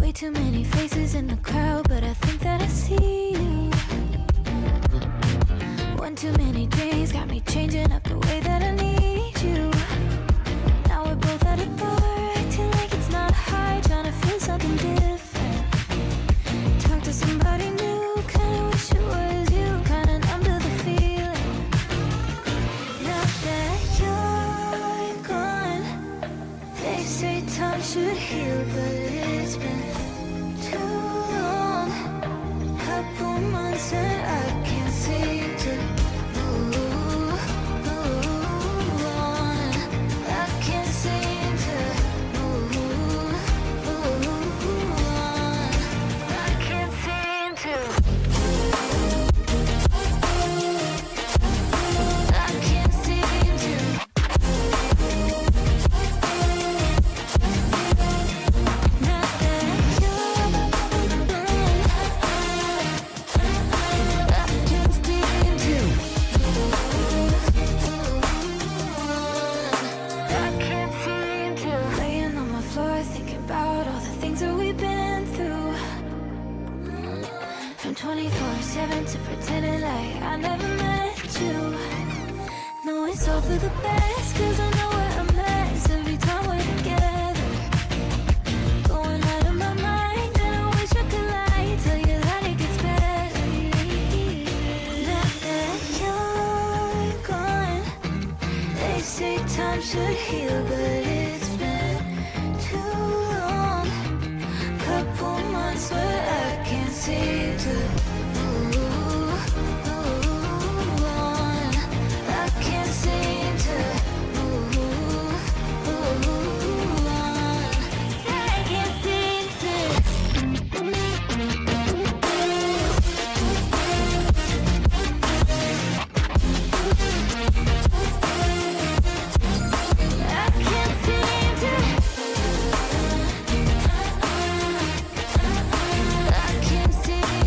Way too many faces in the crowd, but I think that I see you. One too many drinks got me changing up the way that I need you. Now we're both at a bar, acting like it's not hard, trying to feel something different. Talk to somebody new, kinda wish it was you, kinda numb to the feeling. Now that you're gone, they say time should heal, but it's been too long. Couple months and I can't seem to move on. I can't seem to move on. I can't seem to. I can't seem to. Now that you're gone, I can't seem to. I can't seem to. Laying on my floor, thinking about all the things that we've been through. From 24/7 to pretending like I never met you. No, it's all for the best, cause I know we're a mess every time we're together. Going out of my mind, and I wish I could lie, tell you that it gets better. Now that you're gone, they say time should heal, but it's been too long. Couple months where I can't seem to move on. I can't seem to move on. I can't seem to. I can't seem to. I can't seem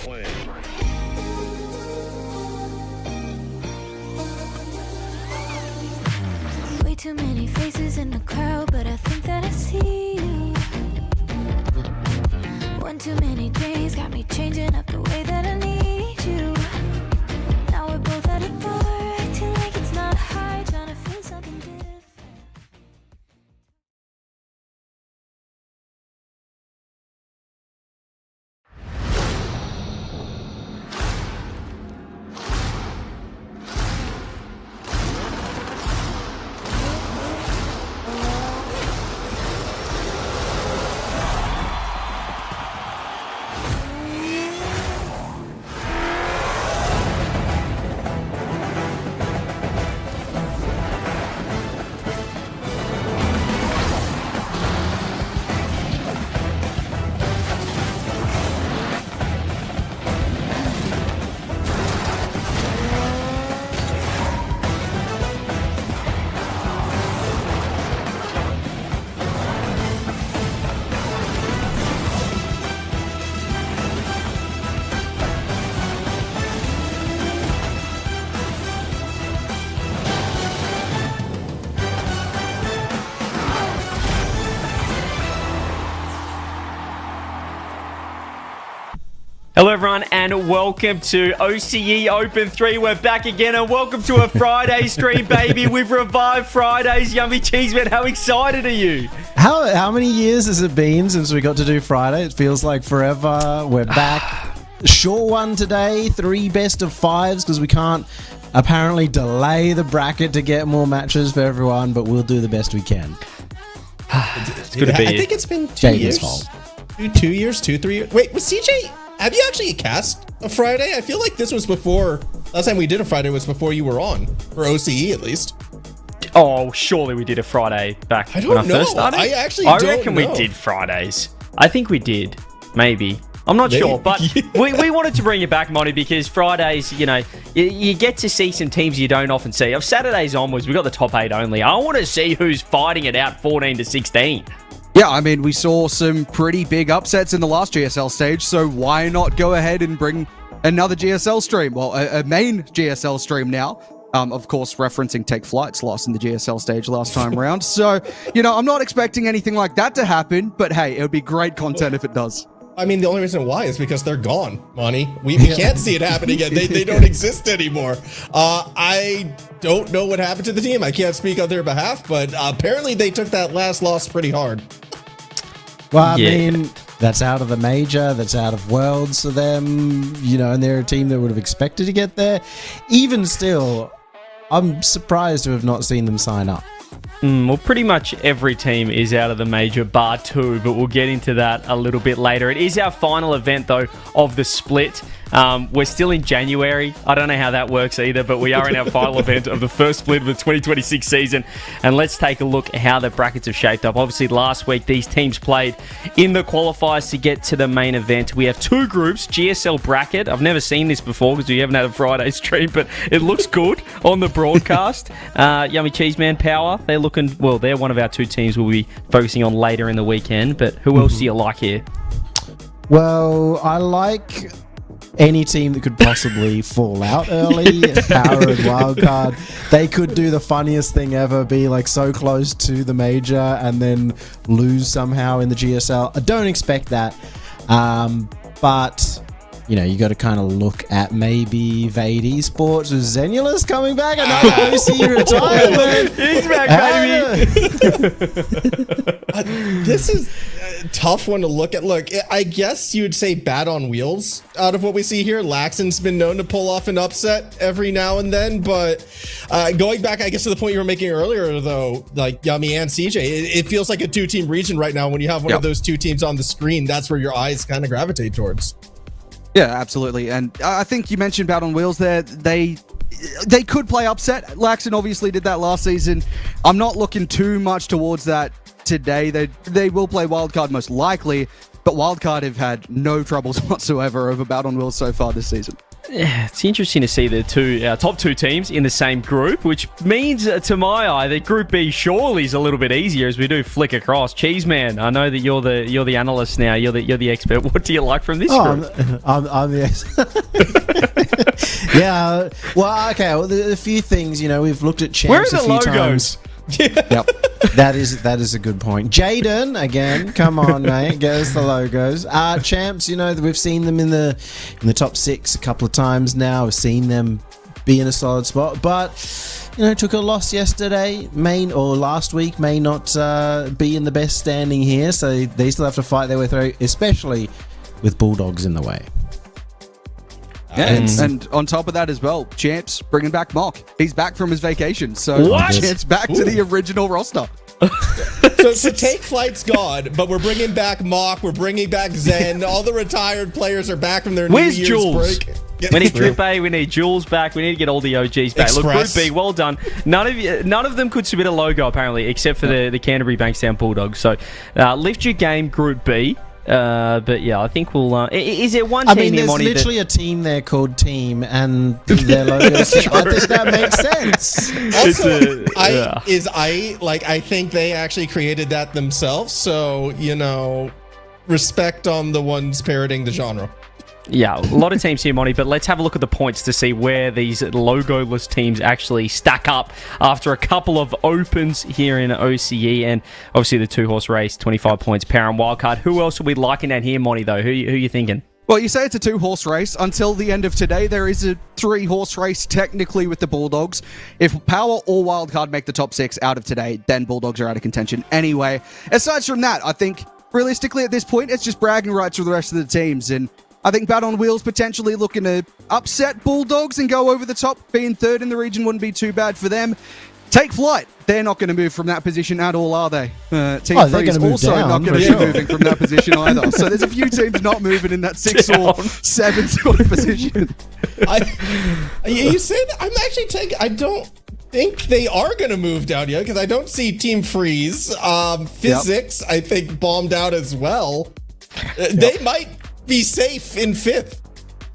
Way too many faces in the crowd, but I think that I see you. One too many drinks got me changing up the way that I need you. Now we're both at a bar, acting like it's not hard, trying to feel something different. Hello everyone and welcome to OCE Open 3. We're back again and welcome to a Friday stream, baby. We've revived Fridays. Yummy Cheeseman, how excited are you? How many years has it been since we got to do Friday? It feels like forever. We're back. Short one today, 3 best of 5s because we can't apparently delay the bracket to get more matches for everyone, but we'll do the best we can. It's good to be here. I think it's been 2 years. 2 years, 3 years. Wait, was CJ... Have you actually cast a Friday? I feel like this was before. Last time we did a Friday was before you were on, for OCE at least. Oh, surely we did a Friday back when I first started. I reckon we did Fridays. I think we did. Maybe. I'm not sure, but we wanted to bring it back, Monty, because Fridays, you know, you get to see some teams you don't often see. Of Saturdays onwards, we got the top 8 only. I want to see who's fighting it out 14-16. Yeah, I mean, we saw some pretty big upsets in the last GSL stage, so why not go ahead and bring another GSL stream? Well, a main GSL stream now. Of course, referencing Take Flight's loss in the GSL stage last time around. So, you know, I'm not expecting anything like that to happen, but hey, it would be great content if it does. I mean, the only reason why is because they're gone, Monty. We can't see it happen again. They don't exist anymore. I don't know what happened to the team. I can't speak on their behalf, but apparently they took that last loss pretty hard. Well, I mean, that's out of the major, that's out of Worlds for them, you know, and they're a team that would have expected to get there. Even still, I'm surprised to have not seen them sign up. Well, pretty much every team is out of the major, bar 2, but we'll get into that a little bit later. It is our final event, though, of the split. We're still in January. I don't know how that works either, but we are in our final event of the first split of the 2026 season. And let's take a look at how the brackets have shaped up. Obviously, last week, these teams played in the qualifiers to get to the main event. We have 2 groups, GSL bracket. I've never seen this before because we haven't had a Friday stream, but it looks good on the broadcast. Yummy Cheeseman Power, they're looking, well, they're one of our 2 teams we'll be focusing on later in the weekend. But who else do you like here? Well, I like any team that could possibly fall out early. Power and Wildcard. They could do the funniest thing ever, be like so close to the major and then lose somehow in the GSL. I don't expect that. But, you know, you got to kind of look at maybe Vade Esports with Zenulus coming back. Another OC retirement. He's back, baby. This is a tough one to look at. Look, I guess you would say Bat on Wheels out of what we see here. Laxon's been known to pull off an upset every now and then, but going back, I guess, to the point you were making earlier, though, like Yummy and CJ, it feels like a 2-team region right now. When you have one of those 2 teams on the screen, that's where your eyes kind of gravitate towards. Yeah, absolutely. And I think you mentioned Bat on Wheels there. They could play upset. Laxon obviously did that last season. I'm not looking too much towards that today. They will play Wildcard most likely, but Wildcard have had no troubles whatsoever over Bat on Wheels so far this season. It's interesting to see the top two teams in the same group, which means, to my eye, that Group B surely is a little bit easier as we do flick across. Cheeseman, I know that you're the analyst now. You're the expert. What do you like from this group? I'm the yeah. Well, okay. Well, a few things. We've looked at champs Where are the a few logos? times. Yep. That is a good point. Jaden, again, come on, mate, get us the logos. Champs, we've seen them in the top 6 a couple of times now. We've seen them be in a solid spot, but took a loss yesterday, last week, may not be in the best standing here, so they still have to fight their way through, especially with Bulldogs in the way. Yeah, and on top of that as well, Champs bringing back Mock. He's back from his vacation, so What? Champs back to the original roster. So Take Flight's gone, but we're bringing back Mock, we're bringing back Zen. All the retired players are back from their Where's New Year's Jules? break. We need Drip A, we need Jules back, we need to get all the OGs back. Look, Group Express. B, well done. None of them could submit a logo, apparently, except for the Canterbury Bankstown Bulldogs. So, lift your game, Group B. But yeah, I think we'll. Is there one team there's Monty, literally a team there called Team, and their logo. I think that makes sense. Also, yeah. I think they actually created that themselves. So respect on the ones parroting the genre. Yeah, a lot of teams here, Monty, but let's have a look at the points to see where these logoless teams actually stack up after a couple of opens here in OCE, and obviously the 2-horse race, 25 points, power and wildcard. Who else are we liking at here, Monty, though? Who are you thinking? Well, you say it's a 2-horse race. Until the end of today, there is a 3-horse race technically with the Bulldogs. If Power or Wildcard make the top 6 out of today, then Bulldogs are out of contention anyway. Aside from that, I think realistically at this point, it's just bragging rights for the rest of the teams, and I think Bat on Wheels potentially looking to upset Bulldogs and go over the top. Being third in the region wouldn't be too bad for them. Take Flight. They're not going to move from that position at all, are they? Team 3 is also not going to be moving from that position either. So there's a few teams not moving in that 6 or 7 sort of position. You say that? I'm actually taking. I don't think they are going to move down yet because I don't see Team Freeze. Physics, I think, bombed out as well. They might be safe in 5th.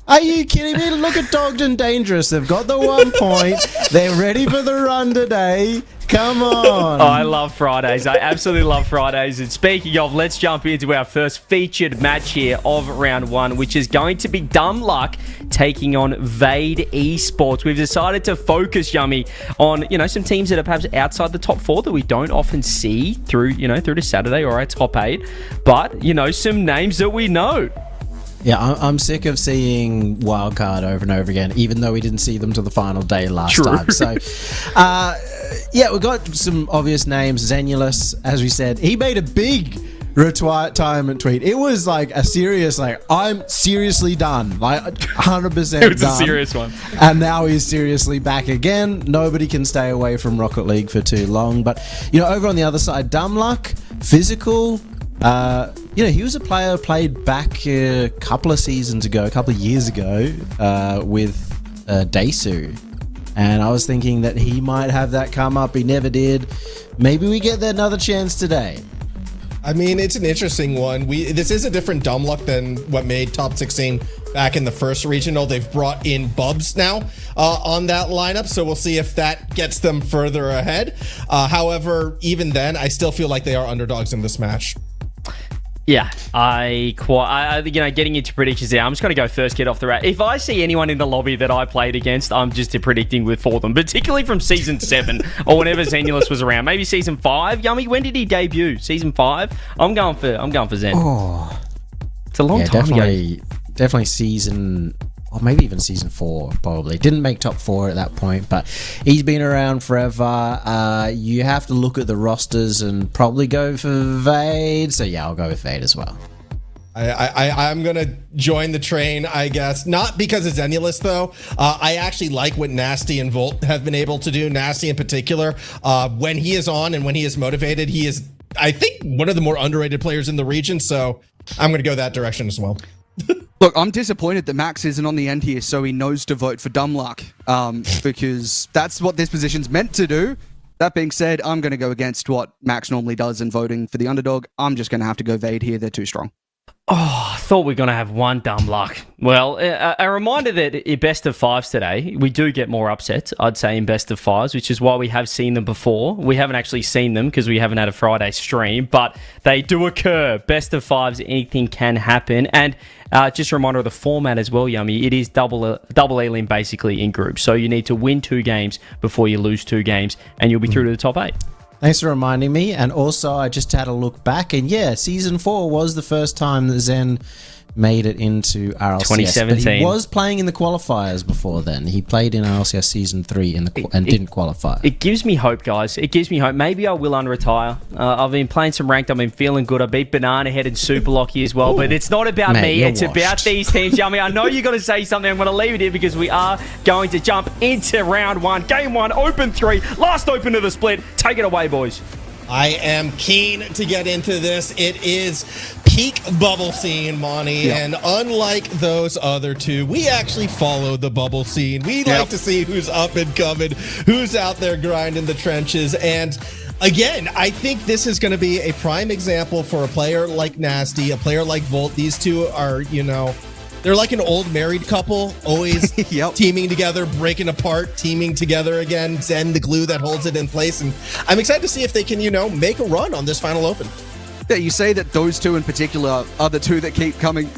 Are you kidding me? Look at Dogged and Dangerous. They've got the 1 point. They're ready for the run today. Come on. Oh, I love Fridays. I absolutely love Fridays. And speaking of, let's jump into our first featured match here of round 1, which is going to be Dumb Luck taking on Vade Esports. We've decided to focus, Yummy, on, some teams that are perhaps outside the top 4 that we don't often see through to Saturday or our top 8. But, some names that we know. Yeah, I'm sick of seeing Wildcard over and over again, even though we didn't see them till the final day last time. So, we've got some obvious names. Zenulus, as we said, he made a big retirement tweet. It was like a serious, I'm seriously done. 100% done. It was a serious one. And now he's seriously back again. Nobody can stay away from Rocket League for too long. But, over on the other side, Dumb Luck, physical. He was a player played back a couple of years ago, with Desu. And I was thinking that he might have that come up. He never did. Maybe we get another chance today. I mean, it's an interesting one. This is a different Dumb Luck than what made top 16 back in the first regional. They've brought in Bubs now on that lineup, so we'll see if that gets them further ahead. However, even then, I still feel like they are underdogs in this match. Yeah, getting into predictions there, I'm just going to go first, get off the rat. If I see anyone in the lobby that I played against, I'm just predicting for them, particularly from Season 7 or whenever Zenulus was around. Maybe Season 5. Yummy, when did he debut? Season 5? I'm going for Zen. Oh. It's a long time ago. Definitely season... or maybe even season 4, probably. Didn't make top 4 at that point, but he's been around forever. You have to look at the rosters and probably go for Vade. So yeah, I'll go with Vade as well. I'm going to join the train, I guess. Not because it's Zenulus, though. I actually like what Nasty and Volt have been able to do. Nasty in particular. When he is on and when he is motivated, he is, I think, one of the more underrated players in the region. So I'm going to go that direction as well. Look, I'm disappointed that Max isn't on the end here, so he knows to vote for Dumb Luck, because that's what this position's meant to do. That being said, I'm going to go against what Max normally does in voting for the underdog. I'm just going to have to go Vade here. They're too strong. Oh, thought we were going to have one dumb luck. Well, a reminder that in best of fives today, we do get more upsets, I'd say, in best of fives, which is why we have seen them before. We haven't actually seen them because we haven't had a Friday stream, but they do occur. Best of fives, anything can happen. And just a reminder of the format as well, Yummy. It is double elim basically in groups. So you need to win 2 games before you lose 2 games, and you'll be through to the top 8. Thanks for reminding me. And also, I just had a look back, and yeah, Season 4 was the first time that Zen made it into RLCS. 2017. But he was playing in the qualifiers before then. He played in RLCS Season 3 and didn't qualify. It gives me hope, guys. It gives me hope. Maybe I will unretire. I've been playing some ranked. I've been feeling good. I beat Banana Head and Super Locky as well. Ooh. But it's not about me. It's about these teams, Yummy. I know you're going to say something. I'm going to leave it here because we are going to jump into round 1. Game 1, Open 3. Last open of the split. Take it away, boys. I am keen to get into this. It is peak bubble scene, Monty, and unlike those other two, we actually follow the bubble scene. We like to see who's up and coming, who's out there grinding the trenches, and again, I think this is going to be a prime example for a player like Nasty, a player like Volt. These two are, they're like an old married couple, always teaming together, breaking apart, teaming together again, Zen the glue that holds it in place. And I'm excited to see if they can, make a run on this final open. Yeah, you say that those two in particular are the two that keep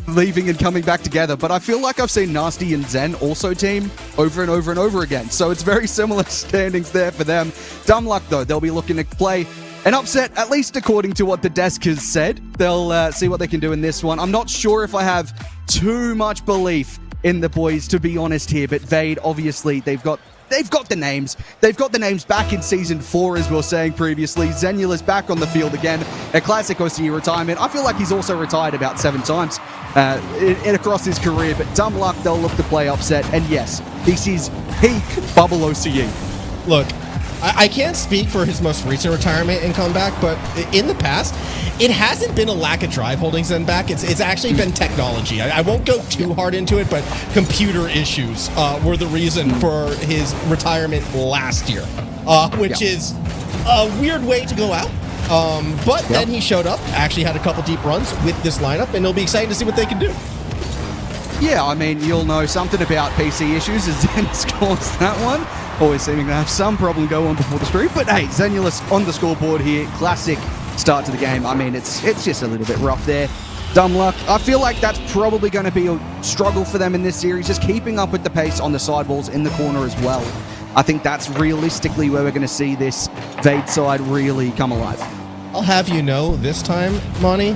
leaving and coming back together, but I feel like I've seen Nasty and Zen also team over and over and over again. So it's very similar standings there for them. Dumb luck, though. They'll be looking to play an upset, at least according to what the desk has said. They'll see what they can do in this one. I'm not sure if I have too much belief in the boys, to be honest here, but Vade, obviously, they've got the names. They've got the names back in Season 4, as we were saying previously. Zenula's back on the field again. A classic OCE retirement. I feel like he's also retired about 7 times across his career, but dumb luck, they'll look to play upset. And yes, this is peak bubble OCE. Look, I can't speak for his most recent retirement and comeback, but in the past, it hasn't been a lack of drive holding Zen back. It's actually been technology. I won't go too hard into it, but computer issues were the reason for his retirement last year, which is a weird way to go out. But then he showed up, actually had a couple deep runs with this lineup, and it'll be exciting to see what they can do. Yeah, I mean, you'll know something about PC issues as Zen scores that one. Always seeming to have some problem go on before the stream. But hey, Zenulus on the scoreboard here. Classic start to the game. I mean, it's just a little bit rough there. Dumb luck. I feel like that's probably going to be a struggle for them in this series, just keeping up with the pace on the sidewalls in the corner as well. I think that's realistically where we're going to see this Vade side really come alive. I'll have you know, this time, Monty,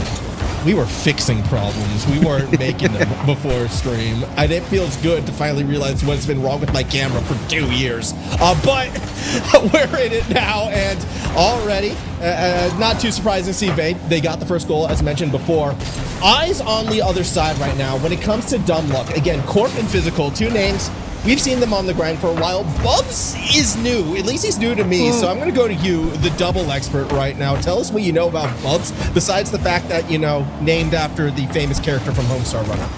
we were fixing problems. We weren't making them before stream. And it feels good to finally realize what's been wrong with my camera for 2 years. But we're in it now, and already, not too surprising to see Vade. They got the first goal, as mentioned before. Eyes on the other side right now. When it comes to dumb luck, again, Corp and Physical, 2 names. We've seen them on the grind for a while. Bubs is new. At least he's new to me. So I'm going to go to you, the double expert right now. Tell us what you know about Bubs, besides the fact that, named after the famous character from Homestar Runner.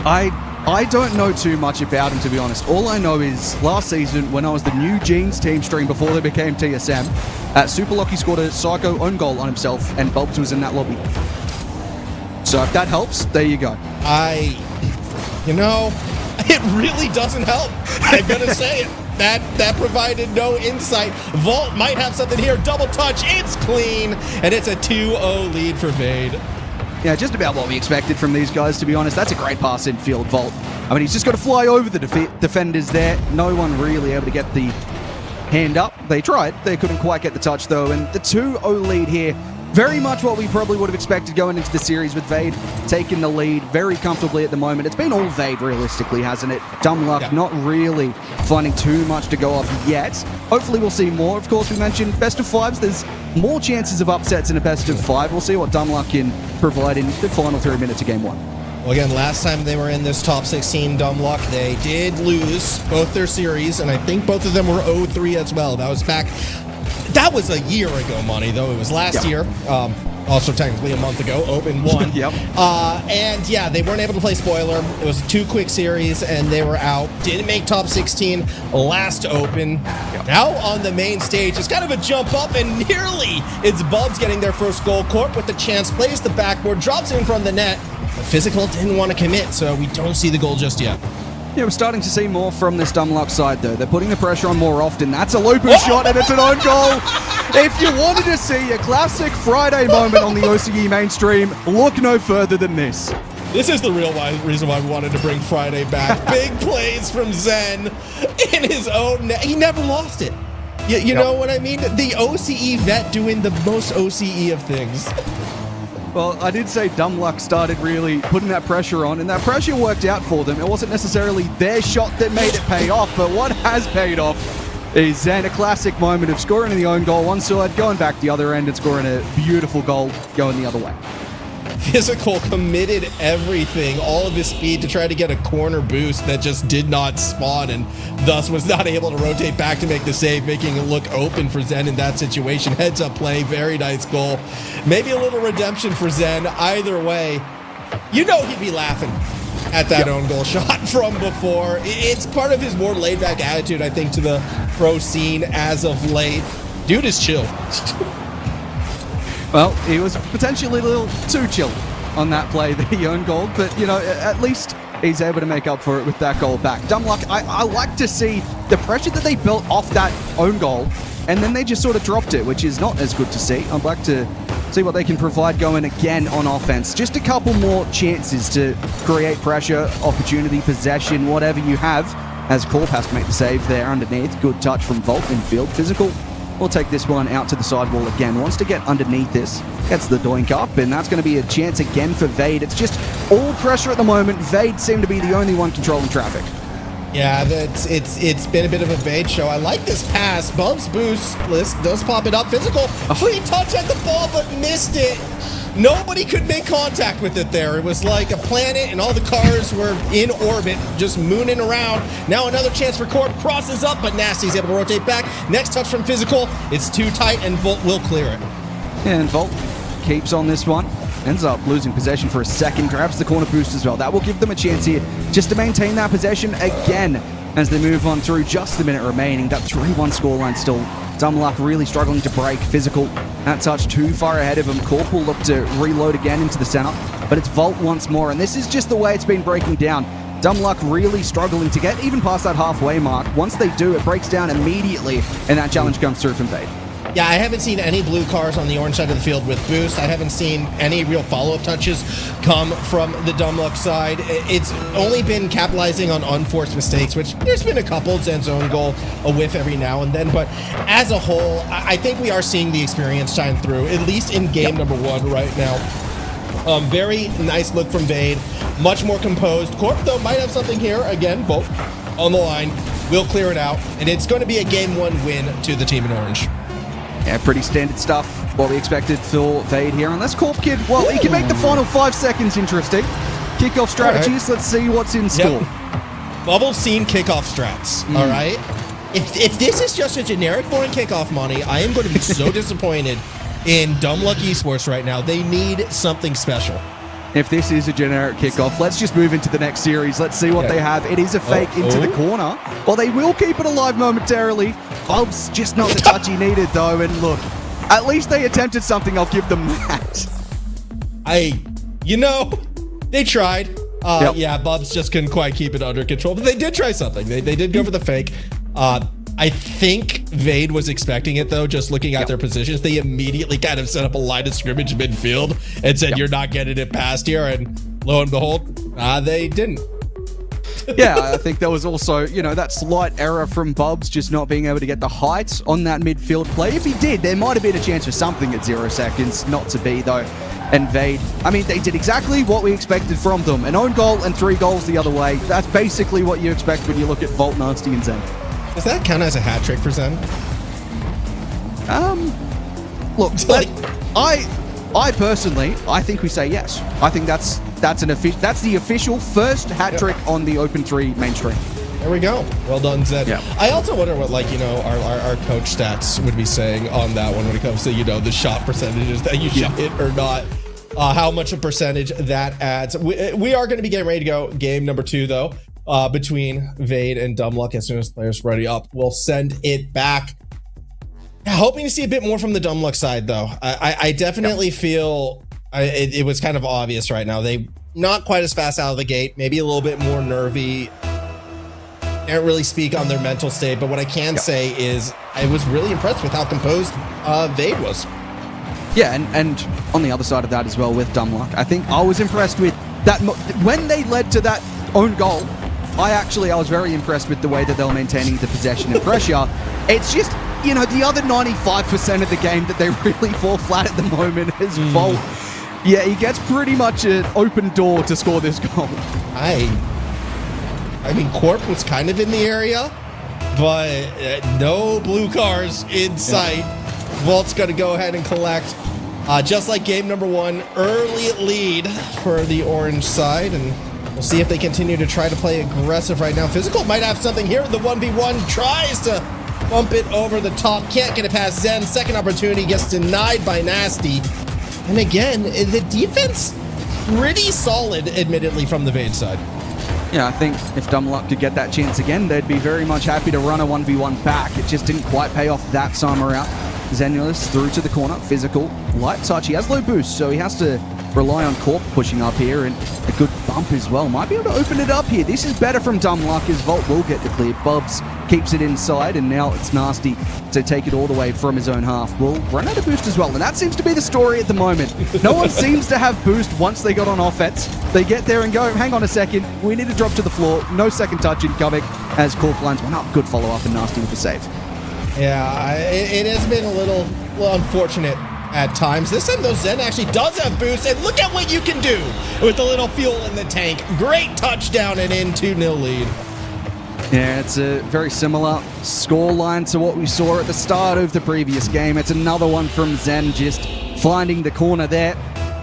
I don't know too much about him, to be honest. All I know is last season, when I was the New Jeans team stream before they became TSM, Super Locky scored a psycho own goal on himself, and Bubs was in that lobby. So if that helps, there you go. It really doesn't help. I'm going to say it. That provided no insight. Vault might have something here. Double touch. It's clean. And it's a 2-0 lead for Vade. Yeah, just about what we expected from these guys, to be honest. That's a great pass in field, Vault. I mean, he's just got to fly over the defenders there. No one really able to get the hand up. They tried. They couldn't quite get the touch, though. And the 2-0 lead here, very much what we probably would have expected going into the series with Vade taking the lead very comfortably at the moment. It's been all Vade, realistically, hasn't it? Dumb luck, not really finding too much to go off yet. Hopefully we'll see more. Of course, we mentioned best of fives. There's more chances of upsets in a best of 5. We'll see what Dumb luck can provide in the final 3 minutes of game 1. Well, again, last time they were in this top 16 Dumb luck, they did lose both their series, and I think both of them were 0-3 as well. That was back... That was a year ago, Monty, though. It was last year. Also technically a month ago. Open 1. And yeah, they weren't able to play Spoiler. It was a 2 quick series, and they were out. Didn't make top 16 last Open. Now on the main stage, it's kind of a jump up, and nearly it's Bubs getting their first goal. Corp with the chance, plays the backboard, drops in from the net. But Physical didn't want to commit, so we don't see the goal just yet. Yeah, we're starting to see more from this dumb luck side, though. They're putting the pressure on more often. That's a looping shot, and it's an own goal. If you wanted to see a classic Friday moment on the OCE mainstream, look no further than this. This is the real reason why we wanted to bring Friday back. Big plays from Zen in his own net. He never lost it. You know what I mean? The OCE vet doing the most OCE of things. Well, I did say dumb luck started really putting that pressure on, and that pressure worked out for them. It wasn't necessarily their shot that made it pay off, but what has paid off is Zen, a classic moment of scoring in the own goal one side, going back the other end and scoring a beautiful goal going the other way. Physical committed everything, all of his speed to try to get a corner boost that just did not spawn, and thus was not able to rotate back to make the save, making it look open for Zen in that situation. Heads up play, very nice goal. Maybe a little redemption for Zen. Either way, you know he'd be laughing at that own goal shot from before. It's part of his more laid back attitude, I think, to the pro scene as of late. Dude is chill. Well, he was potentially a little too chill on that play, the own goal, but, you know, at least he's able to make up for it with that goal back. Dumb luck, I like to see the pressure that they built off that own goal, and then they just sort of dropped it, which is not as good to see. I'd like to see what they can provide going again on offense. Just a couple more chances to create pressure, opportunity, possession, whatever you have, as Corp has to make the save there underneath. Good touch from Volt in field. Physical will take this one out to the sidewall again. Wants to get underneath this. Gets the doink up, and that's going to be a chance again for Vade. It's just all pressure at the moment. Vade seem to be the only one controlling traffic. Yeah, it's been a bit of a Vade show. I like this pass. Bumps boost list does pop it up. Physical free touch at the ball, but missed it. Nobody could make contact with it there. It was like a planet and all the cars were in orbit, just mooning around. Now another chance for Corp. Crosses up, but Nasty's able to rotate back. Next touch from Physical. It's too tight, and Volt will clear it. And Volt keeps on this one. Ends up losing possession for a second. Grabs the corner boost as well. That will give them a chance here just to maintain that possession again as they move on through just the minute remaining. That 3-1 scoreline still. Dumb luck really struggling to break. Physical, that touch too far ahead of him. Corp will look to reload again into the center, but it's Volt once more, and this is just the way it's been breaking down. Dumb luck really struggling to get even past that halfway mark. Once they do, it breaks down immediately, and that challenge comes through from Vade. Yeah, I haven't seen any blue cars on the orange side of the field with boost. I haven't seen any real follow-up touches come from the dumb luck side. It's only been capitalizing on unforced mistakes, which there's been a couple. Zen's own goal, a whiff every now and then. But as a whole, I think we are seeing the experience shine through, at least in game number one right now. Very nice look from Vade. Much more composed. Corp, though, might have something here. Again, Volt on the line. We'll clear it out. And it's going to be a game one win to the team in orange. Yeah, pretty standard stuff. What we expected for Vade here. Unless Corp Kid, well, he can make the final 5 seconds interesting. Kickoff strategies, let's see what's in store. Bubble scene kickoff strats, all right? If this is just a generic boring kickoff money, I am going to be so disappointed in Dumb Luck Esports right now. They need something special. If this is a generic kickoff, let's just move into the next series. Let's see what they have. It is a fake into the corner. Well, they will keep it alive momentarily. Bub's just not the touch he needed, though. And look, at least they attempted something. I'll give them that. They tried. Yeah, Bubs just couldn't quite keep it under control. But they did try something. They did go for the fake. I think Vade was expecting it, though, just looking at their positions. They immediately kind of set up a line of scrimmage midfield and said, you're not getting it past here. And lo and behold, they didn't. Yeah, I think there was also, that slight error from Bubs just not being able to get the height on that midfield play. If he did, there might have been a chance for something at 0 seconds. Not to be, though. And Vade, they did exactly what we expected from them. An own goal and 3 goals the other way. That's basically what you expect when you look at Volt, Nasty, and Zen. Does that count as a hat trick for Zen? Look, I personally, I think we say yes. I think that's the official first hat trick on the Open 3 mainstream. There we go. Well done, Zen. Yeah. I also wonder what, our coach stats would be saying on that one when it comes to, the shot percentages that you should hit or not. How much a percentage that adds. We are going to be getting ready to go. Game number 2, though. Between Vade and Dumb Luck. As soon as the players ready up, we'll send it back. Hoping to see a bit more from the Dumb Luck side, though. I definitely feel it was kind of obvious right now. They not quite as fast out of the gate, maybe a little bit more nervy. Can't really speak on their mental state, but what I can say is I was really impressed with how composed Vade was. Yeah, and on the other side of that as well with dumb luck, I think I was impressed with that. When they led to that own goal, I was very impressed with the way that they were maintaining the possession and pressure. It's just, the other 95% of the game that they really fall flat at the moment is Volt. Yeah, he gets pretty much an open door to score this goal. I mean, Corp was kind of in the area, but no blue cars in sight. Volt's going to go ahead and collect. Just like game number 1, early lead for the orange side, and we'll see if they continue to try to play aggressive right now. Physical might have something here. The 1v1 tries to bump it over the top. Can't get it past Zen. Second opportunity gets denied by Nasty. And again, the defense pretty solid, admittedly, from the Vade side. Yeah, I think if Dumb Luck could get that chance again, they'd be very much happy to run a 1v1 back. It just didn't quite pay off that time around. Xenulus through to the corner, physical, light touch. He has low boost, so he has to rely on Corp pushing up here, and a good bump as well. Might be able to open it up here. This is better from Dumb Luck as Volt will get the clear. Bubs keeps it inside, and now it's Nasty to take it all the way from his own half. Will run out of boost as well, and that seems to be the story at the moment. No one seems to have boost once they got on offense. They get there and go, hang on a second, we need to drop to the floor. No second touch incoming as Corp lines one up. Good follow-up and Nasty with the save. Yeah, it has been a little unfortunate at times. This time, though, Zen actually does have boost, and look at what you can do with a little fuel in the tank. Great touchdown and in 2-0 lead. Yeah, it's a very similar scoreline to what we saw at the start of the previous game. It's another one from Zen just finding the corner there.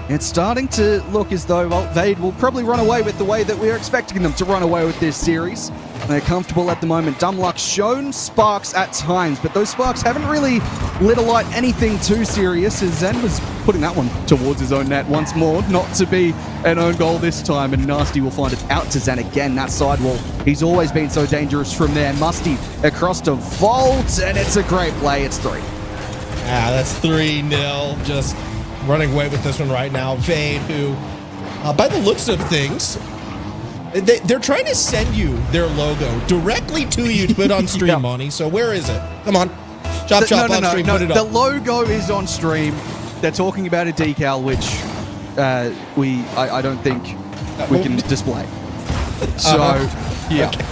It's starting to look as though, well, Vade will probably run away with the way that we're expecting them to run away with this series. They're comfortable at the moment. Dumb Luck shown sparks at times, but those sparks haven't really lit alight anything too serious, as Zen was putting that one towards his own net once more, not to be an own goal this time, and Nasty will find it out to Zen again, that sidewall. He's always been so dangerous from there. Musty across to Volt, and it's a great play. It's 3. Yeah, that's 3-0. Just running away with this one right now. Vade, who, by the looks of things, they're trying to send you their logo directly to you to put on stream, Monty. So where is it? Come on. Chop on stream, put it up. The logo is on stream. They're talking about a decal, which I don't think we can display. So, yeah. Okay.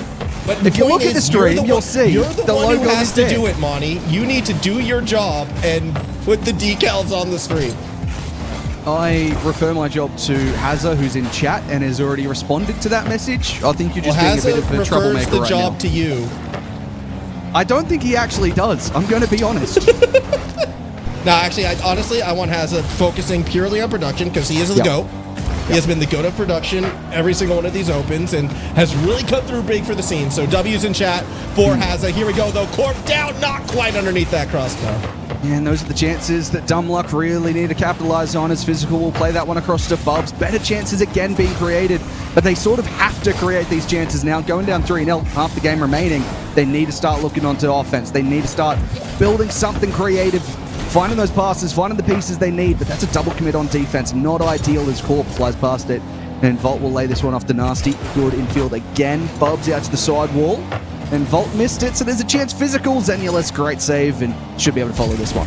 But if you look at the stream, you'll see you're the one logo who has is to there. do it, Monty. You need to do your job and put the decals on the stream. I refer my job to Hazza, who's in chat and has already responded to that message. I think you're just being a bit of a troublemaker the right job now. to you. I don't think he actually does. I'm going to be honest. No, actually, I want Hazza focusing purely on production because he is the GOAT. He has been the GOAT of production every single one of these opens and has really cut through big for the scene. So W's in chat for Hazza. Here we go, though. Corp down, not quite underneath that crossbar. And those are the chances that Dumb Luck really need to capitalize on, as Physical will play that one across to Bubs. Better chances again being created, but they sort of have to create these chances now. Going down 3-0, half the game remaining, they need to start looking onto offense. They need to start building something creative, finding those passes, finding the pieces they need, but that's a double commit on defense. Not ideal as Corp flies past it, and Volt will lay this one off to Nasty. Good infield again. Bubs out to the side wall, and Volt missed it, so there's a chance. Physical, Xenulus, great save, and should be able to follow this one.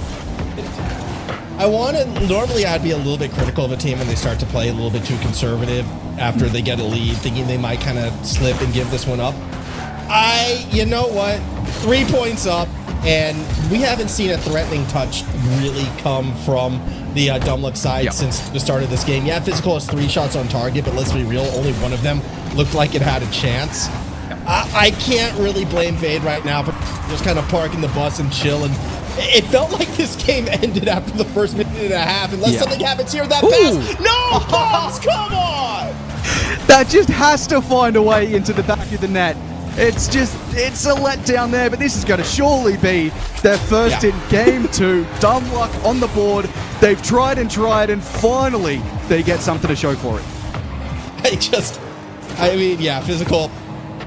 Normally I'd be a little bit critical of a team when they start to play a little bit too conservative after they get a lead, thinking they might kind of slip and give this one up. You know what? 3 points up, and we haven't seen a threatening touch really come from the Dumb Luck side since the start of this game. Yeah, Physical has 3 shots on target, but let's be real, only one of them looked like it had a chance. I can't really blame Vade right now for just kind of parking the bus and chill. And it felt like this game ended after the first minute and a half, unless something happens here that fast. No, Bubs, come on! That just has to find a way into the back of the net. It's a letdown there, but this is going to surely be their first in game 2. Dumb Luck on the board. They've tried, and finally they get something to show for it. Physical.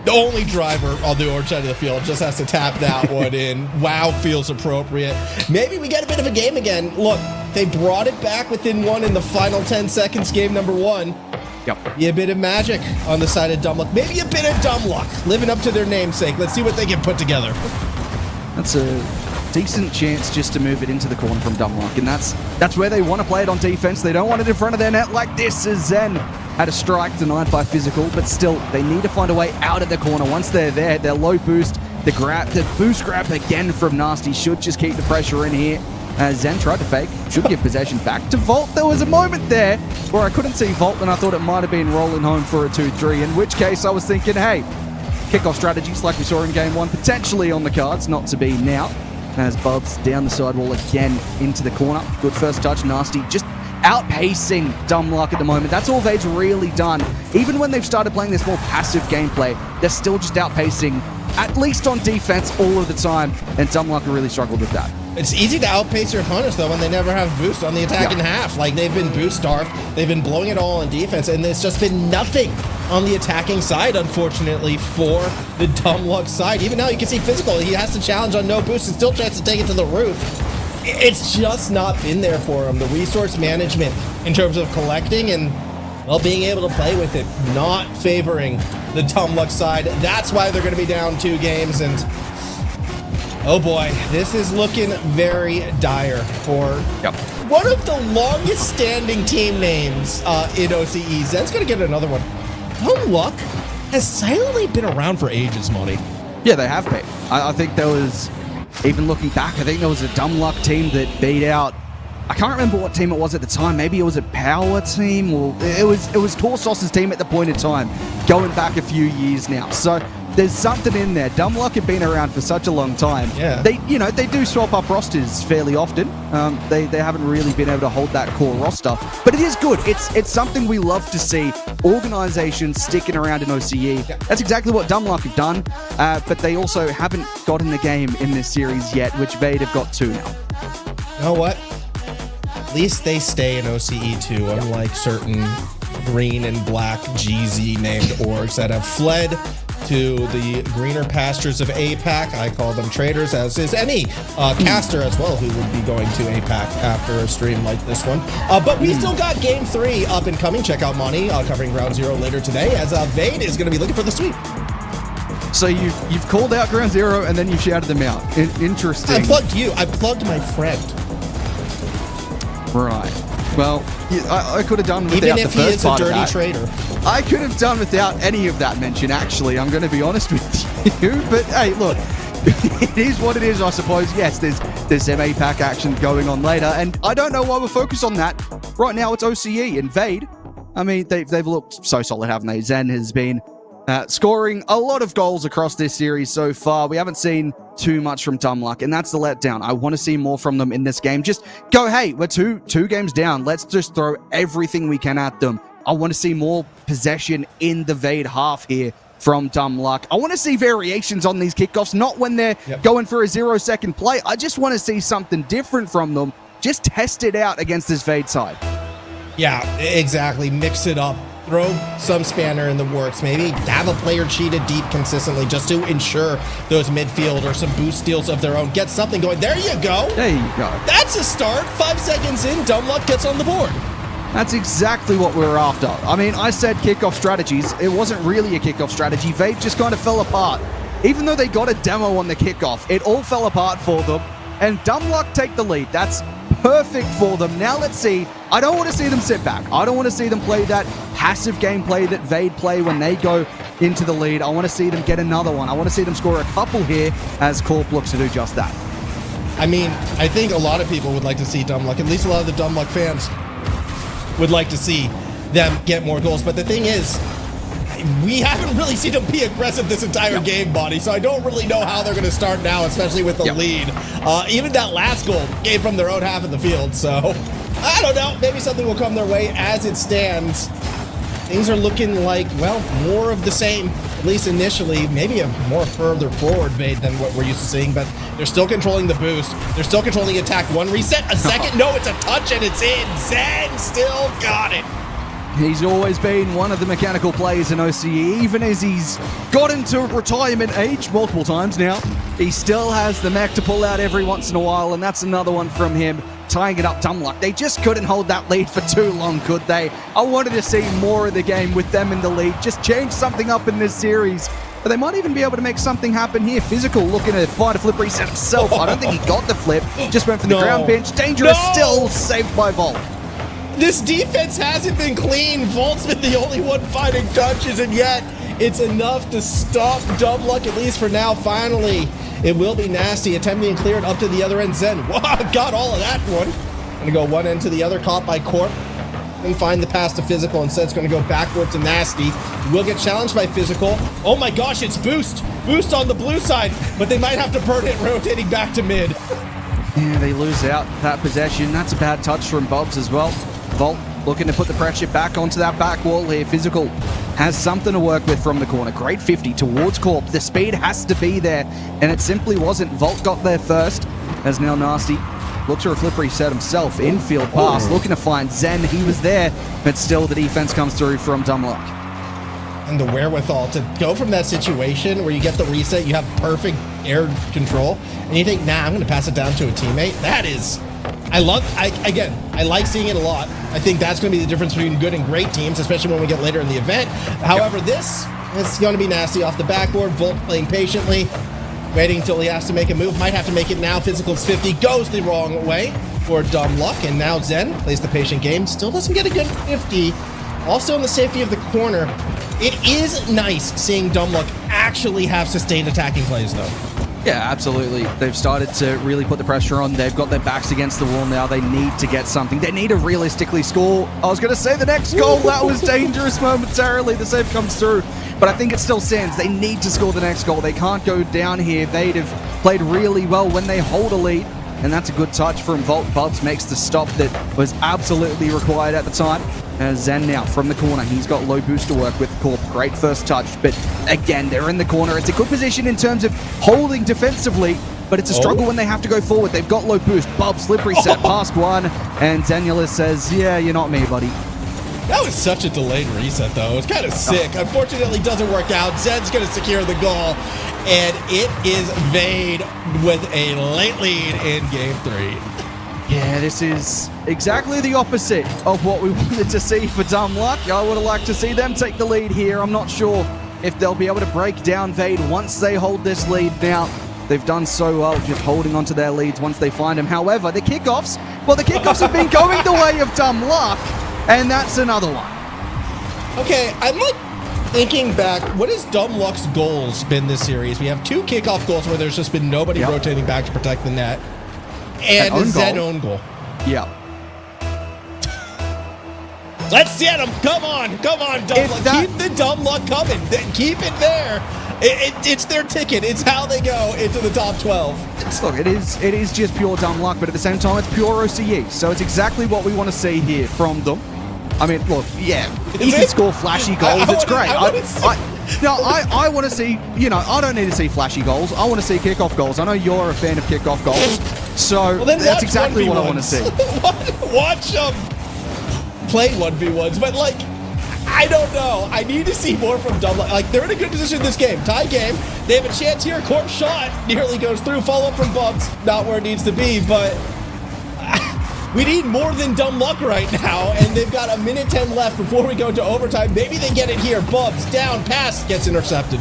The only driver on the orange side of the field just has to tap that one in. Wow, feels appropriate. Maybe we get a bit of a game again. Look, they brought it back within 1 in the final 10 seconds, game number 1. Yep. Be a bit of magic on the side of dumb luck. Maybe a bit of dumb luck, living up to their namesake. Let's see what they can put together. That's a decent chance just to move it into the corner from dumb luck, and that's where they want to play it on defense. They don't want it in front of their net like this. As Zen had a strike denied by physical, but still they need to find a way out of the corner. Once they're there, their low boost, the boost grab again from Nasty should just keep the pressure in here. Zen tried to fake, should give possession back to Volt. There was a moment there where I couldn't see Volt, and I thought it might have been rolling home for a 2-3, in which case I was thinking, hey, kickoff strategies like we saw in game 1, potentially on the cards, not to be now. As Bubs down the sidewall again into the corner. Good first touch, Nasty just outpacing dumb luck at the moment. That's all Vade's really done. Even when they've started playing this more passive gameplay, they're still just outpacing, at least on defense, all of the time, and dumb luck really struggled with that. It's easy to outpace your opponents, though, when they never have boost on the attacking half. Like, they've been boost starved, they've been blowing it all on defense, and there's just been nothing on the attacking side, unfortunately, for the dumb luck side. Even now, you can see physical. He has to challenge on no boost and still tries to take it to the roof. It's just not been there for him. The resource management in terms of collecting and, well, being able to play with it, not favoring the dumb luck side. That's why they're going to be down 2 games, and oh boy, this is looking very dire for one of the longest standing team names in OCE. Zen's going to get another one. Dumb luck has silently been around for ages, Monty. Yeah, they have been. I think there was, even looking back, I think there was a dumb luck team that beat out, I can't remember what team it was at the time. Maybe it was a power team, or it was Torsos's team at the point in time, going back a few years now. So there's something in there. Dumb luck have been around for such a long time. Yeah. They do swap up rosters fairly often. They haven't really been able to hold that core roster, but it is good. It's something we love to see. Organizations sticking around in OCE. Yeah. That's exactly what dumb luck have done, but they also haven't gotten the game in this series yet, which Vade have got 2 now. You know what? At least they stay in OCE too, unlike certain green and black GZ named orgs that have fled to the greener pastures of APAC. I call them traitors, as is any caster as well who would be going to APAC after a stream like this one. But we still got game 3 up and coming. Check out Monty covering Ground Zero later today, as Vade is going to be looking for the sweep. So you've called out Ground Zero and then you shouted them out. Interesting. I plugged you. I plugged my friend. Right. Well, I could have done without even the if first he is a part of dirty that. traitor. I could have done without any of that mention, actually. I'm going to be honest with you. But hey, look, it is what it is, I suppose. Yes, there's some APAC action going on later, and I don't know why we're focused on that. Right now, it's OCE and Vade. I mean, they've looked so solid, haven't they? Zen has been scoring a lot of goals across this series so far. We haven't seen too much from dumb luck, and that's the letdown. I want to see more from them in this game. Just go, hey, we're two games down. Let's just throw everything we can at them. I want to see more possession in the Vade half here from dumb luck. I want to see variations on these kickoffs, not when they're going for a 0-second play. I just want to see something different from them. Just test it out against this Vade side. Yeah, exactly. Mix it up. Throw some spanner in the works. Maybe have a player cheated deep consistently just to ensure those midfield or some boost steals of their own. Get something going. There you go. There you go. That's a start. 5 seconds in, dumb luck gets on the board. That's exactly what we were after. I mean, I said kickoff strategies. It wasn't really a kickoff strategy. Vade just kind of fell apart. Even though they got a demo on the kickoff, it all fell apart for them. And dumb luck take the lead. That's perfect for them. Now let's see. I don't want to see them sit back. I don't want to see them play that passive gameplay that Vade play when they go into the lead. I want to see them get another one. I want to see them score a couple here as Corp looks to do just that. I mean, I think a lot of people would like to see dumb luck. At least a lot of the dumb luck fans would like to see them get more goals. But the thing is, we haven't really seen them be aggressive this entire game, Bonnie, so I don't really know how they're going to start now, especially with the lead. Even that last goal came from their own half of the field, so I don't know. Maybe something will come their way. As it stands, things are looking like, well, more of the same, at least initially. Maybe a more further forward Vade than what we're used to seeing, but they're still controlling the boost. They're still controlling the attack. One reset, a second. No, it's a touch, and it's in. Zen still got it. He's always been one of the mechanical players in OCE, even as he's gotten to retirement age multiple times now. He still has the mech to pull out every once in a while, and that's another one from him. tying it up dumb luck. They just couldn't hold that lead for too long, could they? I wanted to see more of the game with them in the lead. Just change something up in this series. But they might even be able to make something happen here. Physical looking to find a flip reset himself. I don't think he got the flip. Just went for the ground bench. Dangerous still, saved by Volt. This defense hasn't been clean. Volt's been the only one finding touches, and yet it's enough to stop Dumb Luck, at least for now. Finally, it will be Nasty attempting to clear it up to the other end. Zen, wow, got all of that one. Gonna go one end to the other, caught by Corp. And find the pass to Physical. Instead, it's going to go backward to Nasty. Will get challenged by Physical. Oh my gosh, it's Boost. Boost on the blue side, but they might have to burn it, rotating back to mid. Yeah, they lose out that possession. That's a bad touch from Bobs as well. Volt looking to put the pressure back onto that back wall here. Physical has something to work with from the corner. Great 50 towards Corp. The speed has to be there, and it simply wasn't. Volt got there first, as now Nasty looks for a flip reset himself. Infield pass, looking to find Zen. He was there, but still the defense comes through from Dumb Luck. And the wherewithal to go from that situation where you get the reset, you have perfect air control, and you think, nah, I'm going to pass it down to a teammate. That is, I like seeing it a lot. I think that's going to be the difference between good and great teams, especially when we get later in the event. However, this is going to be Nasty off the backboard. Volt playing patiently, waiting until he has to make a move. Might have to make it now. Physical's 50 goes the wrong way for Dumb Luck, and now Zen plays the patient game. Still doesn't get a good 50. Also in the safety of the corner. It is nice seeing Dumb Luck actually have sustained attacking plays, though. Yeah, absolutely. They've started to really put the pressure on. They've got their backs against the wall now. They need to get something. They need to realistically score. I was going to say the next goal. That was dangerous momentarily. The save comes through. But I think it still stands. They need to score the next goal. They can't go down here. They'd have played really well when they hold a lead. And that's a good touch from Volt. Bubs makes the stop that was absolutely required at the time. Zen now from the corner. He's got low boost to work with. Corp. Great first touch. But again, they're in the corner. It's a good position in terms of holding defensively. But it's a struggle when they have to go forward. They've got low boost. Bubs, slip reset, past one. And Danielis says, yeah, you're not me, buddy. That was such a delayed reset, though. It's kind of sick. Unfortunately, it doesn't work out. Zed's going to secure the goal, and it is Vade with a late lead in Game 3. Yeah, this is exactly the opposite of what we wanted to see for Dumb Luck. I would have liked to see them take the lead here. I'm not sure if they'll be able to break down Vade once they hold this lead now. They've done so well just holding onto their leads once they find them. However, the kickoffs have been going the way of Dumb Luck. And that's another one. Okay, I'm like thinking back, what has Dumb Luck's goals been this series? We have 2 kickoff goals where there's just been nobody rotating back to protect the net. And a Zen own goal. Yeah. Let's get him. Come on, Dumb Luck. Keep the Dumb Luck coming. Keep it there. It's their ticket. It's how they go into the top 12. Look, it is just pure Dumb Luck, but at the same time, it's pure OCE. So it's exactly what we want to see here from them. I mean, look, yeah, he can score flashy goals. It's great. I want to see, I don't need to see flashy goals. I want to see kickoff goals. I know you're a fan of kickoff goals. So that's exactly what I want to see. Watch them play 1v1s, but like, I don't know. I need to see more from Dumb Luck. Like, they're in a good position in this game. Tie game. They have a chance here. Corp shot nearly goes through. Follow up from Bubs. Not where it needs to be, but we need more than Dumb Luck right now, and they've got a minute 10 left before we go to overtime. Maybe they get it here. Bubs down, pass, gets intercepted.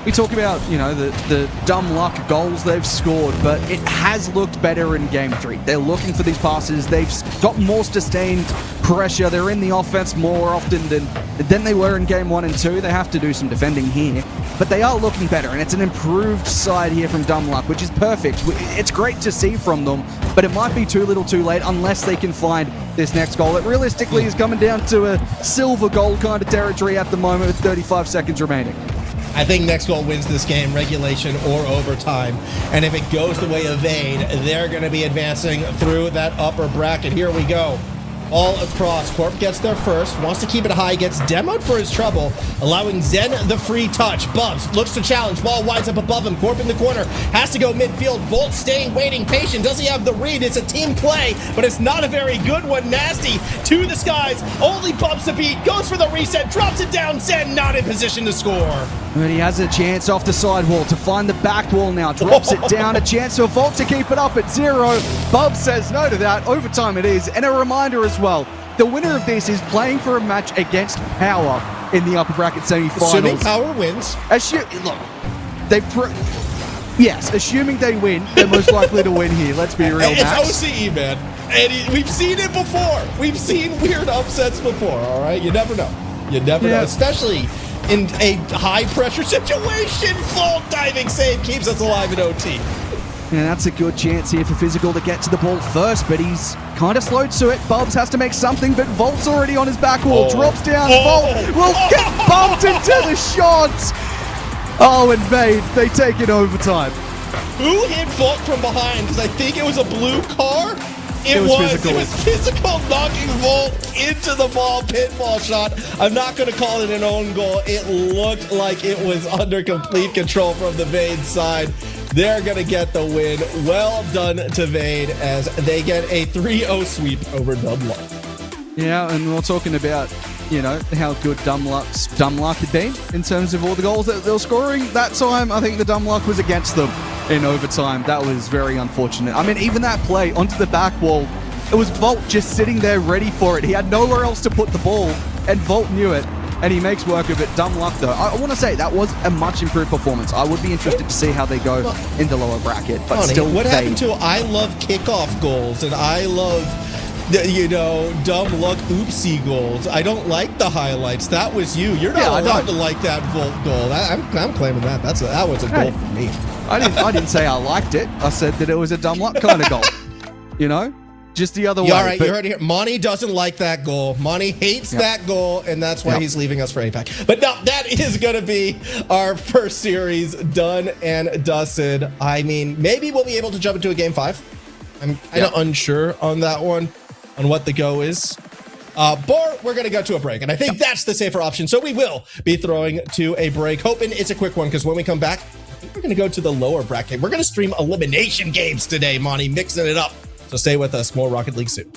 We talk about, the Dumb Luck goals they've scored, but it has looked better in Game 3. They're looking for these passes. They've got more sustained pressure. They're in the offense more often than they were in Game 1 and 2. They have to do some defending here, but they are looking better, and it's an improved side here from Dumb Luck, which is perfect. It's great to see from them, but it might be too little too late unless they can find this next goal. It realistically is coming down to a silver goal kind of territory at the moment with 35 seconds remaining. I think next goal wins this game, regulation or overtime. And if it goes the way of Vade, they're going to be advancing through that upper bracket. Here we go. All across. Corp gets there first, wants to keep it high, gets demoed for his trouble, allowing Zen the free touch. Bubs looks to challenge, ball winds up above him. Corp in the corner, has to go midfield. Volt staying, waiting, patient. Does he have the read? It's a team play, but it's not a very good one. Nasty to the skies, only bumps the beat, goes for the reset, drops it down. Zen not in position to score. But he has a chance off the sidewall to find the back wall now. Drops it down. A chance for Volt to keep it up at 0. Bub says no to that. Overtime it is. And a reminder as well, the winner of this is playing for a match against Power in the upper bracket semi-finals. Assuming Power wins. Look, yes, assuming they win, they're most likely to win here. Let's be real, It's Max. OCE, man. And we've seen it before. We've seen weird upsets before, all right? You never know. You never know, especially in a high-pressure situation. Full diving save keeps us alive in OT. Yeah, that's a good chance here for Physical to get to the ball first, but he's kind of slowed to it. Bubs has to make something, but Volt's already on his back wall. Drops down. Volt will get bumped into the shots. Oh, and Vade, they take it overtime. Who hit Volt from behind? Because I think it was a blue car. It was Physical. It was Physical knocking Volt into the ball, pinball shot. I'm not going to call it an own goal. It looked like it was under complete control from the Vade side. They're going to get the win. Well done to Vade as they get a 3-0 sweep over Dumb Luck. Yeah, and we're talking about, you know, how good Dumb Luck had been in terms of all the goals that they were scoring. That time, I think the Dumb Luck was against them in overtime. That was very unfortunate. I mean, even that play onto the back wall, it was Volt just sitting there ready for it. He had nowhere else to put the ball, and Volt knew it, and he makes work of it. Dumb Luck, though. I want to say that was a much improved performance. I would be interested to see how they go in the lower bracket, but still, what happened to I love kickoff goals, and I love, you know, Dumb Luck oopsie goals. I don't like the highlights. That was you. You're not allowed to like that Volt goal. I'm claiming that. That was a goal for me. I didn't say I liked it. I said that it was a Dumb Luck kind of goal. You know? Just the other way. All right, you heard it here. Monty doesn't like that goal. Monty hates that goal, and that's why he's leaving us for APAC. But no, that is going to be our first series done and dusted. I mean, maybe we'll be able to jump into a game 5. I'm kind of unsure on that one, on what the go is. But we're going to go to a break, and I think that's the safer option. So we will be throwing to a break, hoping it's a quick one, because when we come back, I think we're going to go to the lower bracket. We're going to stream elimination games today, Monty, mixing it up. So stay with us. More Rocket League soon.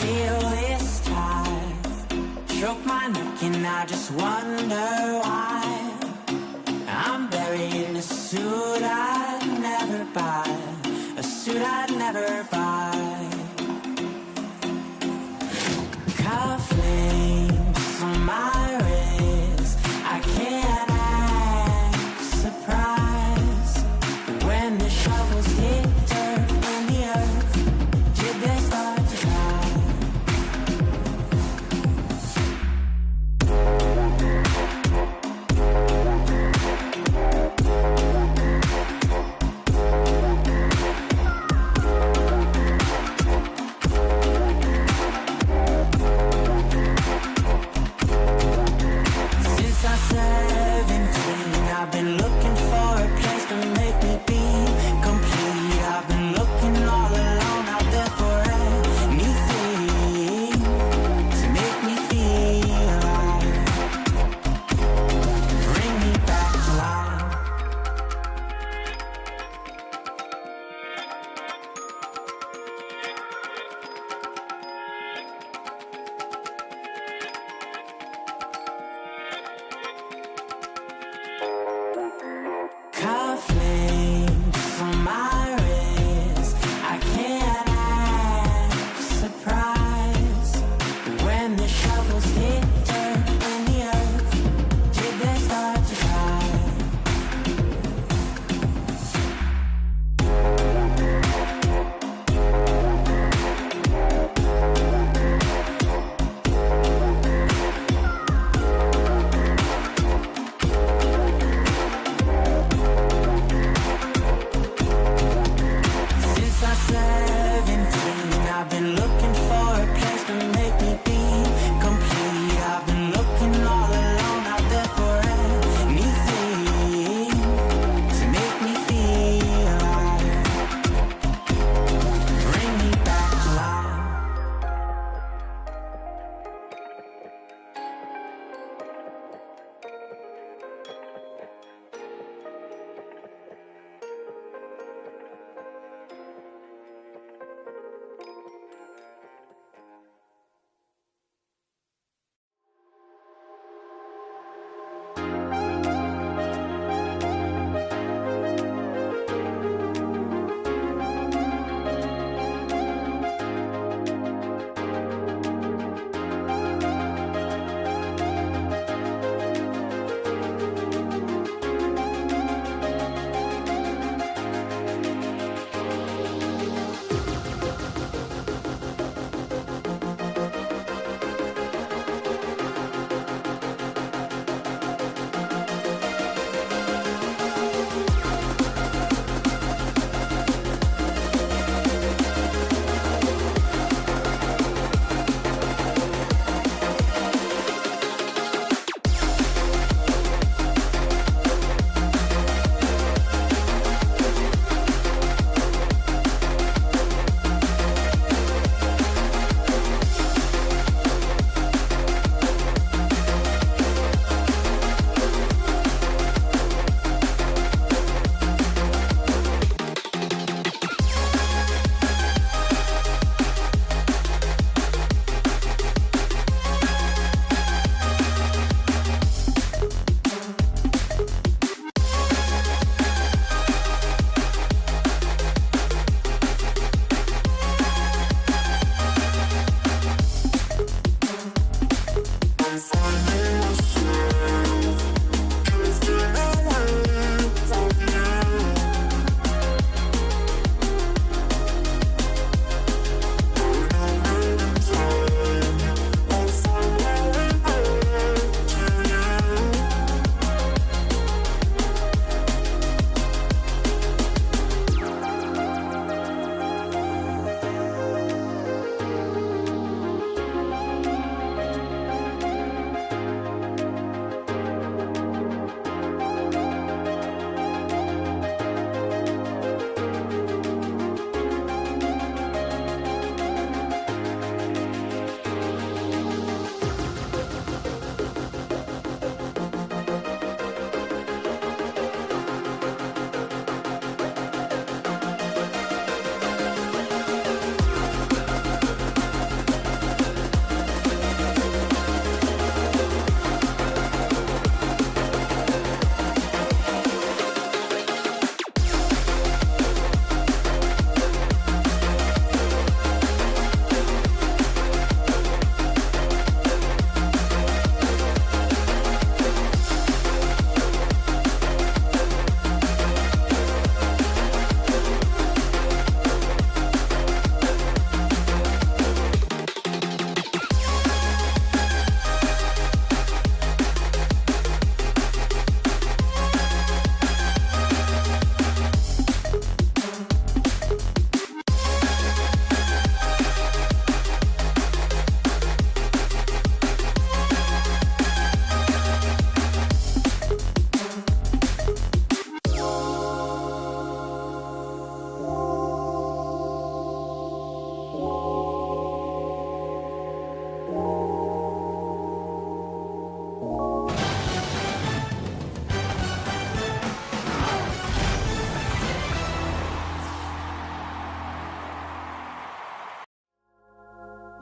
Feel this time, choke my neck and I just wonder why I'm buried in a suit I'd never buy, a suit I'd never buy. Cufflinks on my wrist, I can't act surprised when the shovels hit dirt in the earth. Did they start to cry?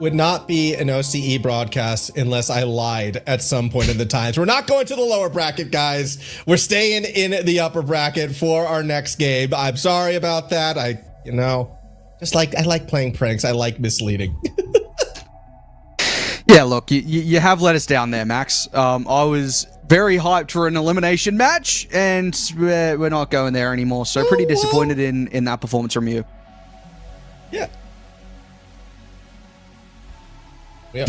would not be an OCE broadcast unless I lied at some point in the times. We're not going to the lower bracket, guys. We're staying in the upper bracket for our next game. I'm sorry about that. I like playing pranks. I like misleading. Yeah, look, you have let us down there, Max. I was very hyped for an elimination match, and we're not going there anymore. So pretty disappointed in that performance from you. Yeah. Yeah.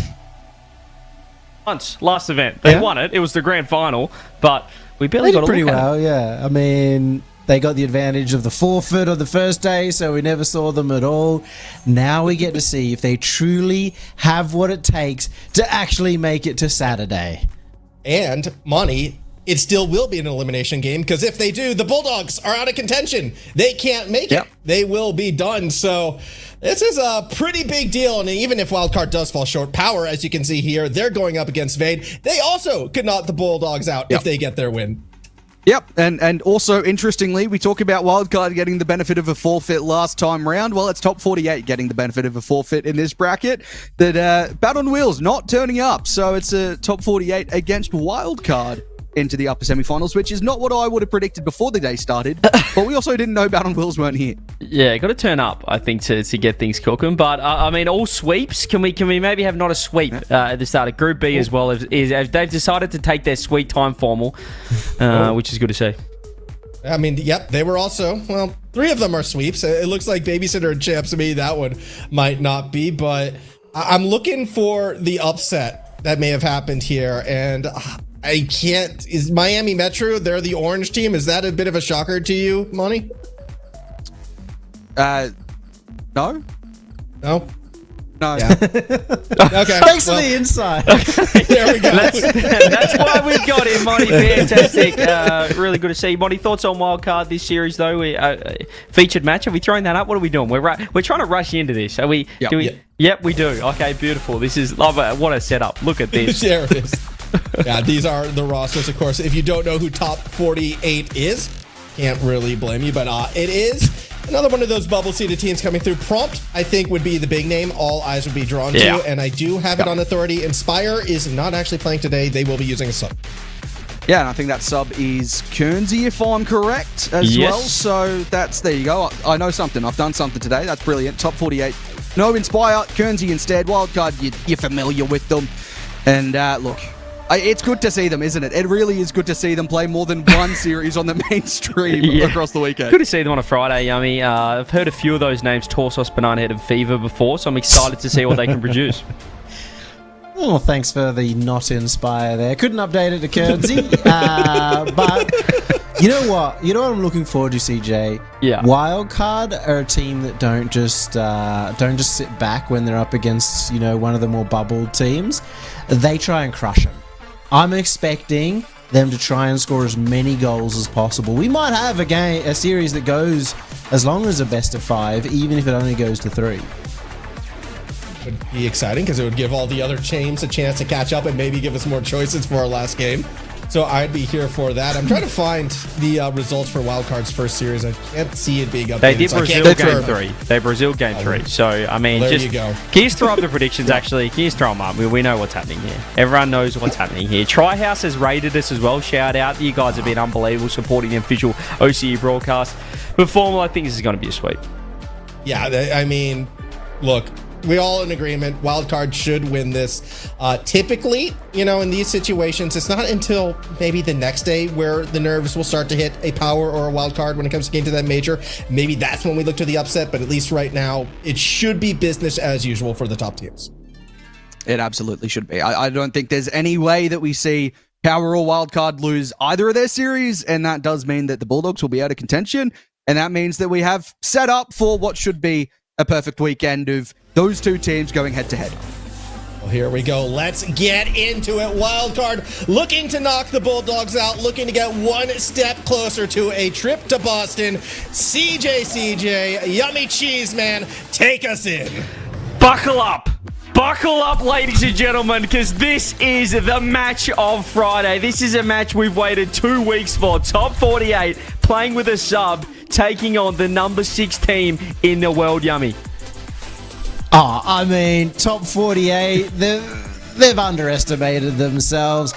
Once last event, they won it. It was the grand final, but we barely They got did pretty a look at well, yeah. I mean, they got the advantage of the forfeit on the first day, so we never saw them at all. Now we get to see if they truly have what it takes to actually make it to Saturday. And Monty, it still will be an elimination game, because if they do, the Bulldogs are out of contention. They can't make it. They will be done. So this is a pretty big deal. And even if Wildcard does fall short, Power, as you can see here, they're going up against Vade. They also could knock the Bulldogs out if they get their win. Yep, and also, interestingly, we talk about Wildcard getting the benefit of a forfeit last time round. Well, it's top 48 getting the benefit of a forfeit in this bracket. That Bat on Wheels not turning up, so it's a top 48 against Wildcard into the upper semifinals, which is not what I would have predicted before the day started. But we also didn't know Bat on Wheels weren't here. Yeah, got to turn up, I think, to get things cooking. But I mean, all sweeps. Can we maybe have not a sweep at the start of Group B as well? They've decided to take their sweet time formal, which is good to see. I mean, yep, they were also, well, 3 of them are sweeps. It looks like Babysitter and Champs. Maybe that one might not be, but I'm looking for the upset that may have happened here, and I can't. Is Miami Metro, they're the orange team? Is that a bit of a shocker to you, Monty? No. No? No. Yeah. Okay. Thanks for the insight. There we go. That's why we've got him, Monty. Fantastic. Really good to see. Monty, thoughts on Wildcard this series, though? Featured match. Have we thrown that up? What are we doing? We're trying to rush into this. Are we? Yep. Do we? Yep, we do. Okay, beautiful. This is what a setup. Look at this. There it is. Yeah, these are the rosters, of course. If you don't know who top 48 is, can't really blame you, but it is another one of those bubble-seeded teams coming through. Prompt, I think, would be the big name all eyes would be drawn to, and I do have it on authority. Inspire is not actually playing today. They will be using a sub. Yeah, and I think that sub is Kernsey, if I'm correct, as well. So there you go. I know something. I've done something today. That's brilliant. Top 48. No Inspire, Kernsey instead. Wildcard, you're familiar with them. And look, it's good to see them, isn't it? It really is good to see them play more than one series on the mainstream across the weekend. Good to see them on a Friday, Yummy. I've heard a few of those names, Torsos, Banana Head, and Fever before, so I'm excited to see what they can produce. Oh, thanks for the not inspire there. Couldn't update it to Kernsey, but you know what? You know what I'm looking forward to, CJ? Yeah. Wildcard are a team that don't just sit back when they're up against one of the more bubbled teams. They try and crush them. I'm expecting them to try and score as many goals as possible. We might have a series that goes as long as a best of 5, even if it only goes to 3. Would be exciting because it would give all the other teams a chance to catch up and maybe give us more choices for our last game. So I'd be here for that. I'm trying to find the results for Wildcard's first series. I can't see it being updated. They did so Brazil game 3. They Brazil game 3. So, I mean, there just you go. Can you just throw up the predictions, actually? Can you just throw them up? We know what's happening here. Everyone knows what's happening here. Tryhouse has rated us as well. Shout out. You guys have been unbelievable supporting the official OCE broadcast. But Formal, I think this is going to be a sweep. Yeah, I mean, look, we're all in agreement. Wildcard should win this. Typically, in these situations, it's not until maybe the next day where the nerves will start to hit a Power or a Wildcard when it comes to getting to that major. Maybe that's when we look to the upset, but at least right now, it should be business as usual for the top teams. It absolutely should be. I don't think there's any way that we see Power or Wildcard lose either of their series, and that does mean that the Bulldogs will be out of contention, and that means that we have set up for what should be a perfect weekend of those two teams going head-to-head. Well, here we go. Let's get into it. Wildcard looking to knock the Bulldogs out, looking to get one step closer to a trip to Boston. CJCJ, Yummy Cheese Man, take us in. Buckle up. Buckle up, ladies and gentlemen, because this is the match of Friday. This is a match we've waited 2 weeks for. Top 48, playing with a sub, taking on the number 6 team in the world, Yummy. Oh, I mean, top 48, they've underestimated themselves.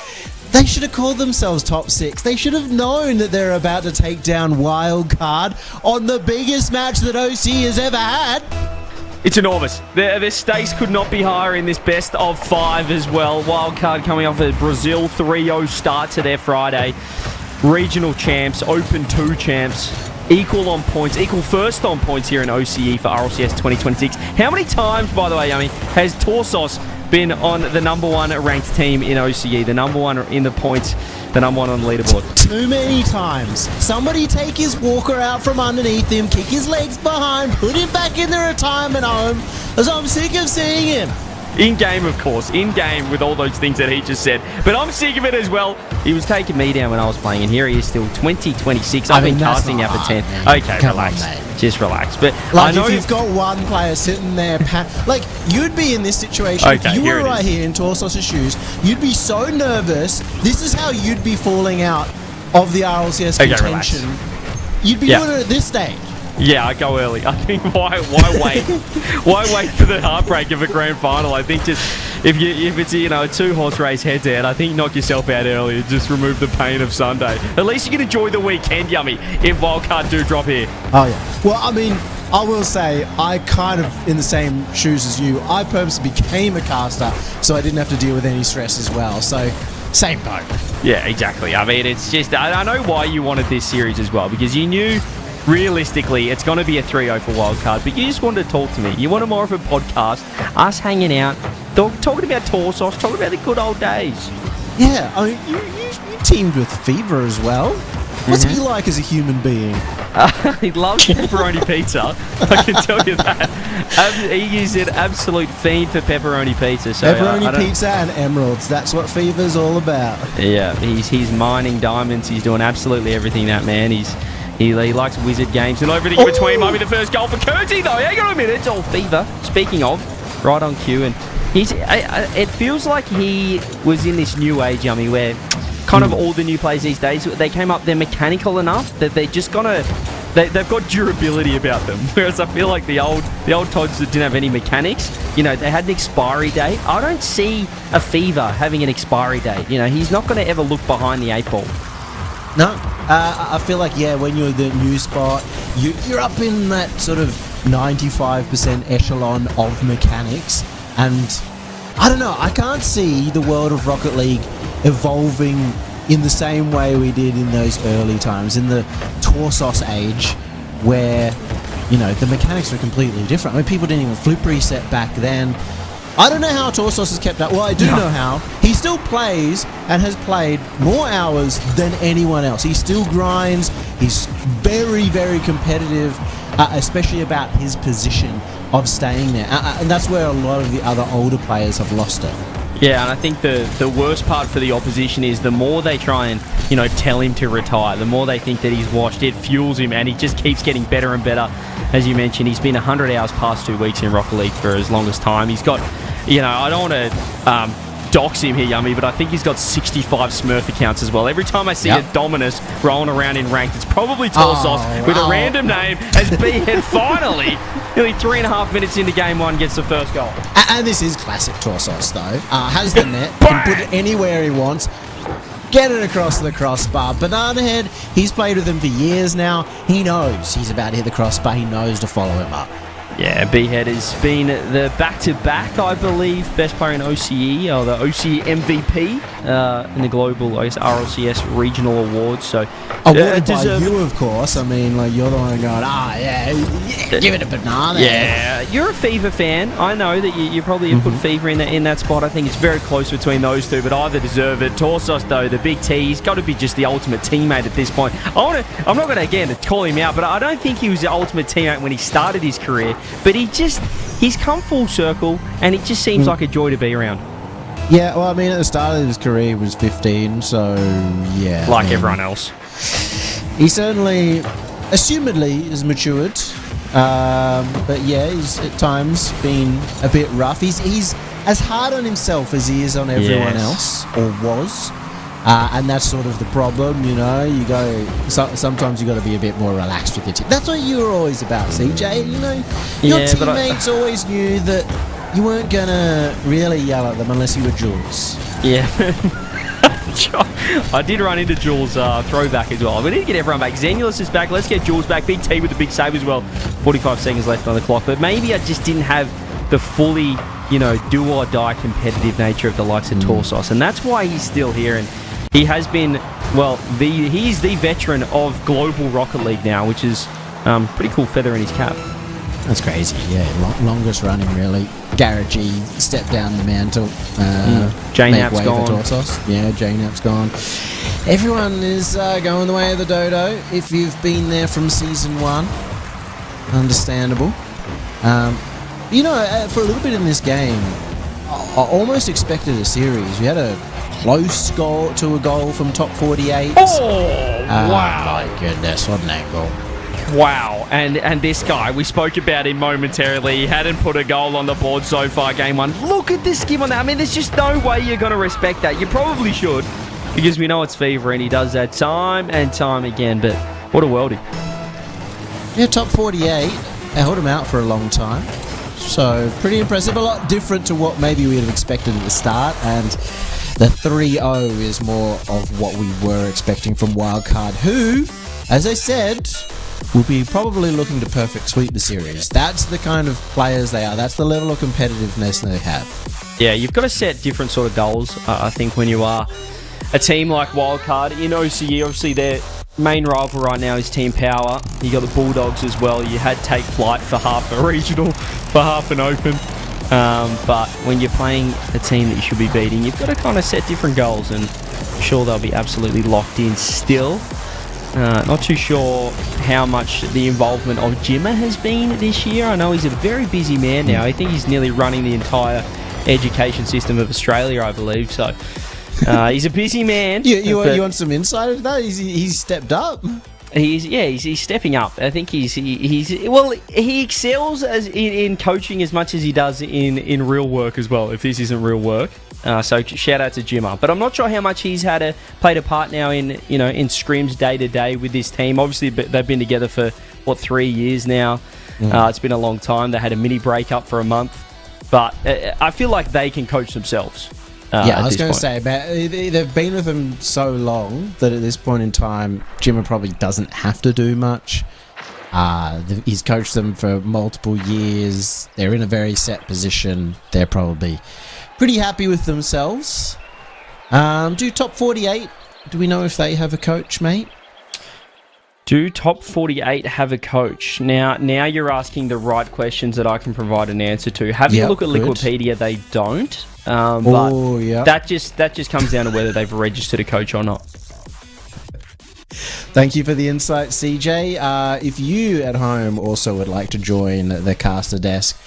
They should have called themselves top 6. They should have known that they're about to take down Wildcard on the biggest match that OCE has ever had. It's enormous. Their stakes could not be higher in this best of 5 as well. Wildcard coming off a Brazil 3-0 start to their Friday. Regional champs, Open 2 champs. Equal on points, equal first on points here in OCE for RLCS 2026. How many times, by the way, Yummy, has Torsos been on the number 1 ranked team in OCE, the number 1 in the points, the number 1 on the leaderboard? Too many times. Somebody take his walker out from underneath him, kick his legs behind, put him back in the retirement home, as I'm sick of seeing him. In-game, of course. In-game with all those things that he just said. But I'm sick of it as well. He was taking me down when I was playing, and here he is still 2026. I've been casting out for 10. Okay, Come relax. on, mate. Just relax. But Like, I know if you've got one player sitting there, like, you'd be in this situation. Okay, if you here were it right is. here in Torsos' shoes, you'd be so nervous. This is how you'd be falling out of the RLCS Okay, relax. contention. You'd be Yeah. doing it at this stage. Yeah, I go early. I think why wait? Why wait for the heartbreak of a grand final? I think just if it's a 2-horse race head to head, I think knock yourself out early and just remove the pain of Sunday. At least you can enjoy the weekend, Yummy, if Wildcard do drop here. Oh, yeah. Well, I mean, I will say, I kind of in the same shoes as you. I purposely became a caster so I didn't have to deal with any stress as well. So, same boat. Yeah, exactly. I mean, it's just, I know why you wanted this series as well, because you knew realistically it's going to be a 3-0 for Wildcard, but you just wanted to talk to me. You wanted more of a podcast, us hanging out, talking about Torsos, talking about the good old days. Yeah, I mean, you teamed with Fever as well. What's he like as a human being? He loves pepperoni pizza. I can tell you that. He is an absolute fiend for pepperoni pizza. So Pepperoni pizza and emeralds. That's what Fever's all about. Yeah, he's mining diamonds. He's doing absolutely everything. That man. He likes wizard games and everything in between. Might be the first goal for Kersey though. Hang on a minute. It's all Fever. Speaking of, right on cue, and it feels like he was in this new age, Yummy, where kind of all the new players these days, they came up, they're mechanical enough that they're just they've got durability about them. Whereas I feel like the old Tods that didn't have any mechanics, they had an expiry date. I don't see a Fever having an expiry date. He's not going to ever look behind the 8 ball. No, I feel like, when you're the new spot, you're up in that sort of 95% echelon of mechanics, and I don't know, I can't see the world of Rocket League evolving in the same way we did in those early times, in the Torsos age, where, the mechanics were completely different. I mean, people didn't even flip reset back then. I don't know how Torsos has kept up. Well, I do know how. He still plays and has played more hours than anyone else. He still grinds. He's very, very competitive, especially about his position of staying there. And that's where a lot of the other older players have lost it. Yeah, and I think the worst part for the opposition is the more they try and, tell him to retire, the more they think that he's washed, it fuels him, and he just keeps getting better and better. As you mentioned, he's been 100 hours past 2 weeks in Rocket League for his longest time. He's got, I don't want to dox him here, Yummy, but I think he's got 65 Smurf accounts as well. Every time I see a Dominus rolling around in ranked, it's probably Torsos with a random name as B-Head finally, nearly 3.5 minutes into game 1, gets the first goal. And this is classic Torsos, though. Has the net, can put it anywhere he wants, get it across the crossbar. Banana Head, he's played with him for years now. He knows he's about to hit the crossbar. He knows to follow him up. Yeah, B-Head has been the back-to-back, I believe, best player in OCE, or the OCE MVP in the global, RLCS regional awards. So awarded by you, of course. I mean, you're the one going, give it a banana. Yeah, you're a Fever fan. I know that you probably have put Fever in that spot. I think it's very close between those two, but either deserve it. Torsos, though, the big T, he's got to be just the ultimate teammate at this point. I'm not going to, again, call him out, but I don't think he was the ultimate teammate when he started his career. But he's come full circle, and it just seems like a joy to be around. Yeah, well, I mean, at the start of his career, he was 15, so yeah. Like everyone else. He certainly, assumedly, has matured. But yeah, he's at times been a bit rough. He's as hard on himself as he is on everyone else, or was. And that's sort of the problem, you know. Sometimes you got to be a bit more relaxed with your team. That's what you were always about, CJ. You know, your teammates always knew that you weren't gonna really yell at them unless you were Jules. Yeah. I did run into Jules throwback as well. We need to get everyone back. Xenulus is back. Let's get Jules back. Big T with the big save as well. 45 seconds left on the clock. But maybe I just didn't have the fully, do or die competitive nature of the likes of Torsos. And that's why he's still here. And he has been, he's the veteran of Global Rocket League now, which is pretty cool feather in his cap. That's crazy, yeah. Longest running, really. Garage G stepped down the mantle. J-Nap's gone. Yeah, J-Nap's gone. Everyone is going the way of the dodo. If you've been there from season 1, understandable. For a little bit in this game, I almost expected a series. We had a close goal to a goal from top 48. Oh, wow. My goodness, what an angle. Wow, and this guy, we spoke about him momentarily. He hadn't put a goal on the board so far, game 1. Look at this skim on that. I mean, there's just no way you're going to respect that. You probably should, because we know it's Fever, and he does that time and time again. But what a worldie. Yeah, top 48. They held him out for a long time. So, pretty impressive. A lot different to what maybe we would have expected at the start. And the 3-0 is more of what we were expecting from Wildcard, who, as I said, will be probably looking to perfect sweep the series. That's the kind of players they are. That's the level of competitiveness they have. Yeah, you've got to set different sort of goals, I think, when you are a team like Wildcard. In OCE, obviously, their main rival right now is Team Power. You got the Bulldogs as well. You had Take Flight for half a regional, for half an open. But when you're playing a team that you should be beating, you've got to kind of set different goals, and I'm sure they'll be absolutely locked in still. Not too sure how much the involvement of Jimmer has been this year. I know he's a very busy man now. I think he's nearly running the entire education system of Australia, I believe. So he's a busy man. You want some insight into that? He's stepped up. He's stepping up. I think he excels in coaching as much as he does in real work as well, if this isn't real work. So shout out to Jimmer. But I'm not sure how much he's played a part now in scrims day to day with this team. Obviously, they've been together for 3 years now. It's been a long time. They had a mini breakup for a month, but I feel like they can coach themselves. I was going to say, they've been with him so long that at this point in time, Jimmer probably doesn't have to do much. He's coached them for multiple years. They're in a very set position. They're probably pretty happy with themselves. Do top 48, do we know if they have a coach, mate? Do top 48 have a coach? Now you're asking the right questions that I can provide an answer to. Have you look at Liquipedia, they don't. That just comes down to whether they've registered a coach or not. Thank you for the insight, CJ. If you at home also would like to join the caster desk,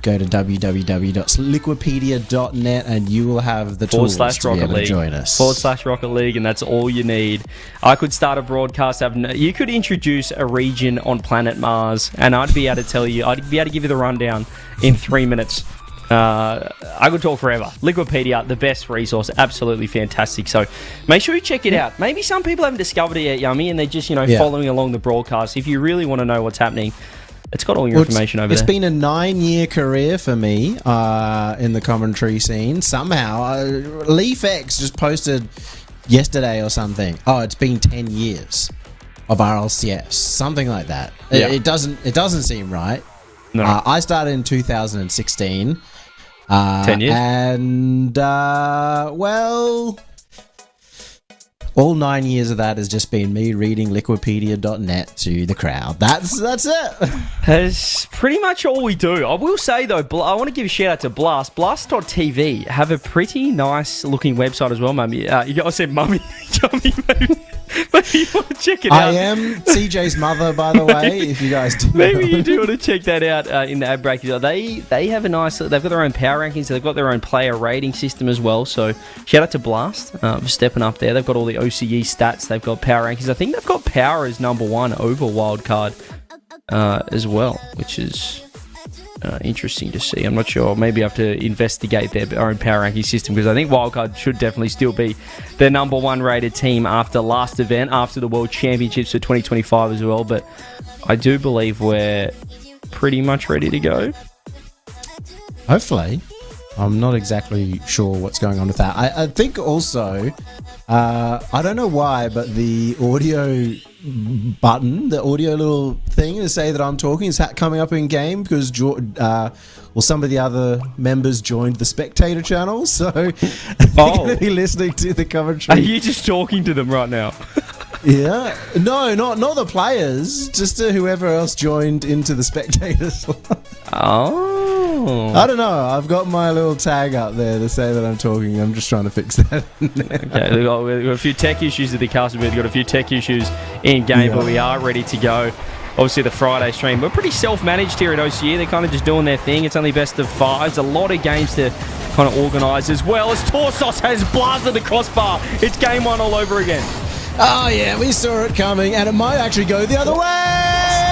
go to www.liquipedia.net and you will have the tools to be able to join us. /Rocket League, and that's all you need. I could start a broadcast. You could introduce a region on planet Mars, and I'd be able to tell you, I'd be able to give you the rundown in 3 minutes. I could talk forever. Liquipedia, the best resource, absolutely fantastic. So make sure you check it out. Maybe some people haven't discovered it yet, Yummy, and they're just following along the broadcast. If you really want to know what's happening, it's got all your information over there. It's been a 9-year career for me in the commentary scene. Somehow, Leaf X just posted yesterday or something. Oh, it's been 10 years of RLCS, something like that. Yeah. It doesn't seem right. No. I started in 2016. 10 years. And all 9 years of that has just been me reading liquipedia.net to the crowd. That's it. That's pretty much all we do. I will say, though, I want to give a shout out to Blast. Blast.tv have a pretty nice looking website as well, Mummy. I said Mummy. Yummy, maybe you want to check it out. I am CJ's mother, by the way, if you guys do. Maybe you do want to check that out in the ad break. They have a nice, they've got their own power rankings. They've got their own player rating system as well. So shout out to Blast for stepping up there. They've got all the OCE stats. They've got power rankings. I think they've got power as number 1 over Wildcard as well, which is interesting to see. I'm not sure. Maybe I have to investigate their own power ranking system, because I think Wildcard should definitely still be the number 1 rated team after last event, after the World Championships for 2025 as well. But I do believe we're pretty much ready to go. Hopefully. I'm not exactly sure what's going on with that. I think also, I don't know why, but the audio button, the audio little thing to say that I'm talking is coming up in game because some of the other members joined the spectator channel, so they're going to be listening to the commentary. Are you just talking to them right now? Yeah. No, not the players, just to whoever else joined into the spectators. Oh. I don't know. I've got my little tag up there to say that I'm talking. I'm just trying to fix that. Okay, we've got a few tech issues at the castle. We've got a few tech issues in game, but we are ready to go. Obviously, the Friday stream, we're pretty self-managed here at OCE. They're kind of just doing their thing. It's only best of 5s. A lot of games to kind of organise, as well as Torsos has blasted the crossbar. It's game 1 all over again. Oh, yeah, we saw it coming, and it might actually go the other way.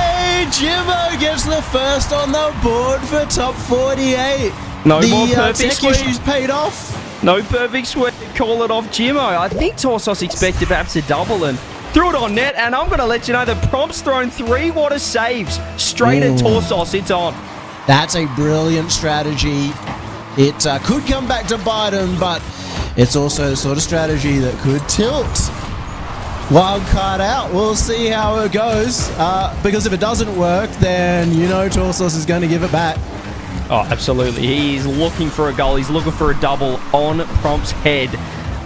Jimbo gets the first on the board for top 48. No more perfect tech issues paid off. No perfect sweep. Call it off, Jimbo. I think Torsos expected perhaps a double and threw it on net, and I'm going to let you know the prompt's thrown 3 water saves straight at Torsos. It's on. That's a brilliant strategy. It could come back to bite him, but it's also a sort of strategy that could tilt wild card out. We'll see how it goes, because if it doesn't work, then Torsos is going to give it back. Oh, absolutely. He's looking for a goal. He's looking for a double on Prompt's head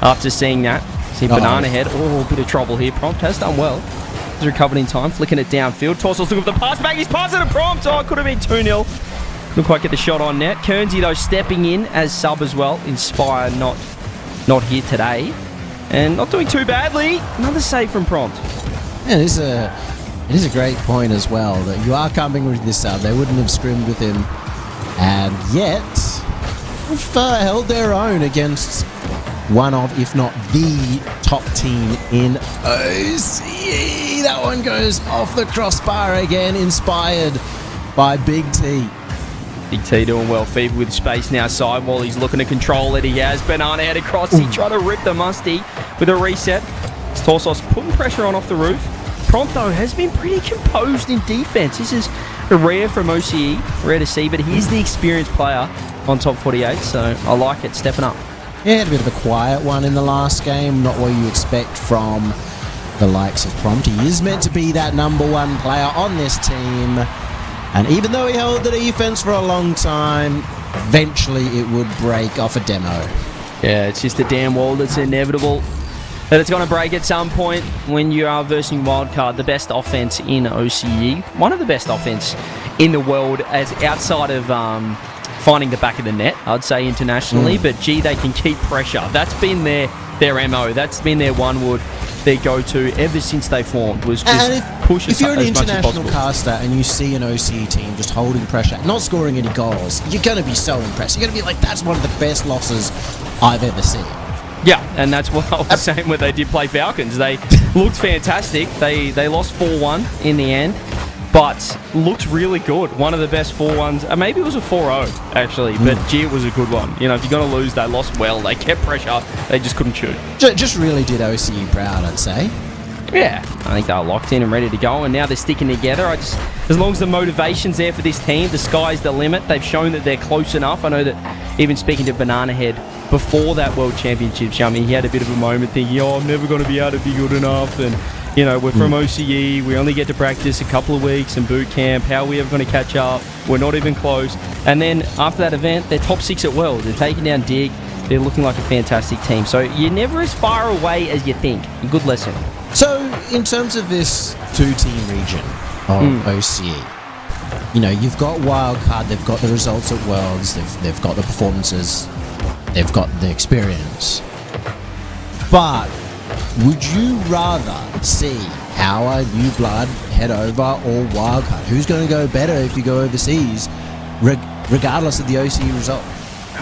after seeing that. See Banana Head. Oh, a bit of trouble here. Prompt has done well. He's recovered in time, flicking it downfield. Torsos looking for the pass back. He's passing to Prompt. Oh, it could have been 2-0. Couldn't quite get the shot on net. Kernsey, though, stepping in as sub as well. Inspire not here today. And not doing too badly. Another save from Prompt. And it is a great point as well that you are coming with this sub. They wouldn't have scrimmed with him, and yet have held their own against one of, if not the top team in OCE. That one goes off the crossbar again, inspired by Big T. Big T doing well. Fever with space now side while he's looking to control it. He has Banana Head across. He tried to rip the musty with a reset. It's Torsos putting pressure on off the roof. Prompt, though, has been pretty composed in defense. This is rare from OCE, rare to see, but he's the experienced player on top 48, so I like it, stepping up. Yeah, had a bit of a quiet one in the last game. Not what you expect from the likes of Prompt. He is meant to be that number 1 player on this team. And even though he held the defense for a long time, eventually it would break off a demo. Yeah, it's just a damn wall that's inevitable that it's going to break at some point when you are versing Wildcard, the best offense in OCE. One of the best offense in the world, as outside of finding the back of the net, I'd say internationally. But gee, they can keep pressure. That's been their MO. That's been their one wood, their go-to ever since they formed, was just push as much as possible. If you're an international caster and you see an OCE team just holding pressure, not scoring any goals, you're going to be so impressed. You're going to be like, that's one of the best losses I've ever seen. Yeah, and that's what I was saying when they did play Falcons. They looked fantastic. They lost 4-1 in the end, but looked really good. One of the best 4-1s. Maybe it was a 4-0, actually, but gee, it was a good one. If you're going to lose, they lost well. They kept pressure. They just couldn't shoot. Just really did OCE proud, I'd say. Yeah, I think they were locked in and ready to go, and now they're sticking together. As long as the motivation's there for this team, the sky's the limit. They've shown that they're close enough. I know that even speaking to Banana Head before that World Championships, he had a bit of a moment thinking, I'm never going to be able to be good enough, and we're from OCE, we only get to practice a couple of weeks in boot camp, how are we ever going to catch up? We're not even close. And then after that event, they're top 6 at World. They're taking down Dig. They're looking like a fantastic team. So you're never as far away as you think. A good lesson. So in terms of this 2-team region of OCE, you've got Wildcard, they've got the results at Worlds, they've got the performances, they've got the experience. But would you rather see our new blood head over or Wildcard? Who's going to go better if you go overseas, regardless of the OCE result?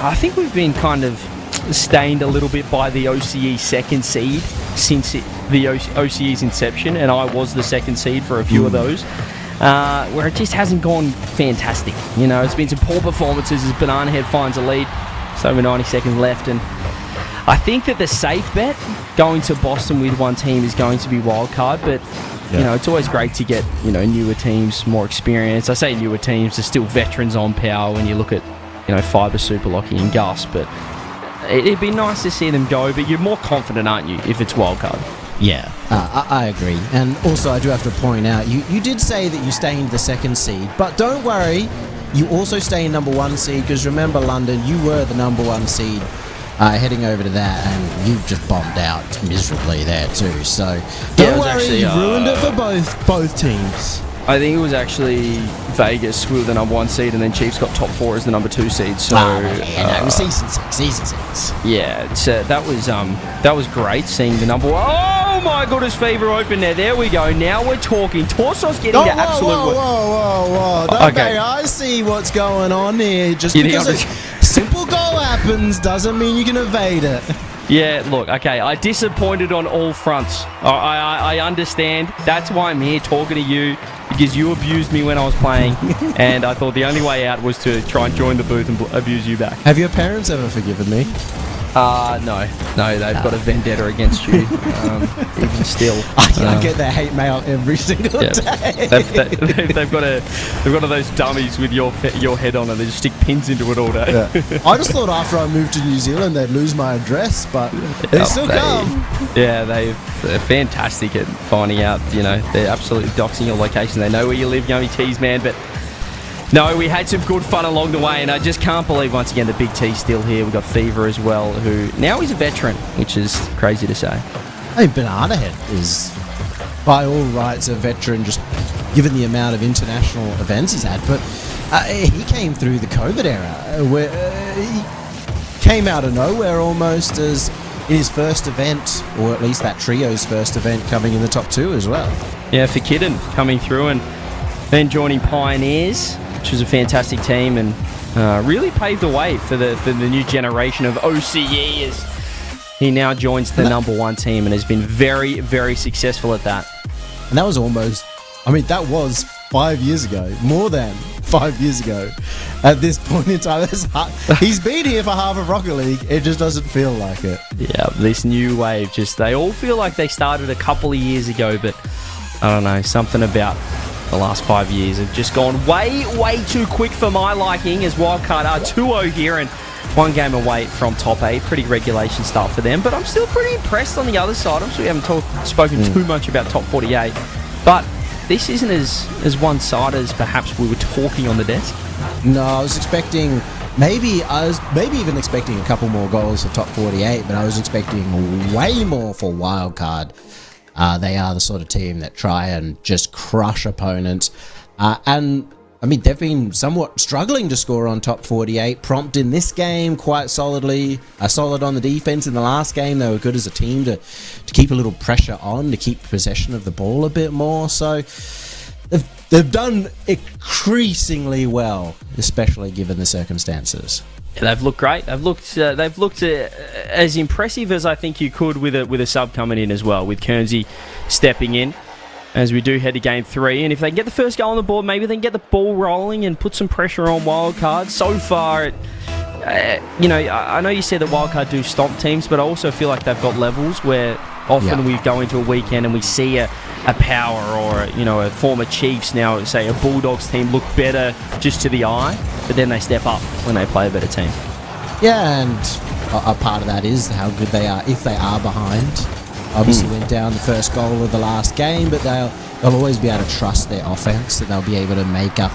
I think we've been kind of stained a little bit by the OCE second seed since the OCE's inception, and I was the second seed for a few of those. where it just hasn't gone fantastic. You know, it's been some poor performances as Banana Head finds a lead. It's over 90 seconds left, and I think that the safe bet going to Boston with one team is going to be wildcard, but you know, it's always great to get, you know, newer teams, more experience. I say newer teams, there's still veterans on power when you look at, you know, Fiber, Super Lockie and Gus, but it'd be nice to see them go, but you're more confident, aren't you, if it's wildcard? Yeah, I agree. And also, I do have to point out, you did say that you stay in the second seed, but don't worry, you also stay in number 1 seed, because remember, London, you were the number 1 seed heading over to that, and you've just bombed out miserably there too. So don't worry, actually, you've ruined it for both teams. I think it was actually Vegas with the number 1 seed, and then Chiefs got top 4 as the number 2 seed. So no, it was season 6. Yeah, it's, that was great seeing the number 1. Oh my goodness, Fever open there. There we go. Now we're talking. Torsos getting to absolute. Whoa. Okay, I see what's going on here. Just because a simple goal happens doesn't mean you can evade it. Yeah, look, okay, I disappointed on all fronts. I understand. That's why I'm here talking to you, because you abused me when I was playing, and I thought the only way out was to try and join the booth and abuse you back. Have your parents ever forgiven me? No, they've got a vendetta against you, even still. I get their hate mail every single day. They've got those dummies with your head on it. They just stick pins into it all day. Yeah. I just thought after I moved to New Zealand they'd lose my address, but they still come. Yeah, they're fantastic at finding out. You know, they're absolutely doxing your location. They know where you live, Yummy Teas, man. But no, we had some good fun along the way, and I just can't believe once again the Big T's still here. We've got Fever as well, who now he's a veteran, which is crazy to say. I mean, Banana Head is, by all rights, a veteran, just given the amount of international events he's had. But he came through the COVID era, where he came out of nowhere almost as in his first event, or at least that trio's first event, coming in the top 2 as well. Yeah, for Kidden coming through and then joining Pioneers, which was a fantastic team, and really paved the way for the new generation of OCE as he now joins the number 1 team and has been very, very successful at that. And that was almost, that was 5 years ago, more than 5 years ago at this point in time. He's been here for half of Rocket League, it just doesn't feel like it. Yeah, this new wave, they all feel like they started a couple of years ago, but I don't know, something about the last 5 years have just gone way too quick for my liking, as Wildcard are 2-0 here and 1 game away from top 8. Pretty regulation start for them, but I'm still pretty impressed on the other side. Obviously, we haven't spoken too much about top 48, but this isn't as one-sided as perhaps we were talking on the desk. No, I was expecting maybe even expecting a couple more goals for top 48, but I was expecting way more for Wildcard. They are the sort of team that try and just crush opponents. And, they've been somewhat struggling to score on top 48. Prompt in this game quite solidly. Solid on the defense in the last game. They were good as a team to keep a little pressure on, to keep possession of the ball a bit more. So they've done increasingly well, especially given the circumstances. Yeah, they've looked great. They've looked as impressive as I think you could with a sub coming in as well, with Kernsey stepping in as we do head to game 3. And if they can get the first goal on the board, maybe they can get the ball rolling and put some pressure on Wildcard. So far, I know you said that Wildcard do stomp teams, but I also feel like they've got levels where often we go into a weekend and we see a Power or a former Chiefs, now say a Bulldogs team, look better just to the eye, but then they step up when they play a better team. Yeah, and a part of that is how good they are if they are behind. Obviously went down the first goal of the last game, but they'll always be able to trust their offense, that they'll be able to make up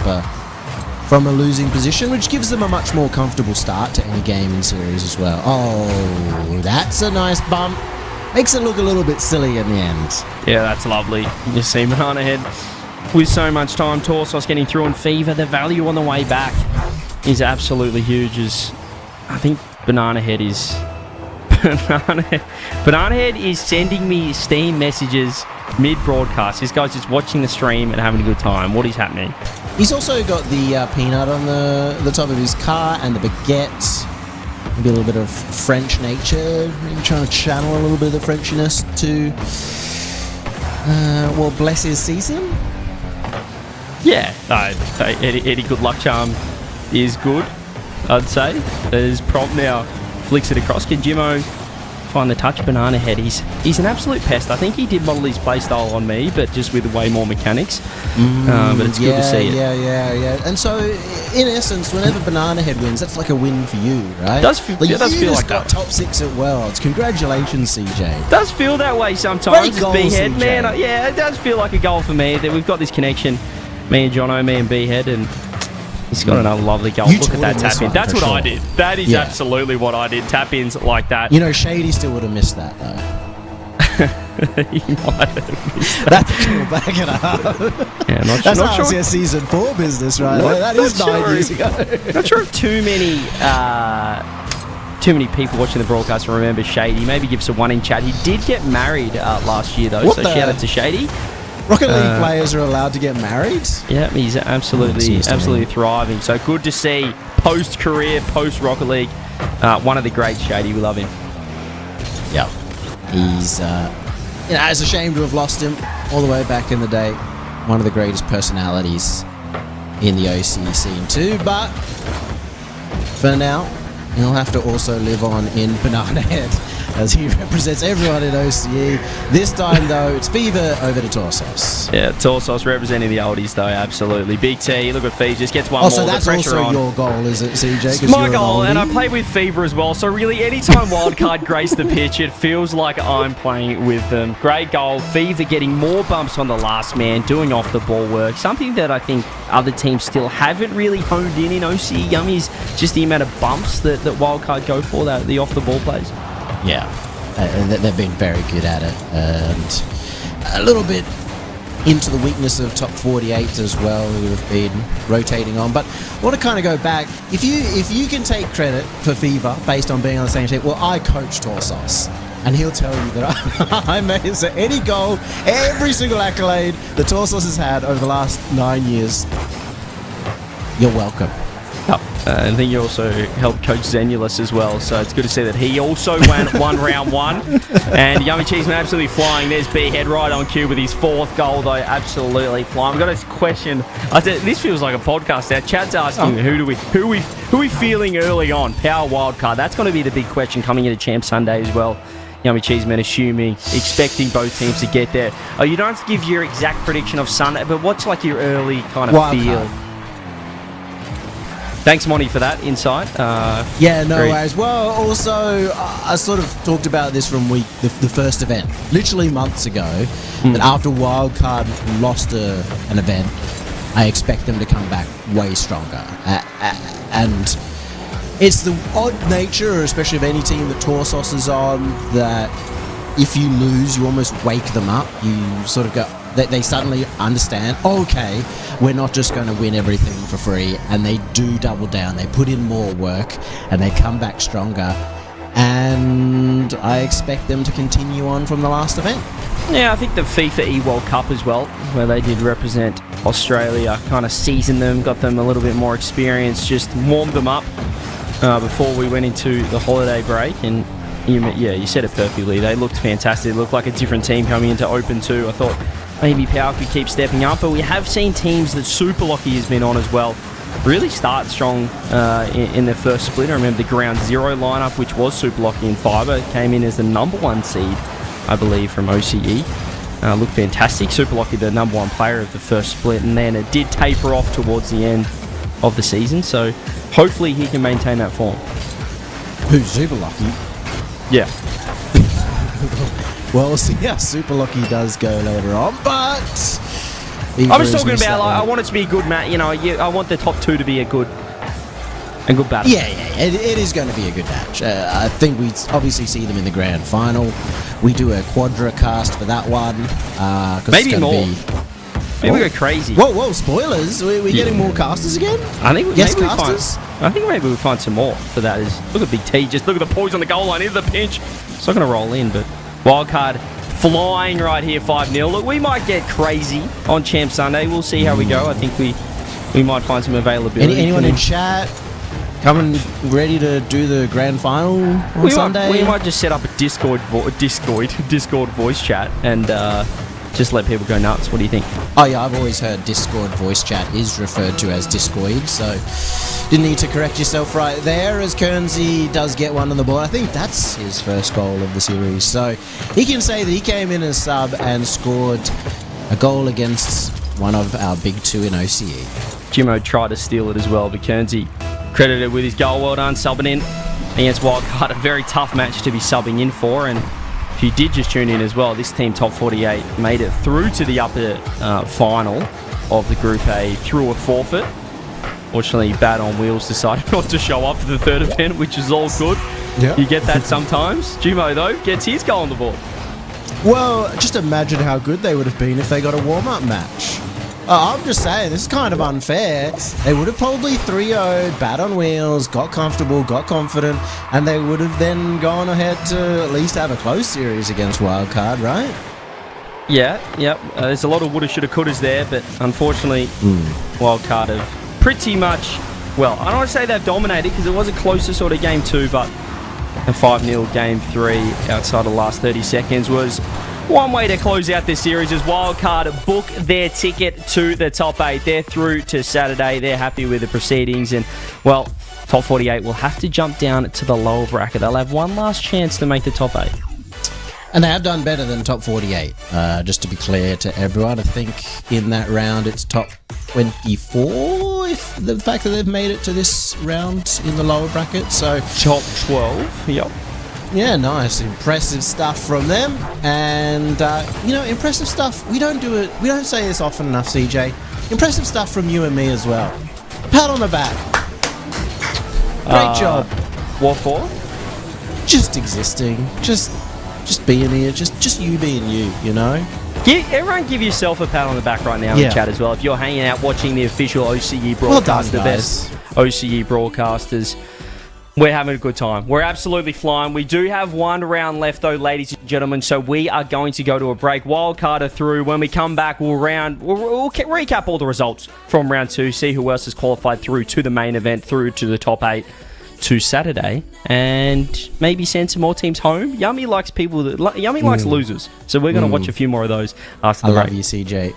from a losing position, which gives them a much more comfortable start to any game in series as well. Oh, that's a nice bump. Makes it look a little bit silly in the end. Yeah, that's lovely. You see Banana Head with so much time. Torsos getting through, and Fever, the value on the way back is absolutely huge. As I think Banana Head is sending me Steam messages mid-broadcast. This guy's just watching the stream and having a good time. What is happening? He's also got the peanut on the top of his car and the baguette. Maybe a little bit of French nature. Maybe trying to channel a little bit of the Frenchiness to, bless his season. Yeah, Eddie Good Luck Charm is good, I'd say. There's prompt now, flicks it across. Can Jimmo find the touch? Banana Head, he's an absolute pest. I think he did model his playstyle on me, but just with way more mechanics. But it's good to see it. Yeah. And so, in essence, whenever Banana Head wins, that's like a win for you, right? Does feel like got that. top 6 at Worlds. Congratulations, CJ. Does feel that way sometimes. Great goal, B-Head, CJ. man. Yeah, it does feel like a goal for me. That we've got this connection, me and Jono, me and B-Head, and he's got another lovely goal. You Look at that taught him this tap in. one, That's for what I sure. did. That is Yeah. absolutely what I did. Tap ins like that. You know, Shady still would have missed that, though. He might have missed that. That's cool, back it up. Yeah, That's not sure. RLCS Season 4 business, right? Not- That is not 9 sure. years ago. Not sure if too many people watching the broadcast remember Shady. Maybe give us a one in chat. He did get married last year, though, What so the- shout out to Shady. Rocket League players are allowed to get married? Yeah, he's absolutely thriving. So good to see post-career, post-Rocket League. One of the greats, Shady. We love him. Yeah. He's, it's a shame to have lost him all the way back in the day. One of the greatest personalities in the OCE scene too, but for now, he'll have to also live on in Banana Head as he represents everyone in OCE. This time, though, it's Fever over to Torsos. Yeah, Torsos representing the oldies, though, absolutely. Big T, look at Fever, just gets one more. So The that's pressure also on. your goal, is it, CJ? 'Cause It's my you're an goal, and I oldie? play with Fever as well. So really, anytime Wildcard grace the pitch, it feels like I'm playing with them. Great goal. Fever getting more bumps on the last man, doing off the ball work. Something that I think other teams still haven't really honed in OCE. Yummies, just the amount of bumps that Wildcard go for, the off the ball plays. Yeah, they've been very good at it, and a little bit into the weakness of top 48 as well, who have been rotating on. But I want to kind of go back. If you can take credit for Fever based on being on the same team, well, I coached Torsos, and he'll tell you that I made so any goal, every single accolade that Torsos has had over the last 9 years. You're welcome. I think you also helped coach Zenulus as well, so it's good to see that he also won round one. And Yummy Cheeseman absolutely flying. There's B-Head right on cue with his 4th goal, though. Absolutely flying. We've got a question. This feels like a podcast now. Chat's asking who are we feeling early on? Power Wildcard. That's going to be the big question coming into Champ Sunday as well. Yummy Cheeseman expecting both teams to get there. Oh, you don't have to give your exact prediction of Sunday, but what's like your early kind of Wild feel? card. Thanks, Monty, for that insight. Yeah, no Great. worries. Well, also, I sort of talked about this from the first event, literally months ago, that after Wildcard lost an event, I expect them to come back way stronger. And it's the odd nature, especially of any team that Torsos is on, that if you lose, you almost wake them up. You sort of go... They suddenly understand, okay, we're not just going to win everything for free, and they do double down. They put in more work, and they come back stronger, and I expect them to continue on from the last event. Yeah, I think the FIFA E-World Cup as well, where they did represent Australia, kind of seasoned them, got them a little bit more experience, just warmed them up before we went into the holiday break, and you said it perfectly. They looked fantastic. They looked like a different team coming into Open 2. I thought maybe Power could keep stepping up, but we have seen teams that Super Lucky has been on as well really start strong in their first split. I remember the Ground Zero lineup, which was Super Lucky and Fiber, came in as the #1 seed, I believe, from OCE. Looked fantastic. Super Lucky, the #1 player of the first split, and then it did taper off towards the end of the season, so hopefully he can maintain that form. Who's Super Lucky? Yeah. Well, we'll see how Super Lucky does go later on, but... I was talking about, I want it to be a good match. I want the top 2 to be a good battle. Yeah, it is going to be a good match. I think we obviously see them in the grand final. We do a quadra-cast for that one. Maybe more. Maybe we go crazy. Whoa, spoilers. We're getting more casters again? I think Yes, maybe casters? maybe we'll find some more for that. Look at Big T. Just look at the poise on the goal line. Here's the pinch. It's not going to roll in, but Wildcard flying right here, 5-0. Look, we might get crazy on Champ Sunday. We'll see how we go. I think we might find some availability. Anyone in chat coming ready to do the grand final on Sunday? We might just set up a Discord voice chat and just let people go nuts. What do you think? Oh yeah, I've always heard Discord voice chat is referred to as Discoid, so didn't need to correct yourself right there, as Kernsey does get one on the board. I think that's his first goal of the series, so he can say that he came in as sub and scored a goal against one of our big two in OCE. Jimmo tried to steal it as well, but Kernsey credited with his goal. Well done, subbing in against Wildcard. A very tough match to be subbing in for, and if you did just tune in as well, this team, Top 48, made it through to the upper final of the Group A through a forfeit. Fortunately, Bad on Wheels decided not to show up for the third event, which is all good. Yep. You get that sometimes. Jimmo, though, gets his goal on the board. Well, just imagine how good they would have been if they got a warm-up match. I'm just saying, this is kind of unfair. They would have probably 3-0'd, Bad on Wheels, got comfortable, got confident, and they would have then gone ahead to at least have a close series against Wildcard, right? Yeah, yep. There's a lot of woulda, shoulda, couldas there, but unfortunately, Wildcard have pretty much, well, I don't want to say they've dominated because it was a closer sort of game 2, but a 5-0 game 3 outside of the last 30 seconds was one way to close out this series as Wildcard book their ticket to the top 8. They're through to Saturday. They're happy with the proceedings, and, well, Top 48 will have to jump down to the lower bracket. They'll have one last chance to make the top 8. And they have done better than Top 48, just to be clear to everyone. I think in that round it's Top 24, if the fact that they've made it to this round in the lower bracket. So Top 12, yep. yeah, nice, impressive stuff from them. And impressive stuff. We don't say this often enough, CJ. Impressive stuff from you and me as well. Pat on the back. Great job. What for? Just existing. Just being here. Just you being you. You know. Everyone give yourself a pat on the back right now in the chat as well. If you're hanging out watching the official OCE broadcast, well done, the best OCE broadcasters, we're having a good time. We're absolutely flying. We do have one round left, though, ladies and gentlemen, so we are going to go to a break. Wildcard are through. When we come back, we'll recap all the results from round 2, see who else has qualified through to the main event, through to the top 8 to Saturday, and maybe send some more teams home. Yummy likes likes losers, so we're going to watch a few more of those after the break. I love you, CJ.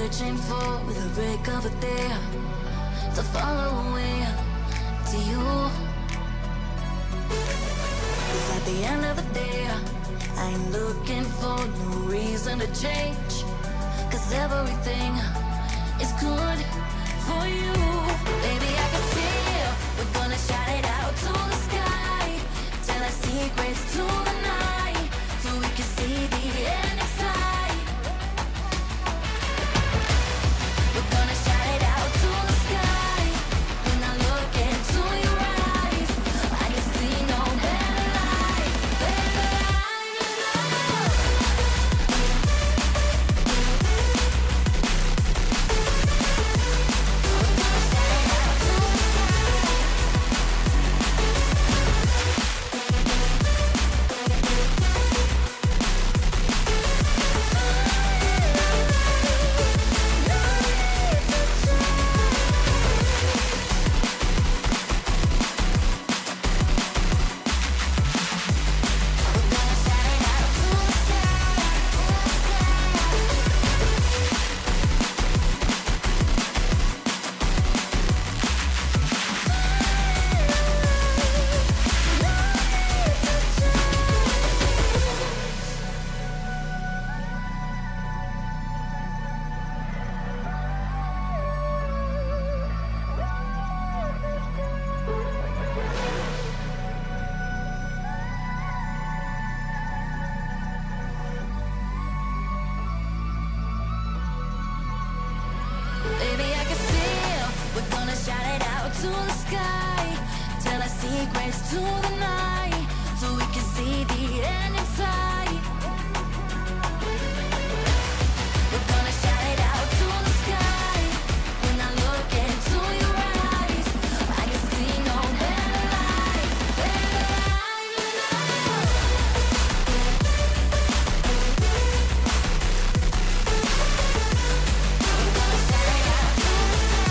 searching for the break of a day to follow away to you. 'Cause at the end of the day, I ain't looking for no reason to change. 'Cause everything is good for you. Baby, I can see we're gonna shout it out to the sky. Tell our secrets to the night, so we can see the end in sight. We're gonna shout it out. to the sky. Tell our secrets to the night, so we can see the end in sight. We're gonna shout it out to the sky. When I look into your eyes, I can see no better light, better light than love. We're gonna shout it out to the sky.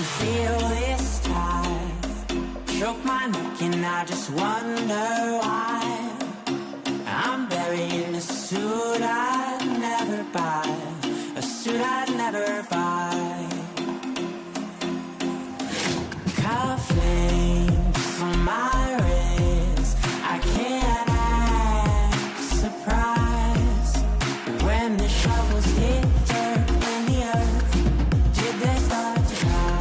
you feel this time? Choke my neck and I just wonder why. I'm buried in a suit I'd never buy, a suit I'd never buy. Cufflinks on my wrist, I can't act surprised when the shovels hit dirt in the earth. Did they start to cry?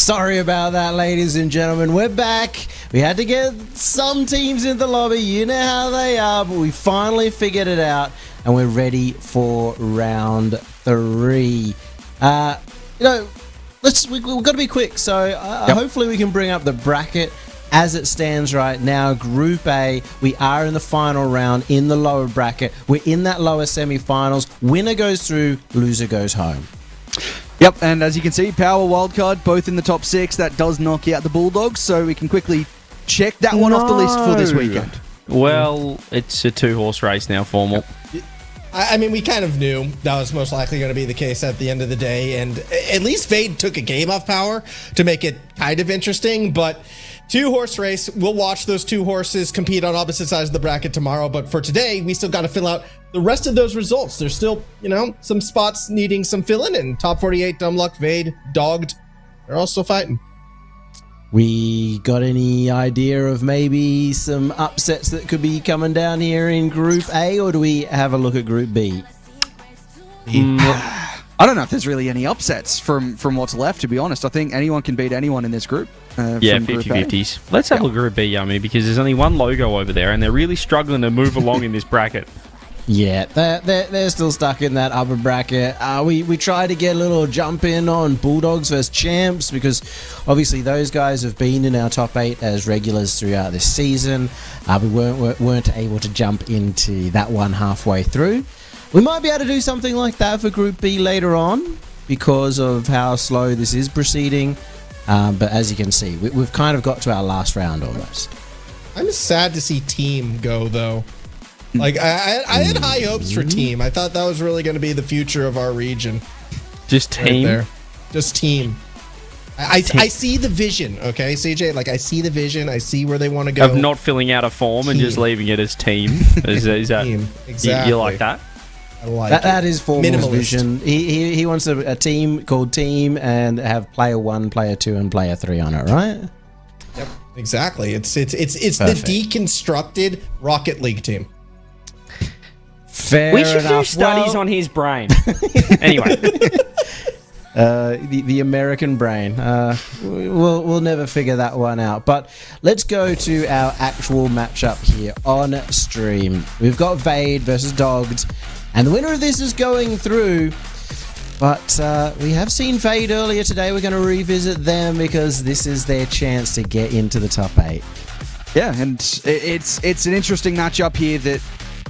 Sorry about that, ladies and gentlemen. We're back. We had to get some teams in the lobby. You know how they are, but we finally figured it out, and we're ready for round 3. We've got to be quick. So hopefully we can bring up the bracket as it stands right now. Group A, we are in the final round in the lower bracket. We're in that lower semi-finals. Winner goes through, loser goes home. Yep, and as you can see, Power Wildcard, both in the top 6. That does knock out the Bulldogs, so we can quickly check that one off the list for this weekend. Well, it's a 2-horse race now, Formal. I mean, we kind of knew that was most likely going to be the case at the end of the day, and at least Vade took a game off Power to make it kind of interesting, but 2-horse race. We'll watch those 2 horses compete on opposite sides of the bracket tomorrow, but for today, we still got to fill out the rest of those results. There's still, some spots needing some filling, and top 48, Dumb Luck, Vade, Dogged, they're all still fighting. We got any idea of maybe some upsets that could be coming down here in Group A, or do we have a look at Group B? I don't know if there's really any upsets from what's left, to be honest. I think anyone can beat anyone in this group. Yeah, 50-50s. Let's have a look at Group B, Yummy, because there's only one logo over there, and they're really struggling to move along in this bracket. Yeah, they're still stuck in that upper bracket. We tried to get a little jump in on Bulldogs versus Champs, because obviously those guys have been in our top 8 as regulars throughout this season. We weren't able to jump into that one halfway through. We might be able to do something like that for Group B later on because of how slow this is proceeding. But as you can see, we've kind of got to our last round almost. I'm sad to see Team go, though. Like, I had high hopes for Team. I thought that was really going to be the future of our region. Just Team? Right there. Just Team. I see the vision, okay, CJ? Like, I see the vision. I see where they want to go. Of not filling out a form and just leaving it as Team. Is that Team. Exactly. You like that? I like that is Formal's Minimalist. vision. He wants a team called Team and have player 1, player 2, and player 3 on it, right? Yep, exactly. It's the Perfect. deconstructed Rocket League team. Fair We should do enough. studies on his brain. Anyway. The American brain. We'll never figure that one out. But let's go to our actual matchup here on stream. We've got Vade versus Dogged, and the winner of this is going through. But we have seen Vade earlier today. We're going to revisit them because this is their chance to get into the top 8. Yeah, and it's an interesting matchup here that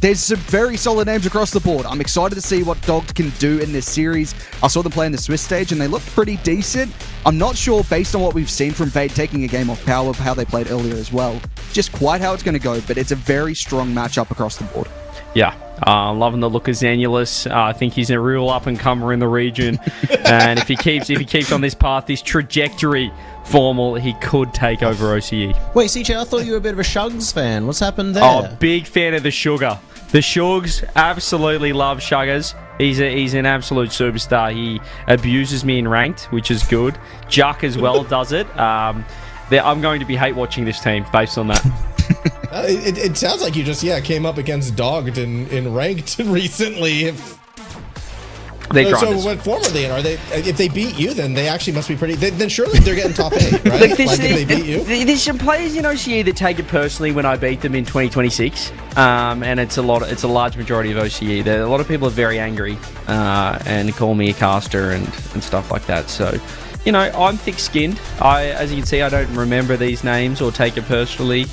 there's some very solid names across the board. I'm excited to see what Dogged can do in this series. I saw them play in the Swiss stage, and they looked pretty decent. I'm not sure, based on what we've seen from Vade taking a game off Power, how they played earlier as well, just quite how it's going to go, but it's a very strong matchup across the board. Yeah, loving the look of Xanulus. I think he's a real up-and-comer in the region. And if he keeps on this path, this trajectory, Formal, he could take over OCE. Wait, CJ, I thought you were a bit of a Shugs fan. What's happened there? Oh, big fan of the Sugar. The Shugs absolutely love Shuggers. He's an absolute superstar. He abuses me in ranked, which is good. Juck as well does it. I'm going to be hate watching this team based on that. It sounds like you just came up against Dogged in ranked recently. They're So grinders. what form are they in? Are they? If they beat you, then they actually must be pretty. Then surely they're getting top 8, right? Like if they beat you. There's some players in OCE that take it personally when I beat them in 2026, and it's a large majority of OCE. A lot of people are very angry and call me a caster and stuff like that. So, I'm thick-skinned. As you can see, I don't remember these names or take it personally,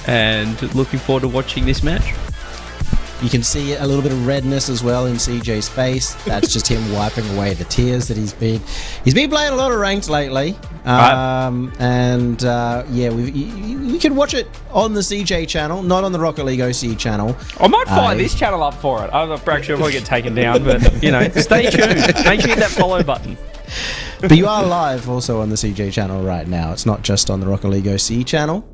and looking forward to watching this match. You can see a little bit of redness as well in CJ's face. That's just him wiping away the tears that he's been playing a lot of ranked lately. We can watch it on the CJ channel, not on the Rocket League OCE channel. I might fire this channel up for it. I'm not sure if I'll get taken down, but stay tuned. Make sure you hit that follow button. But you are live also on the CJ channel right now. It's not just on the Rocket League OCE channel.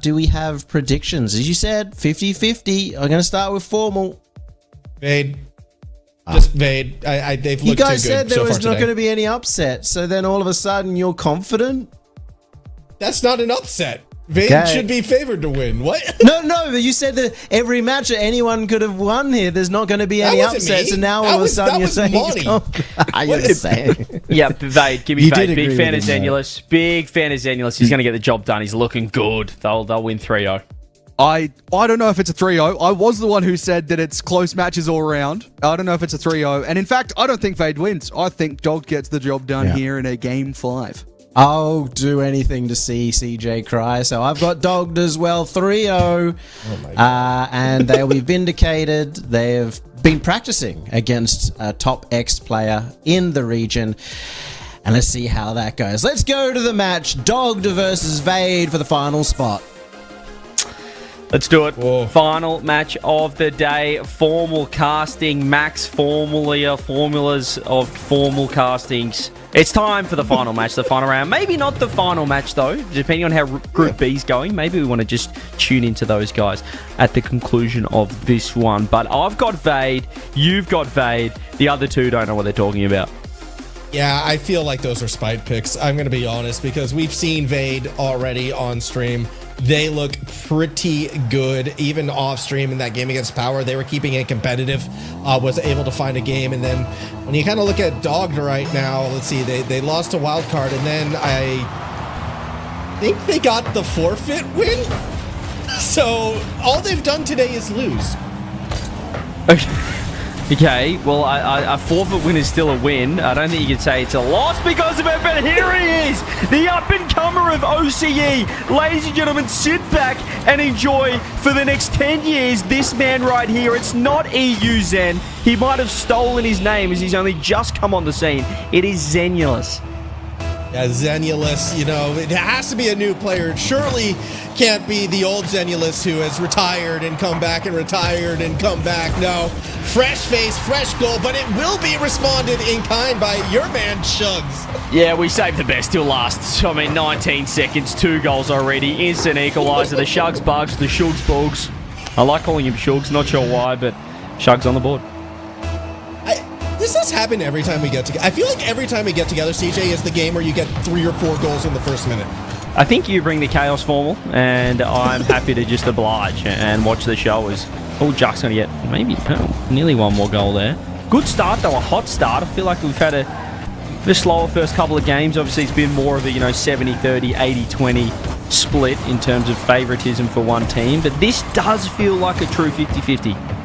Do we have predictions? As you said, 50-50. I'm going to start with Formal. Vade. Just Vade. They've You looked too guys good said there so was far not today. going to be any upset, so then all of a sudden you're confident? That's not an upset. Vade Okay. should be favored to win. What? No, but you said that every match that anyone could have won here, there's not going to be any wasn't upsets, me. and now That all of a was- sudden that you're was saying Monty. you're just saying. Yep, Vade. Give me You Vade. did Big agree fan of with him, though. Zenulus. Big fan of Zenulus. He's going to get the job done. He's looking good. They'll win 3-0. I don't know if it's a 3-0. I was the one who said that it's close matches all around. I don't know if it's a 3-0. And in fact, I don't think Vade wins. I think Dog gets the job done Yeah. here in a game 5. I'll do anything to see CJ cry, so I've got dogged as well, 3-0. And they'll be vindicated. They have been practicing against a top X player in the region. And let's see how that goes. Let's go to the match. Dogged versus Vade for the final spot. Let's do it. Whoa. Final match of the day. Formal casting. Max formulas of formal castings. It's time for the final match, the final round. Maybe not the final match, though, depending on how Group B's going. Maybe we want to just tune into those guys at the conclusion of this one. But I've got Vade. You've got Vade. The other two don't know what they're talking about. Yeah, I feel like those are spite picks. I'm going to be honest because we've seen Vade already on stream. They look pretty good, even off stream in that game against Power. They were keeping it competitive, was able to find a game. And then when you kind of look at Dogged right now, let's see, they lost a wild card, and then I think they got the forfeit win. So all they've done today is lose. Okay, well, a forfeit win is still a win. I don't think you can say it's a loss because of it, but here he is, the up-and-comer of OCE. Ladies and gentlemen, sit back and enjoy for the next 10 years this man right here. It's not EU Zen. He might have stolen his name as he's only just come on the scene. It is Zenulus. Yeah, Zenulus, you know, it has to be a new player. It surely can't be the old Zenulus who has retired and come back and retired and come back. No, fresh face, fresh goal, but it will be responded in kind by your man, Shugs. Yeah, we saved the best till last. 19 seconds, 2 goals already. Instant equaliser. The Shugs bugs, the Shugs bugs. I like calling him Shugs, not sure why, but Shugs on the board. This does happen every time we get together. I feel like every time we get together, CJ, is the game where you get 3 or 4 goals in the first minute. I think you bring the chaos formal, and I'm happy to just oblige and watch the show as Jack's going to get maybe nearly 1 more goal there. Good start, though, a hot start. I feel like we've had a bit slower first couple of games. Obviously, it's been more of a 70-30, 80-20 split in terms of favoritism for one team, but this does feel like a true 50-50.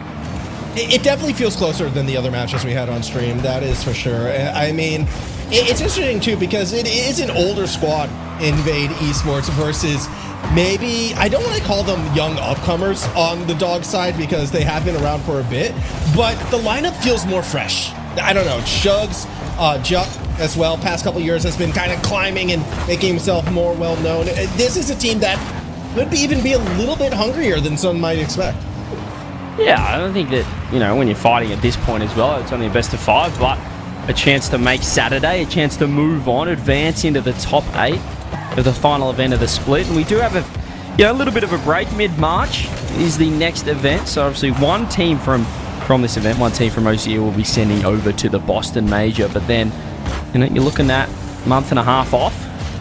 It definitely feels closer than the other matches we had on stream. That is for sure. I mean, it's interesting too because it is an older squad in Vade Esports versus maybe, I don't want to call them young upcomers on the dog side because they have been around for a bit, but the lineup feels more fresh. I don't know. Shugs, Juck as well, past couple years has been kind of climbing and making himself more well known. This is a team that could even be a little bit hungrier than some might expect. Yeah, I don't think that, when you're fighting at this point as well, it's only a best of 5, but a chance to make Saturday, a chance to move on, advance into the top 8 of the final event of the split. And we do have a little bit of a break. Mid-March is the next event. So obviously one team from this event, one team from OCE will be sending over to the Boston Major. But then, you're looking at a month and a half off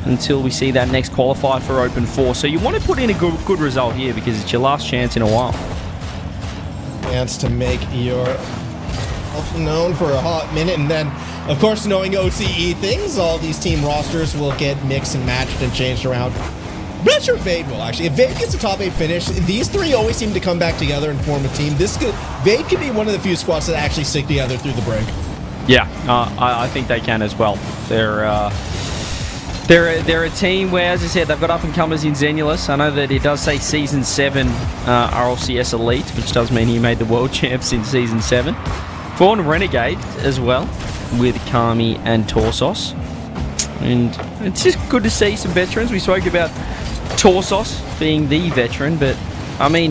until we see that next qualifier for Open 4. So you want to put in a good result here because it's your last chance in a while. Chance to make your known for a hot minute, and then of course knowing OCE things, all these team rosters will get mixed and matched and changed around. I'm not sure if Vade will actually. If Vade gets a top 8 finish, these 3 always seem to come back together and form a team. Vade could be one of the few squads that actually stick together through the break. Yeah, I think they can as well. They're a team where, as I said, they've got up-and-comers in Zenulus. I know that it does say Season 7 RLCS Elite, which does mean he made the World Champs in Season 7. Fawn Renegade as well, with Kami and Torsos. And it's just good to see some veterans. We spoke about Torsos being the veteran, but,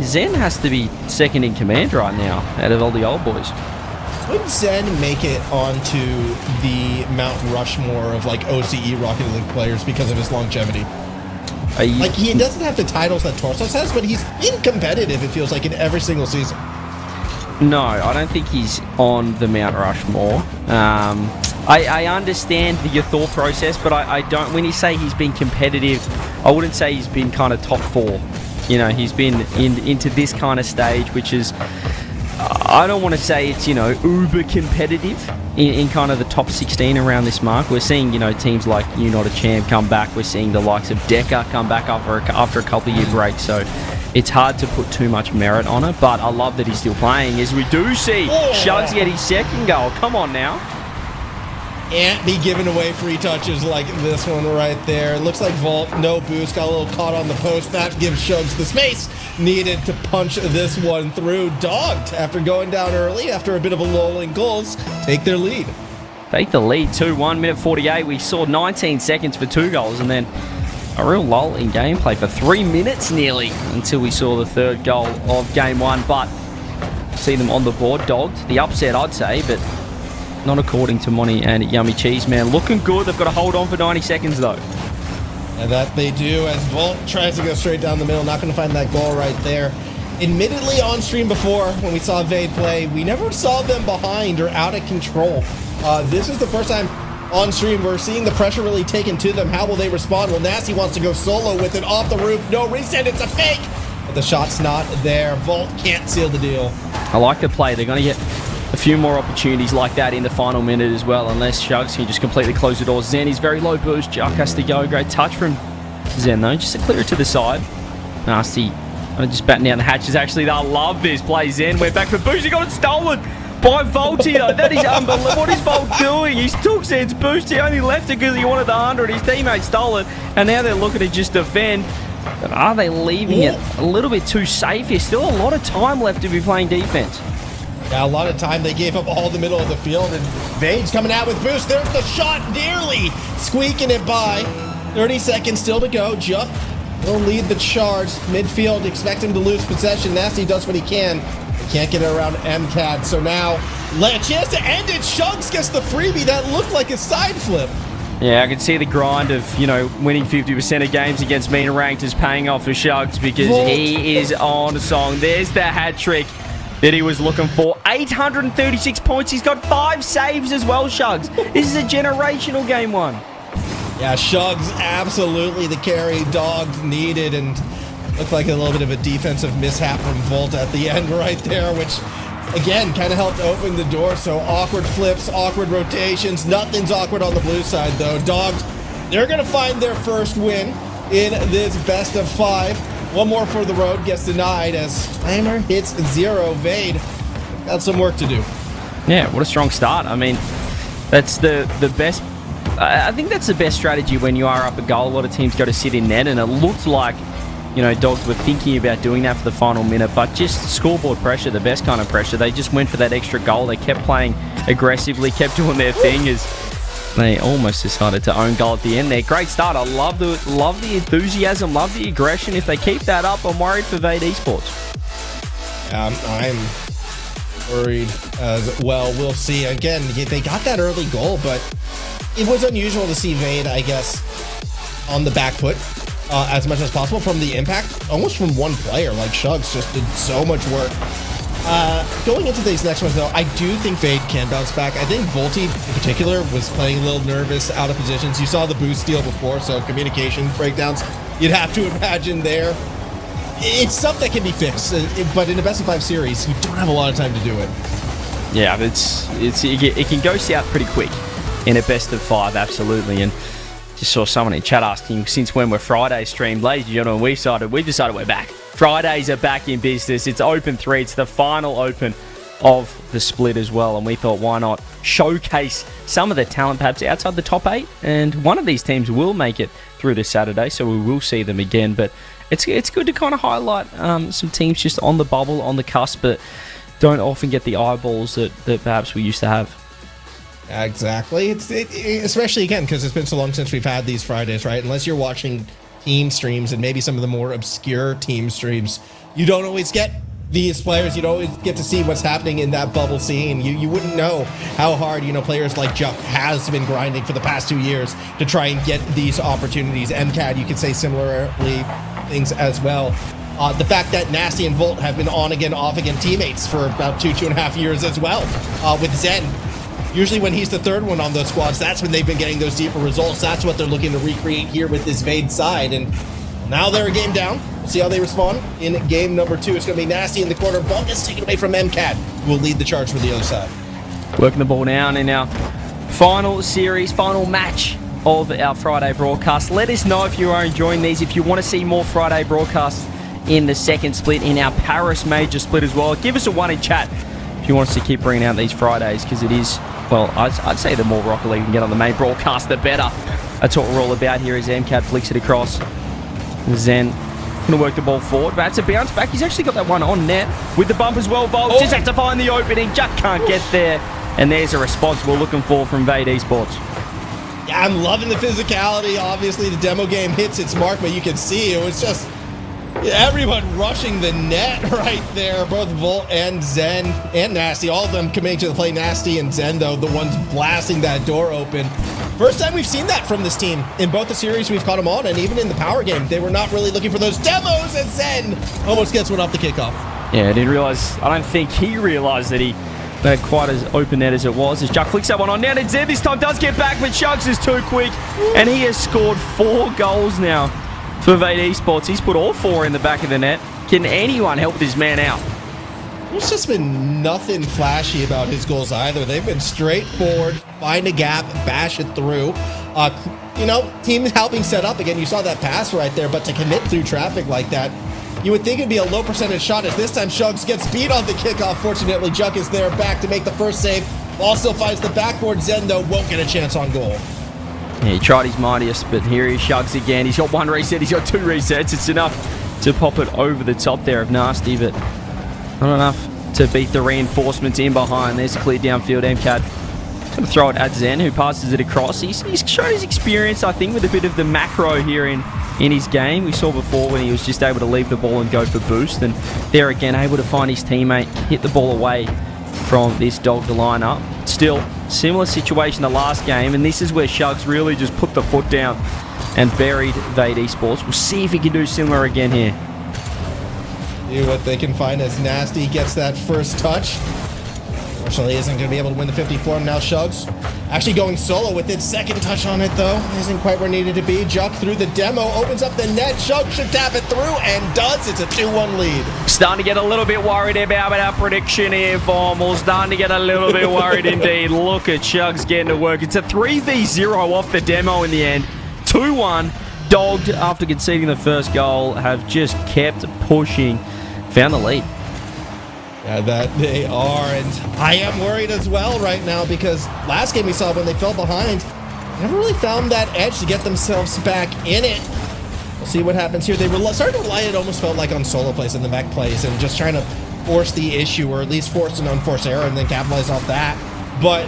Zen has to be second in command right now out of all the old boys. Would Zen make it onto the Mount Rushmore of OCE Rocket League players because of his longevity? He doesn't have the titles that Torsos has, but he's been competitive, it feels like, in every single season. No, I don't think he's on the Mount Rushmore. I understand your thought process, but I don't. When you say he's been competitive, I wouldn't say he's been kind of top 4. You know, he's been into this kind of stage, which is, I don't want to say it's, you know, uber competitive in kind of the top 16 around this mark. We're seeing, you know, teams like You Not a Champ come back. We're seeing the likes of Deca come back after a couple of year break. So it's hard to put too much merit on it, but I love that he's still playing, as we do see Shugs get his second goal. Come on now. And be giving away free touches like this one right there. Looks like Vault, no boost, got a little caught on the post. That gives Shugs the space needed to punch this one through. Dogged after going down early, after a bit of a lull in goals, take their lead. Take the lead, 2-1, minute 48. We saw 19 seconds for 2 goals, and then a real lull in gameplay for 3 minutes nearly until we saw the third goal of game 1. But see them on the board, dogged. The upset, I'd say, but not according to Monty and Yummy Cheese Man. Looking good. They've got to hold on for 90 seconds, though. And that they do, as Volt tries to go straight down the middle. Not going to find that goal right there. Admittedly, on stream before, when we saw Vade play, we never saw them behind or out of control. This is the first time on stream we're seeing the pressure really taken to them. How will they respond? Well, Nasty wants to go solo with it off the roof. No reset. It's a fake. But the shot's not there. Volt can't seal the deal. I like the play. They're going to get a few more opportunities like that in the final minute as well, unless Shugs can just completely close the door. Zen is very low boost. Juck has to go. Great touch from Zen, though. Just to clear it to the side. Nasty just batting down the hatches. Actually, they'll love this play. Zen went back for boost. He got it stolen by Volty, though. That is unbelievable. What is Volt doing? He took Zen's boost. He only left it because he wanted the 100. His teammate stole it, and now they're looking to just defend. But are they leaving it a little bit too safe here? Still a lot of time left to be playing defense. Yeah, a lot of time. They gave up all the middle of the field, and Vade's coming out with boost. There's the shot, nearly squeaking it by. 30 seconds still to go. Juck will lead the charge. Midfield, expect him to lose possession. Nasty does what he can. They can't get it around MCAD, so now a chance to end it. Shugs gets the freebie. That looked like a side flip. Yeah, I can see the grind of, you know, winning 50% of games against mean ranked is paying off for Shugs, because he is on song. There's the hat trick that he was looking for. 836 points. He's got 5 saves as well, Shugs. This is a generational game 1. Yeah, Shugs absolutely the carry. Dogged needed, and looked like a little bit of a defensive mishap from Volt at the end right there, which again kind of helped open the door. So awkward flips, awkward rotations. Nothing's awkward on the blue side, though. Dogged, they're going to find their first win in this best of 5. One more for the road, gets denied as timer hits 0. Vade got some work to do. Yeah, what a strong start. I mean, that's the best. I think that's the best strategy when you are up a goal. A lot of teams go to sit in net, and it looked like, you know, Dogs were thinking about doing that for the final minute, but just scoreboard pressure, the best kind of pressure. They just went for that extra goal. They kept playing aggressively, kept doing their thing as they almost decided to own goal at the end there. Great start. I love the enthusiasm, love the aggression. If they keep that up, I'm worried for Vade Esports. I'm worried as well. We'll see. Again, they got that early goal, but it was unusual to see Vade, I guess, on the back foot as much as possible from the impact, almost from one player. Like Shugs just did so much work. Going into these next ones, though, I do think Vade can bounce back. I think Volty, in particular, was playing a little nervous, out of positions. You saw the boost steal before, so communication breakdowns, you'd have to imagine there. It's stuff that can be fixed, but in a best of 5 series, you don't have a lot of time to do it. Yeah, it can go south pretty quick in a best of 5, absolutely. And just saw someone in chat asking, since when were Fridays streamed? Ladies and gentlemen, we decided we're back. Fridays are back in business. It's Open 3. It's the final Open of the split as well. And we thought, why not showcase some of the talent perhaps outside the top 8? And one of these teams will make it through this Saturday, so we will see them again. But it's good to kind of highlight some teams just on the bubble, on the cusp, but don't often get the eyeballs that perhaps we used to have. Exactly. Especially, again, because it's been so long since we've had these Fridays, right? Unless you're watching team streams and maybe some of the more obscure team streams, you don't always get these players. You don't always get to see what's happening in that bubble scene. You wouldn't know how hard, players like Juck has been grinding for the past 2 years to try and get these opportunities. MCAD, you could say similarly things as well. The fact that Nasty and Volt have been on again, off again teammates for about 2.5 years as well. With Zen Usually when he's the third one on those squads, that's when they've been getting those deeper results. That's what they're looking to recreate here with this Vade side. And now they're a game down. We'll see how they respond in game number 2. It's going to be Nasty in the corner. Ball gets taken away from MCAT, who will lead the charge for the other side. Working the ball now in our final series, final match of our Friday broadcast. Let us know if you are enjoying these. If you want to see more Friday broadcasts in the second split, in our Paris major split as well, give us a 1 in chat if you want us to keep bringing out these Fridays, because it is, well, I'd say the more Rocket League we can get on the main broadcast, the better. That's what we're all about here as MCAT flicks it across. Zen going to work the ball forward, but it's a bounce back. He's actually got that one on net with the bump as well. Volt just has to find the opening, just can't get there. And there's a response we're looking for from Vade Esports. Yeah, I'm loving the physicality. Obviously, the demo game hits its mark, but you can see it was just everyone rushing the net right there. Both Volt and Zen and Nasty, all of them committing to the play. Nasty and Zen, though, the ones blasting that door open. First time we've seen that from this team. In both the series, we've caught them on, and even in the power game, they were not really looking for those demos, and Zen almost gets one off the kickoff. Yeah, I didn't realize, I don't think he realized that he had quite as open net as it was. As Chuck flicks that one on now, and Zen this time does get back, but Shugs is too quick, and he has scored 4 goals now for Vade Esports. He's put all 4 in the back of the net. Can anyone help this man out? There's just been nothing flashy about his goals either. They've been straightforward, find a gap, bash it through. Team helping set up. Again, you saw that pass right there, but to commit through traffic like that, you would think it'd be a low percentage shot, as this time Shugs gets beat on the kickoff. Fortunately, Juck is there back to make the first save. Ball still finds the backboard. Zen, though, won't get a chance on goal. Yeah, he tried his mightiest, but here he Shugs again. He's got 1 reset, he's got 2 resets. It's enough to pop it over the top there of Nasty, but not enough to beat the reinforcements in behind. There's a clear downfield. MCAT going to throw it at Zen, who passes it across. He's shown his experience, I think, with a bit of the macro here in his game. We saw before when he was just able to leave the ball and go for boost, and there again able to find his teammate, hit the ball away from this dog to line up. Still, similar situation the last game, and this is where Shugs really just put the foot down and buried Vade Esports. We'll see if he can do similar again here. See what they can find as Nasty gets that first touch. Unfortunately, isn't going to be able to win the 54. Now Shugs actually going solo with its second touch on it, though. Isn't quite where it needed to be. Juck through the demo, opens up the net. Shugs should tap it through, and does. It's a 2-1 lead. Starting to get a little bit worried about our prediction here, Formal. Starting to get a little bit worried indeed. Look at Shugs getting to work. It's a 3v0 off the demo in the end. 2-1. Dogged after conceding the first goal, have just kept pushing. Found the lead. Yeah, that they are, and I am worried as well right now, because last game we saw when they fell behind, never really found that edge to get themselves back in it. We'll see what happens here. They started to rely, it almost felt like, on solo plays and the mech plays, and just trying to force the issue, or at least force an unforced error and then capitalize off that. But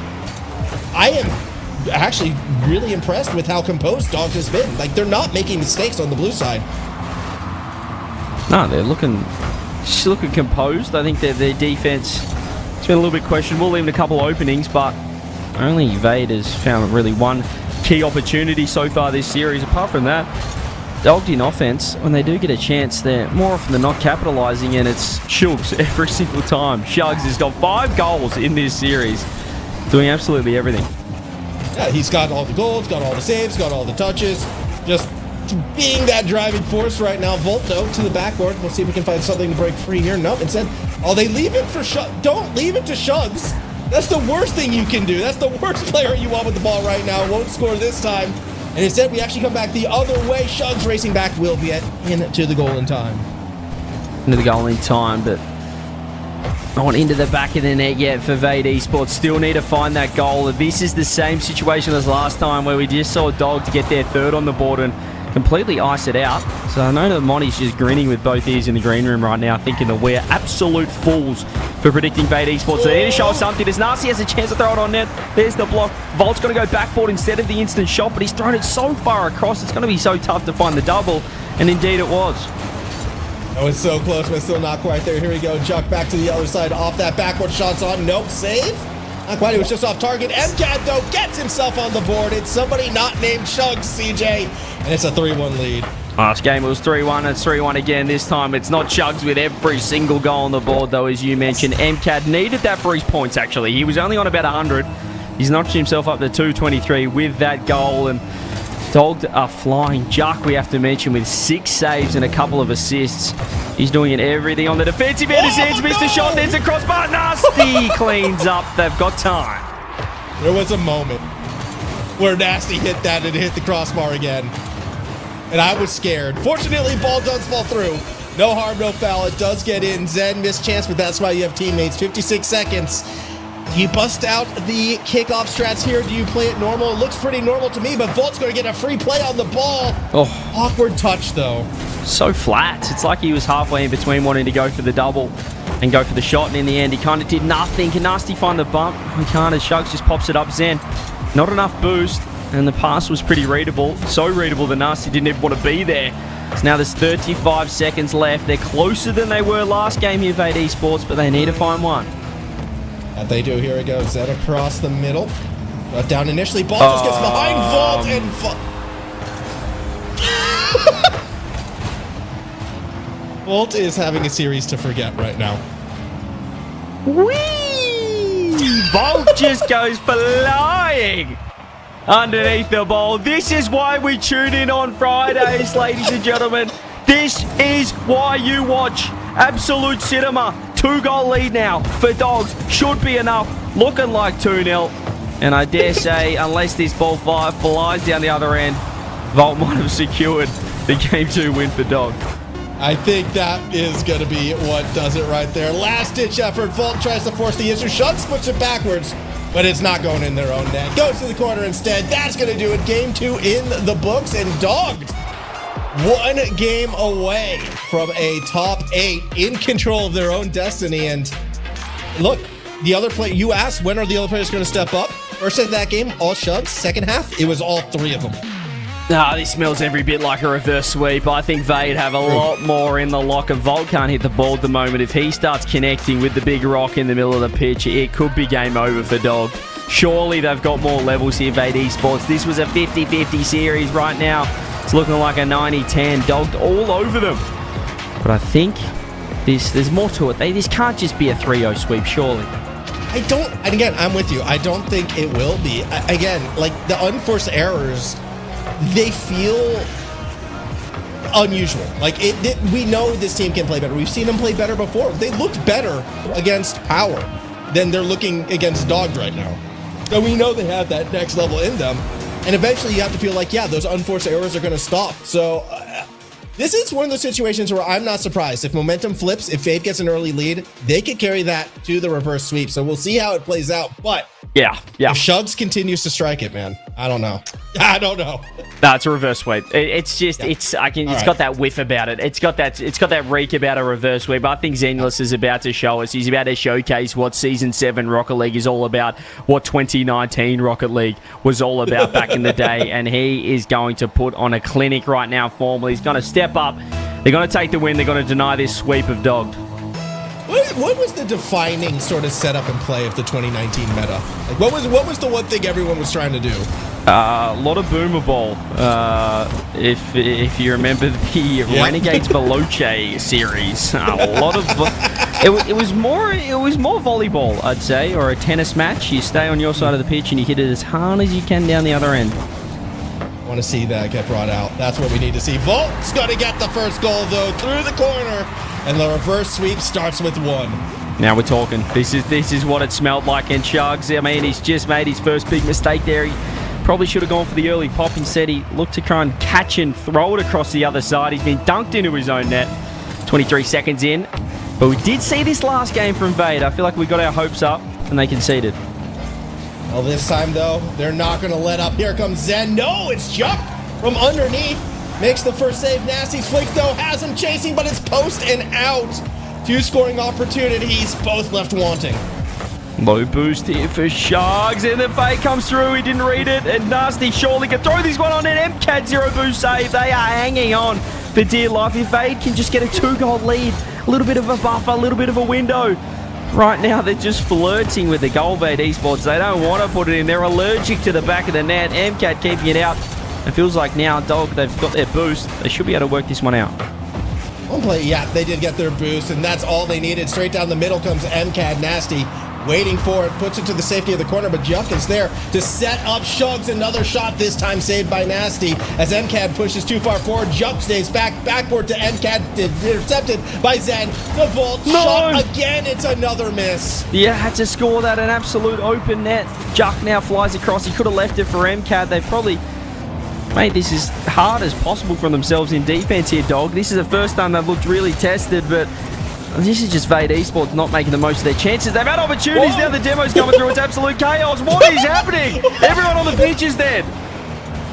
I am actually really impressed with how composed Dogged has been. Like, they're not making mistakes on the blue side. No, they're looking composed. I think their defense has been a little bit questionable, leaving a couple openings, but only Vade has found really one key opportunity so far this series. Apart from that, Dogged in offense, when they do get a chance, they're more often than not capitalizing, and it's Shugs every single time. Shugs has got 5 goals in this series, doing absolutely everything. Yeah, he's got all the goals, got all the saves, got all the touches, just being that driving force right now. Volt, though, to the backboard. We'll see if we can find something to break free here. Nope, instead, they leave it for Shugs. Don't leave it to Shugs. That's the worst thing you can do. That's the worst player you want with the ball right now. Won't score this time. And instead, we actually come back the other way. Shugs racing back will get into the goal in time. Into the goal in time, but not into the back of the net yet for Vade Esports. Still need to find that goal. This is the same situation as last time, where we just saw Dog to get their third on the board and completely ice it out. So I know that Monty's just grinning with both ears in the green room right now, thinking that we're absolute fools for predicting Vade Esports. So they need to show us something. As Narcy has a chance to throw it on net. There's the block. Volt's going to go backboard instead of the instant shot, but he's thrown it so far across, it's going to be so tough to find the double. And indeed it was. Oh, it's so close, but still not quite there. Here we go. Juck back to the other side. Off that backward shot's on. Nope. Save. Not quite. It was just off target. MCAT, though, gets himself on the board. It's somebody not named Shugs, CJ. And it's a 3-1 lead. Last game it was 3-1. It's 3-1 again. This time it's not Shugs with every single goal on the board, though, as you mentioned. MCAT needed that for his points, actually. He was only on about 100. He's notched himself up to 223 with that goal, and Dogged are flying. Juck, we have to mention, with 6 saves and a couple of assists. He's doing everything on the defensive end. His hands missed a shot. There's a crossbar. Nasty cleans up. They've got time. There was a moment where Nasty hit that and hit the crossbar again. And I was scared. Fortunately, ball does fall through. No harm, no foul. It does get in. Zen missed chance, but that's why you have teammates. 56 seconds. Do you bust out the kickoff strats here? Do you play it normal? It looks pretty normal to me, but Volt's going to get a free play on the ball. Oh, awkward touch, though. So flat. It's like he was halfway in between wanting to go for the double and go for the shot, and in the end, he kind of did nothing. Can Nasty find the bump? He can't, as Shugs just pops it up. Zen, not enough boost, and the pass was pretty readable. So readable that Nasty didn't even want to be there. So now there's 35 seconds left. They're closer than they were last game here, Vade Esports, but they need to find one. And they do. Here it goes. Zen across the middle. Got down initially. Ball just gets behind Vault and... Volt is having a series to forget right now. Whee! Volt just goes flying underneath the ball. This is why we tune in on Fridays, ladies and gentlemen. This is why you watch Absolute Cinema. 2-goal lead now for Dogs. Should be enough. Looking like 2-0. And I dare say, unless this ball flies down the other end, Volt might have secured the Game 2 win for Dog. I think that is going to be what does it right there. Last-ditch effort. Volt tries to force the issue. Shugs puts it backwards, but it's not going in their own net. Goes to the corner instead. That's going to do it. Game 2 in the books, and Dogged 1 game away from a top 8 in control of their own destiny. And look, the other play, you asked when are the other players going to step up? First of that game, all Shugs. Second half, it was all 3 of them. This smells every bit like a reverse sweep. I think Vade have a lot more in the locker. Volt can't hit the ball at the moment. If he starts connecting with the big rock in the middle of the pitch, it could be game over for Dog. Surely they've got more levels here, Vade Esports. This was a 50-50 series right now. It's looking like a 90-10. Dogged all over them. But I think there's more to it. This can't just be a 3-0 sweep, surely. I don't, and again, I'm with you. I don't think it will be. Again, like the unforced errors, they feel unusual. Like we know this team can play better. We've seen them play better before. They looked better against Power than they're looking against Dogged right now. So we know they have that next level in them. And eventually you have to feel like, yeah, those unforced errors are going to stop. So this is one of those situations where I'm not surprised. If momentum flips, if Fade gets an early lead, they could carry that to the reverse sweep. So we'll see how it plays out. But yeah. If Shugs continues to strike it, man, I don't know. No, it's a reverse sweep. It's just, yeah. It's got that whiff about it. It's got that reek about a reverse sweep. I think Zenless is about to show us. He's about to showcase what Season 7 Rocket League is all about, what 2019 Rocket League was all about back in the day, and he is going to put on a clinic right now formally. He's going to step up. They're going to take the win. They're going to deny this sweep of Dogged. What was the defining sort of setup and play of the 2019 meta? Like what was the one thing everyone was trying to do? A lot of boomer ball. If you remember the Renegades Veloce series, a lot of it was more volleyball, I'd say, or a tennis match. You stay on your side of the pitch and you hit it as hard as you can down the other end. I want to see that get brought out. That's what we need to see. Volt's going to get the first goal though through the corner, and the reverse sweep starts with 1. Now we're talking. This is what it smelled like in Shugs. I mean, he's just made his first big mistake there. He probably should have gone for the early pop. Instead, he looked to try and catch and throw it across the other side. He's been dunked into his own net. 23 seconds in. But we did see this last game from Vade. I feel like we got our hopes up and they conceded. Well, this time, though, they're not going to let up. Here comes Zen. No, it's Juck from underneath. Makes the first save. Nasty's flick, though, has him chasing, but it's post and out. 2 scoring opportunities, both left wanting. Low boost here for Shugs, and the fake comes through. He didn't read it, and Nasty surely can throw this one on an MCAT 0 boost save. They are hanging on for dear life. If Vade can just get a 2-goal lead, a little bit of a buffer, a little bit of a window. Right now, they're just flirting with the goal, Vade Esports. They don't want to put it in. They're allergic to the back of the net. MCAT keeping it out. It feels like now, they've got their boost. They should be able to work this one out. One play, yeah, they did get their boost, and that's all they needed. Straight down the middle comes MCAT. Nasty waiting for it, puts it to the safety of the corner, but Juck is there to set up Shugs. Another shot, this time saved by Nasty. As MCAD pushes too far forward, Juck stays backboard to MCAD, intercepted by Zen. The vault shot again, it's another miss. Yeah, had to score that, an absolute open net. Juck now flies across. He could have left it for MCAD. They've probably made this as hard as possible for themselves in defense here, Dog. This is the first time they've looked really tested, but this is just Vade Esports not making the most of their chances. They've had opportunities. Now the demo's coming through. It's absolute chaos. What is happening? Everyone on the pitch is dead.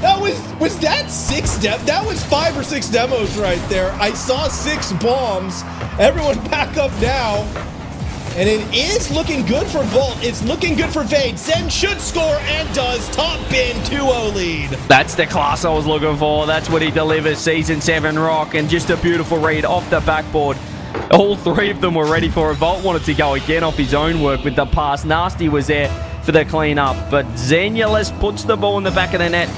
That was that 6 that was 5 or 6 demos right there. I saw 6 bombs. Everyone back up now. And it is looking good for Volt. It's looking good for Vade. Zen should score and does. Top bin 2-0 lead. That's the class I was looking for. That's what he delivers. Season 7 Rock, and just a beautiful read off the backboard. All 3 of them were ready for it. Volt wanted to go again off his own work with the pass. Nasty was there for the clean-up, but Zenulis puts the ball in the back of the net,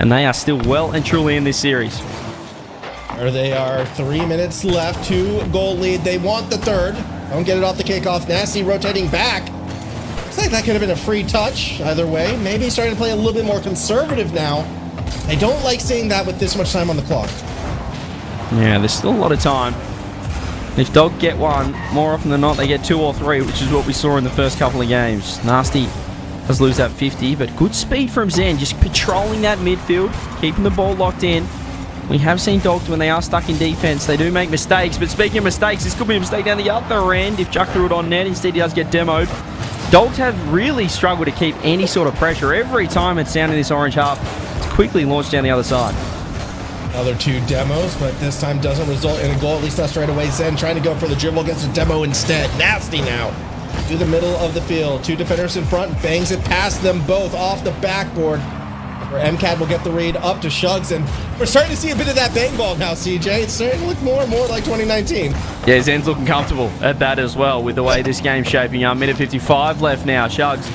and they are still well and truly in this series. There they are, 3 minutes left, 2-goal lead. They want the third. Don't get it off the kickoff. Nasty rotating back. Looks like that could have been a free touch. Either way, maybe starting to play a little bit more conservative now. I don't like seeing that with this much time on the clock. Yeah, there's still a lot of time. If Dog get one, more often than not, they get 2 or 3, which is what we saw in the first couple of games. Nasty does lose that 50, but good speed from Zen, just patrolling that midfield, keeping the ball locked in. We have seen Dogs, when they are stuck in defense, they do make mistakes, but speaking of mistakes, this could be a mistake down the other end if Juck threw it on net. Instead, he does get demoed. Dogs have really struggled to keep any sort of pressure. Every time it's down in this orange half, it's quickly launched down the other side. Another 2 demos, but this time doesn't result in a goal, at least not straight away. Zen trying to go for the dribble, gets a demo instead. Nasty now to the middle of the field. 2 defenders in front, bangs it past them both off the backboard, where MCAD will get the read up to Shugs, and we're starting to see a bit of that bang ball now, CJ. It's starting to look more and more like 2019. Yeah, Zen's looking comfortable at that as well with the way this game's shaping up. Minute 55 left now. Shugs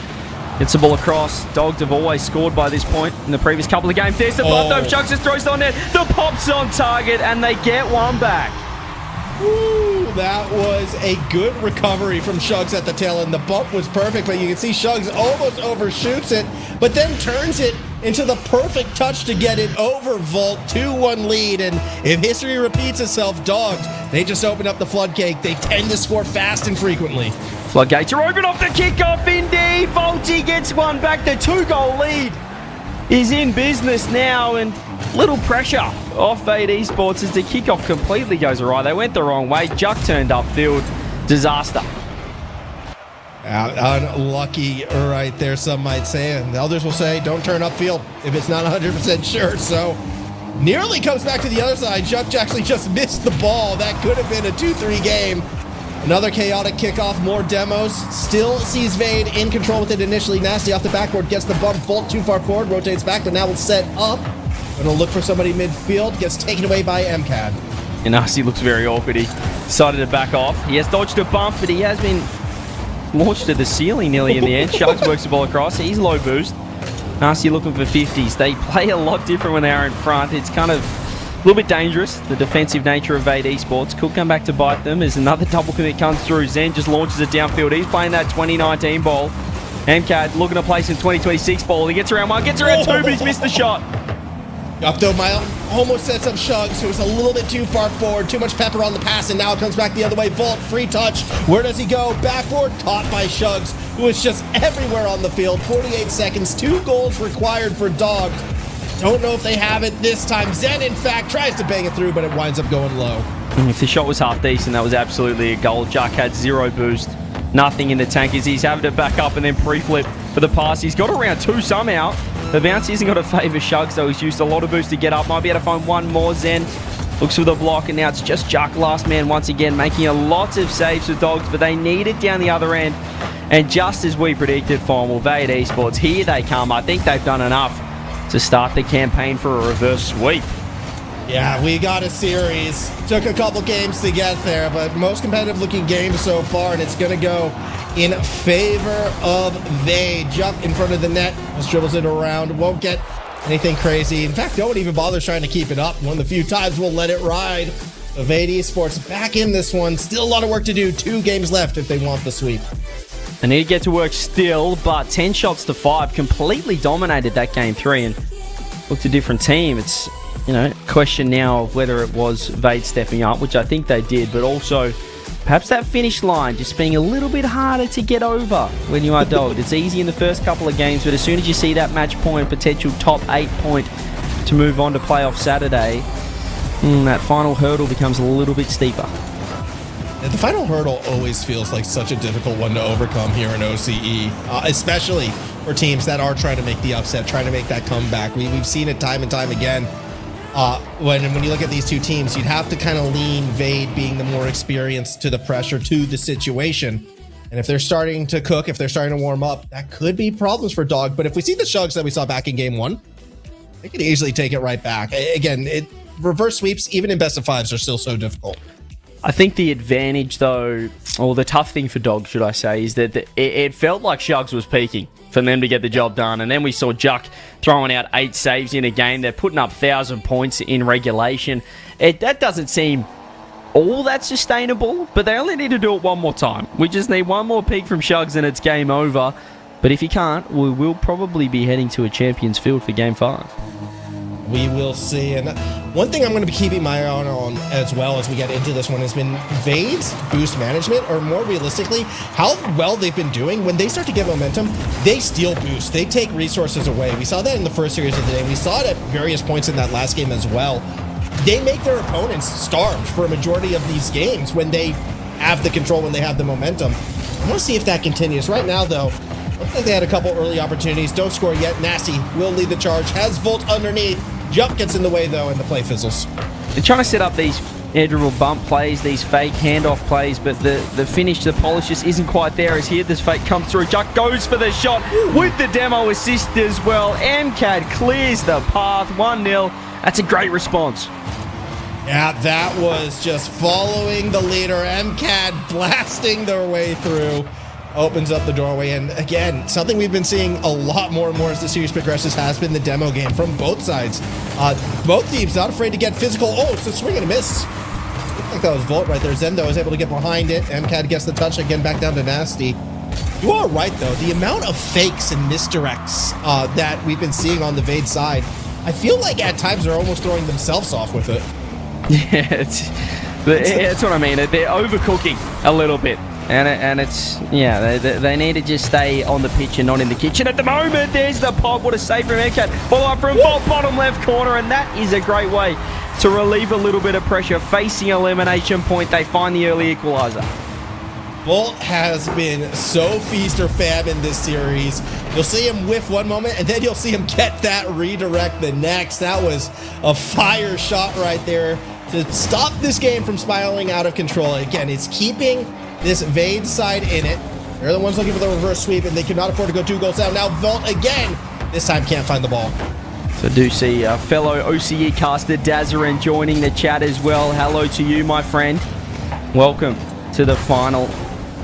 gets the ball across. Dogs have always scored by this point in the previous couple of games. There's the blood though. Shugs just throws it on net. The pop's on target, and they get one back. Woo, that was a good recovery from Shugs at the tail end. The bump was perfect, but you can see Shugs almost overshoots it, but then turns it into the perfect touch to get it over Volt. 2-1 lead, and if history repeats itself, Dogs, they just open up the floodgate. They tend to score fast and frequently. Floodgates are open off the kickoff, indeed. Volty gets one back. The 2-goal lead is in business now, and little pressure off Vade Esports as the kickoff completely goes awry. They went the wrong way. Juck turned upfield. Disaster. Unlucky right there, some might say, and others will say don't turn upfield if it's not 100% sure. So nearly comes back to the other side. Juck actually just missed the ball. That could have been a 2-3 game. Another chaotic kickoff, more demos. Still sees Vade in control with it initially. Nasty off the backboard, gets the bump. Volt too far forward, rotates back, but now it's set up. Gonna look for somebody midfield, gets taken away by MCAD. And Nasty looks very awkward. He decided to back off. He has dodged a bump, but he has been launched to the ceiling nearly in the end. Shugs works the ball across. He's low boost. Nasty looking for 50s. They play a lot different when they are in front. It's kind of a little bit dangerous, the defensive nature of Vade Esports. Could come back to bite them as another double commit comes through. Zen just launches it downfield. He's playing that 2019 ball. MCAD looking to place in 2026 ball. He gets around 1, gets around 2, but he's missed the shot. Up though, Mile almost sets up Shugs, who was a little bit too far forward. Too much pepper on the pass, and now it comes back the other way. Volt, free touch. Where does he go? Backboard, caught by Shugs, who is just everywhere on the field. 48 seconds, 2 goals required for Dogs. Don't know if they have it this time. Zen, in fact, tries to bang it through, but it winds up going low. If the shot was half decent, that was absolutely a goal. Juck had 0 boost. Nothing in the tank as he's having to back up and then pre-flip for the pass. He's got around 2 somehow. The bounce isn't going to favour Shugs, though. He's used a lot of boost to get up. Might be able to find one more. Zen looks for the block, and now it's just Juck, last man once again, making a lot of saves for Dogs, but they need it down the other end. And just as we predicted, Formal, Vade Esports, here they come. I think they've done enough to start the campaign for a reverse sweep. Yeah, we got a series. Took a couple games to get there, but most competitive looking game so far, and it's going to go in favor of Vade. Jump in front of the net, just dribbles it around, won't get anything crazy. In fact, no one even bothers trying to keep it up. One of the few times we'll let it ride. Vade Esports back in this one. Still a lot of work to do. 2 games left if they want the sweep. They need to get to work still, but 10 shots to 5 completely dominated that game 3 and looked a different team. It's, question now of whether it was Vade stepping up, which I think they did, but also perhaps that finish line just being a little bit harder to get over when you are dogged. It's easy in the first couple of games, but as soon as you see that match point, potential top 8 point to move on to playoff Saturday, that final hurdle becomes a little bit steeper. The final hurdle always feels like such a difficult one to overcome here in OCE, especially for teams that are trying to make the upset, trying to make that comeback. We've seen it time and time again. When you look at these two teams, you'd have to kind of lean Vade being the more experienced to the pressure, to the situation. And if they're starting to cook, if they're starting to warm up, that could be problems for Dog. But if we see the Shugs that we saw back in game 1, they could easily take it right back. Again, reverse sweeps, even in best of 5s, are still so difficult. I think the advantage, though, or the tough thing for Dog, should I say, is that it felt like Shugs was peaking for them to get the job done. And then we saw Juck throwing out 8 saves in a game. They're putting up 1,000 points in regulation. That doesn't seem all that sustainable, but they only need to do it one more time. We just need one more peak from Shugs and it's game over. But if he can't, we will probably be heading to a Champions Field for game 5. We will see. And one thing I'm going to be keeping my eye on as well as we get into this one has been Vade's boost management, or more realistically, how well they've been doing. When they start to get momentum, they steal boost. They take resources away. We saw that in the first series of the day. We saw it at various points in that last game as well. They make their opponents starved for a majority of these games when they have the control, when they have the momentum. I want to see if that continues. Right now, though, looks like they had a couple early opportunities. Don't score yet. Nasty will lead the charge. Has Volt underneath. Jump gets in the way, though, and the play fizzles. They're trying to set up these air dribble bump plays, these fake handoff plays, but the finish, the polish just isn't quite there. As here, this fake comes through. Juck goes for the shot with the demo assist as well. MCAD clears the path, 1-0. That's a great response. Yeah, that was just following the leader. MCAD blasting their way through. Opens up the doorway, and again, something we've been seeing a lot more and more as the series progresses has been the demo game from both sides. Both teams not afraid to get physical. Oh, it's a swing and a miss. Looked like that was Volt right there. Zendo was able to get behind it. MCAD gets the touch again, back down to Nasty. You are right, though. The amount of fakes and misdirects that we've been seeing on the Vade side, I feel like at times they're almost throwing themselves off with it. Yeah, that's what I mean. They're overcooking a little bit. And it's, yeah, they need to just stay on the pitch and not in the kitchen at the moment. There's the pop. What a save from MCAD. Follow up from bottom left corner, and that is a great way to relieve a little bit of pressure. Facing elimination point, they find the early equalizer. Volt has been so feast or famine this series. You'll see him whiff one moment, and then you'll see him get that redirect the next. That was a fire shot right there to stop this game from spiraling out of control. Again, it's keeping this Vade side in it. They're the ones looking for the reverse sweep, and they cannot afford to go 2 goals down. Now Volt again, this time can't find the ball. So do see fellow OCE caster Dazarin joining the chat as well. Hello to you, my friend. Welcome to the final,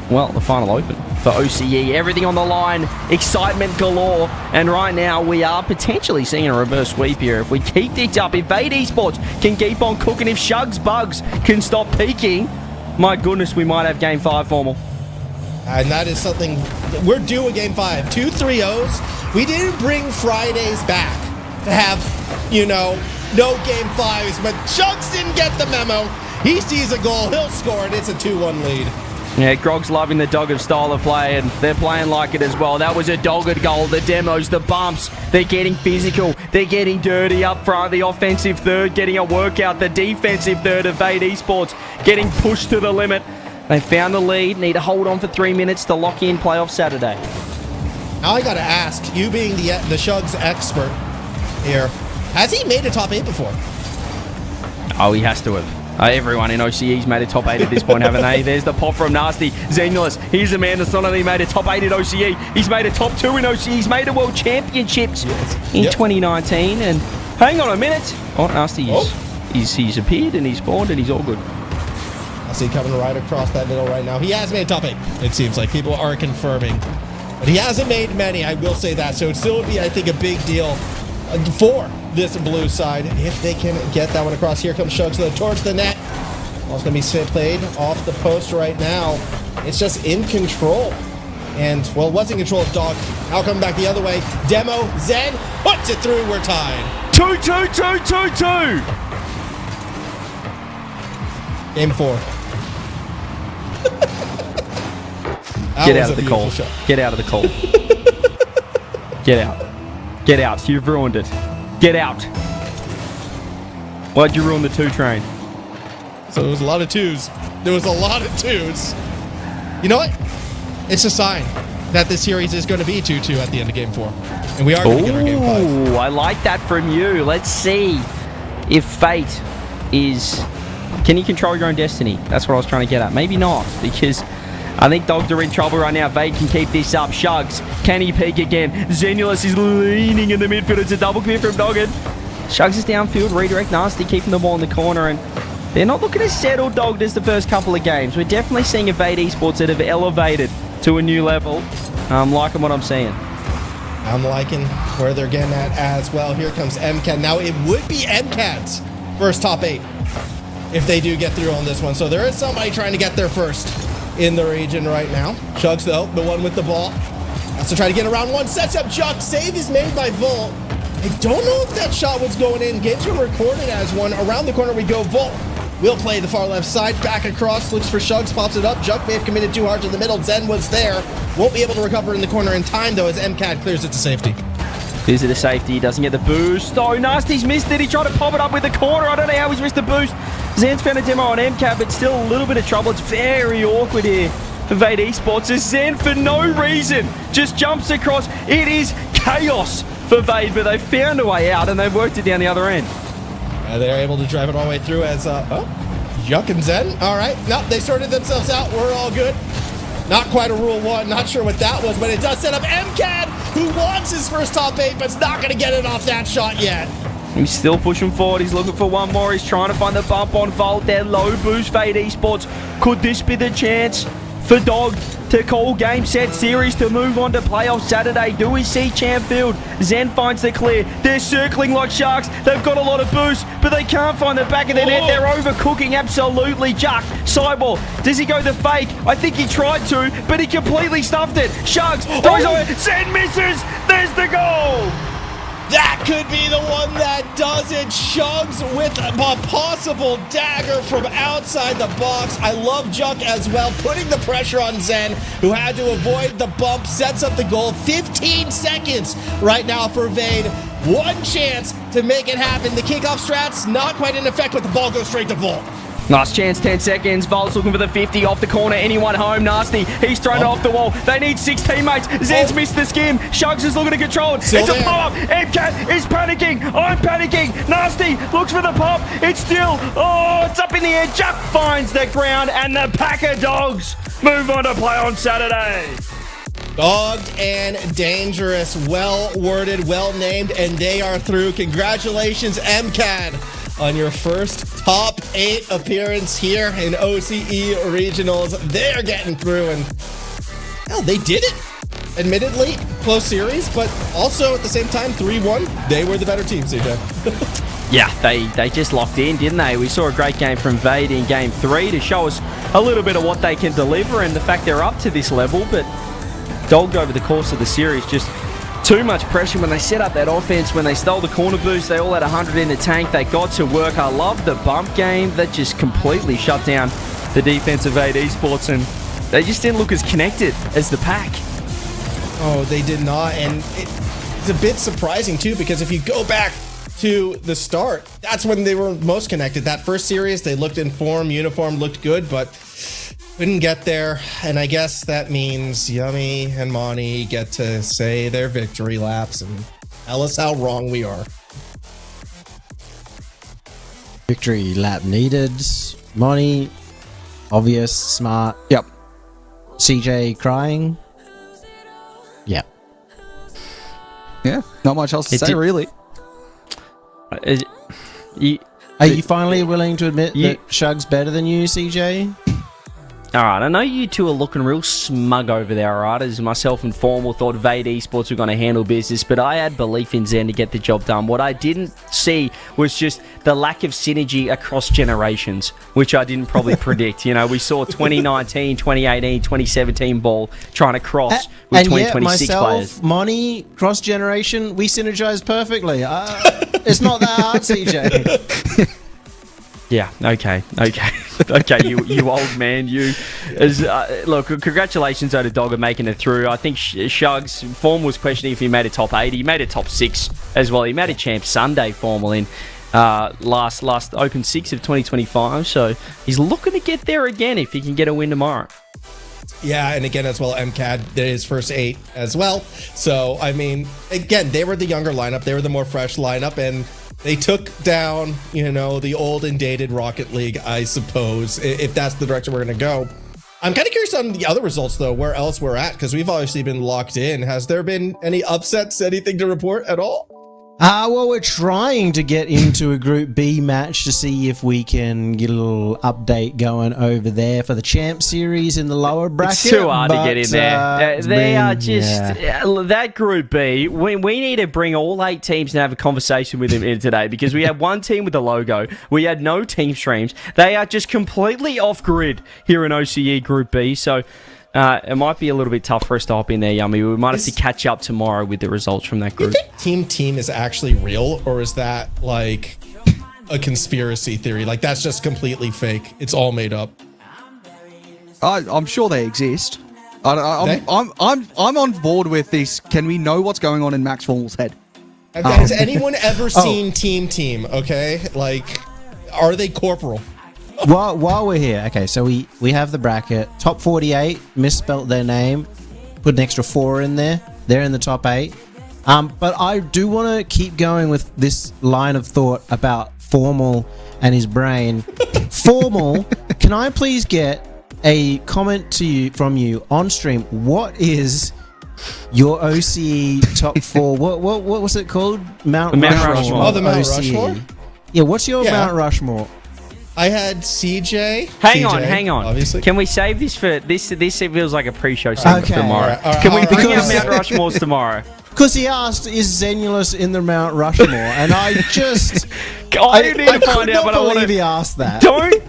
the final open for OCE. Everything on the line, excitement galore, and right now we are potentially seeing a reverse sweep here. If we keep this up, if Vade Esports can keep on cooking, if Shugs Bugs can stop peaking, my goodness, we might have game 5 formal. And that is something, we're due a game 5. 2 3-0s. We didn't bring Fridays back to have, no game 5s, but Shugs didn't get the memo. He sees a goal, he'll score it. It's a 2-1 lead. Yeah, Grog's loving the dogged style of play, and they're playing like it as well. That was a dogged goal. The demos, the bumps, they're getting physical. They're getting dirty up front. The offensive third getting a workout. The defensive third of Vade Esports getting pushed to the limit. They found the lead. Need to hold on for 3 minutes to lock in playoff Saturday. Now I got to ask, you being the Shugs expert here, has he made a top 8 before? Oh, he has to have. Everyone in OCE's made a top 8 at this point, haven't they? There's the pop from Nasty. Zenulus, he's a man that's not only made a top 8 at OCE, he's made a top 2 in OCE. He's made a World Championships in 2019. And hang on a minute. Oh, Nasty, he's appeared and he's spawned and he's all good. I see coming right across that middle right now. He has made a top 8. It seems like people are confirming. But he hasn't made many, I will say that. So it still would be, I think, a big deal for this blue side if they can get that one across. Here comes Shugs towards the net. Ball's going to be played off the post right now. It's just in control And, well, was in control of Dog. Now coming back the other way. Demo, Zen, puts it through. We're tied. 2-2-2-2-2. Game 4. Get out of the call. Get out of the call. Get out. Get out. You've ruined it. Get out. Why'd you ruin the 2 train? So there was a lot of 2s. There was a lot of 2s. You know what? It's a sign that this series is going to be 2-2 at the end of Game 4. And we are going to get our Game 5. Ooh, I like that from you. Let's see if fate is... Can you control your own destiny? That's what I was trying to get at. Maybe not, because I think Dogs are in trouble right now. Vade can keep this up. Shugs, can he peek again? Zenulus is leaning in the midfield. It's a double clear from Dogged. Shugs is downfield. Redirect Nasty, keeping the ball in the corner. And they're not looking as settled, Dogged, as the first couple of games. We're definitely seeing a Vade Esports that have elevated to a new level. I'm liking what I'm seeing. I'm liking where they're getting at as well. Here comes MCAT. Now, it would be MCAT's first top 8 if they do get through on this one. So there is somebody trying to get there first in the region right now. Chugs, though, the one with the ball. Has to try to get around one. Sets up Chuck. Save is made by Volt. I don't know if that shot was going in. Games were recorded as one. Around the corner we go. Volt will play the far left side. Back across. Looks for Shugs. Pops it up. Juck may have committed too hard to the middle. Zen was there. Won't be able to recover in the corner in time, though, as MCAT clears it to safety. Clears it to safety. Doesn't get the boost. Oh, Nasty's missed it. He tried to pop it up with the corner. I don't know how he's missed the boost. Zen's found a demo on MCAT, but still a little bit of trouble. It's very awkward here for Vade Esports. As Zen, for no reason, just jumps across. It is chaos for Vade, but they found a way out and they've worked it down the other end. They're able to drive it all the way through as, Yuck and Zen. All right. No, they sorted themselves out. We're all good. Not quite a Rule 1. Not sure what that was, but it does set up MCAT, who wants his first top 8, but's not going to get it off that shot yet. He's still pushing forward. He's looking for one more. He's trying to find the bump on Volt there. Low boost, Vade Esports. Could this be the chance for Dog to call game, set, series to move on to playoff Saturday? Do we see Champfield? Zen finds the clear. They're circling like sharks. They've got a lot of boost, but they can't find the back of the net. They're overcooking absolutely. Juck, sideball. Does he go the fake? I think he tried to, but he completely stuffed it. Shugs, throws away. Zen misses. There's the goal. That could be the one that does it. Shugs with a possible dagger from outside the box. I love Juck as well, putting the pressure on Zen, who had to avoid the bump, sets up the goal. 15 seconds right now for Vade. One chance to make it happen. The kickoff strat's not quite in effect, but the ball goes straight to Volt. Last chance, 10 seconds. Volt's looking for the 50 off the corner. Anyone home? Nasty. He's thrown it off the wall. They need 6 teammates. Zen's missed the skim. Shugs is looking to control it. Still it's there. a pop. MCAT is panicking. I'm panicking. Nasty looks for the pop. It's still. Oh, it's up in the air. Juck finds the ground, and the Packer Dogs move on to play on Saturday. Dogged and dangerous. Well worded, well named, and they are through. Congratulations, MCAT, on your first top 8 appearance here in OCE Regionals. They're getting through, and hell, they did it. Admittedly, close series, but also at the same time, 3-1. They were the better team, CJ. Yeah, they just locked in, didn't they? We saw a great game from Vade in Game 3 to show us a little bit of what they can deliver and the fact they're up to this level, but Dogged over the course of the series, just too much pressure when they set up that offense. When they stole the corner boost, they all had 100 in the tank. They got to work. I love the bump game. That just completely shut down the defense of Vade Esports, and they just didn't look as connected as the pack. Oh, they did not, and it's a bit surprising too, because if you go back to the start, that's when they were most connected. That first series, they looked in form, uniform, looked good, but couldn't get there. And I guess that means Yummy and Monty get to say their victory laps and tell us how wrong we are. Victory lap needed. Monty, obvious, smart. Yep. CJ crying. Yep. Yeah, not much else to say, really. Are you finally willing to admit that Shug's better than you, CJ? All right, I know you two are looking real smug over there, all right? As myself and Formal thought Vade Esports were going to handle business, but I had belief in Zen to get the job done. What I didn't see was just the lack of synergy across generations, which I didn't probably predict. You know, we saw 2019, 2018, 2017 ball trying to cross with and 2026 myself, players. Monty, cross-generation, we synergize perfectly. It's not that hard, CJ. Yeah, okay. You old man, you. Look, congratulations though to Dogger making it through. I think Shug's form was questioning if he made a top 8. He made a top 6 as well. He made a Champ Sunday formal in last Open 6 of 2025. So he's looking to get there again if he can get a win tomorrow. Yeah, and again, as well, MCAD did his first 8 as well. So, I mean, again, they were the younger lineup. They were the more fresh lineup, and they took down, the old and dated Rocket League, I suppose, if that's the direction we're going to go. I'm kind of curious on the other results, though, where else we're at, because we've obviously been locked in. Has there been any upsets, anything to report at all? Well, we're trying to get into a Group B match to see if we can get a little update going over there for the Champ Series in the lower bracket. It's too hard to get in there. They are just... that Group B, we need to bring all 8 teams and have a conversation with them in today, because we had one team with a logo. We had no team streams. They are just completely off-grid here in OCE Group B, so... it might be a little bit tough for us to hop in there, Yummy. We might have to catch up tomorrow with the results from that group. Do you think Team is actually real, or is that like a conspiracy theory? Like that's just completely fake. It's all made up. I'm sure they exist. I'm on board with this. Can we know what's going on in Max Formal's head? Has anyone ever seen Team? Okay, like, are they corporal? While we're here, okay, so we have the bracket. Top 48, misspelt their name, put an extra 4 in there. They're in the top 8. But I do want to keep going with this line of thought about Formal and his brain. Formal, can I please get a comment from you on stream? What is your OCE top 4? What was it called? Mount Rushmore. Oh, the Mount Rushmore? Yeah, what's your Mount Rushmore? I had CJ. Hang on. Obviously. Can we save this for this? This feels like a pre-show segment for tomorrow. All right, Can we bring because- out Mount Rushmores tomorrow? Because he asked, is Zenulus in the Mount Rushmore? And I just... I need to find out, but I want believe to... he asked that.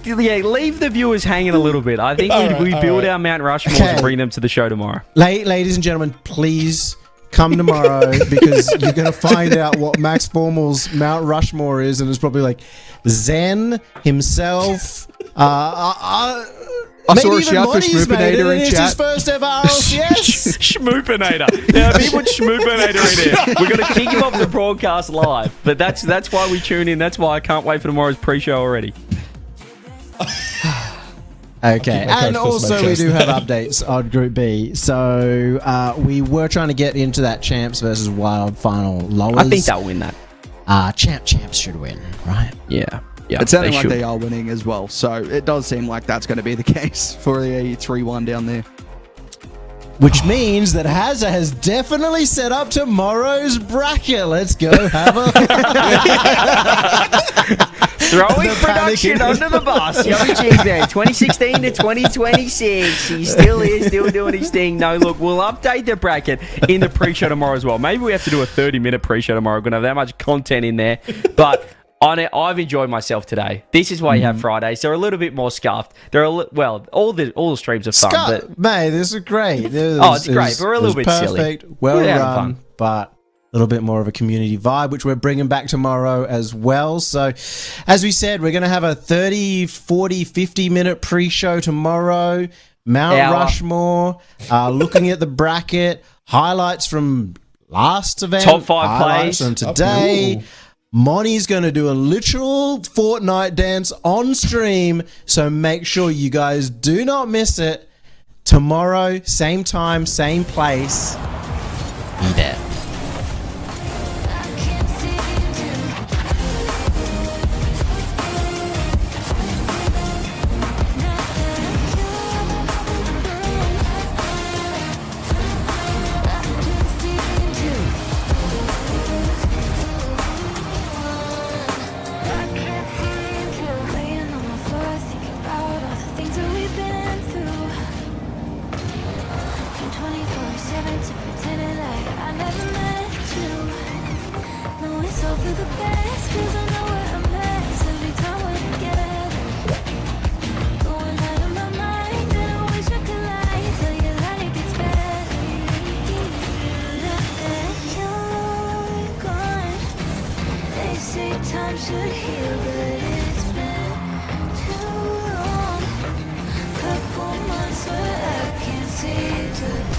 Leave the viewers hanging a little bit. I think we build our Mount Rushmores and bring them to the show tomorrow. Ladies and gentlemen, please come tomorrow because you're going to find out what Max Formal's Mount Rushmore is, and it's probably like Zen himself. I saw a shout for Schmoopinator in It's chat. his first ever RLCS. Schmoopinator. Now, if you put Schmoopinator in here, we're going to kick him off the broadcast live. But that's why we tune in. That's why I can't wait for tomorrow's pre-show already. Okay, and also we do have updates on Group B. So we were trying to get into that Champs versus Wild final lowers. I think they'll win that. Champs should win, right? Yeah. It's sounding like they are winning as well, so it does seem like that's going to be the case for the 3-1 down there. Which means that Hazza has definitely set up tomorrow's bracket. Let's go have a... Throwing production under the bus. Yummy Cheese Man, 2016 to 2026. He still is, still doing his thing. No, look, we'll update the bracket in the pre-show tomorrow as well. Maybe we have to do a 30-minute pre-show tomorrow. We're going to have that much content in there. But... I've enjoyed myself today. This is why you have Fridays. They're a little bit more scuffed. They're all the streams are fun. But, mate, this is great. It's great. But we're a little bit perfect, silly. Well We're having run, fun. but a little bit more of a community vibe, which we're bringing back tomorrow as well. So, as we said, we're going to have a 30, 40, 50-minute pre-show tomorrow. Mount Rushmore, looking at the bracket, highlights from last event, Top 5 highlights plays from today. Ooh. Monty's going to do a literal Fortnite dance on stream, so make sure you guys do not miss it. Tomorrow, same time, same place. Be there. I can't seem to laying on my floor, thinking about all the things that we've been through. heal, but it's been too long. Couple months where I can't seem to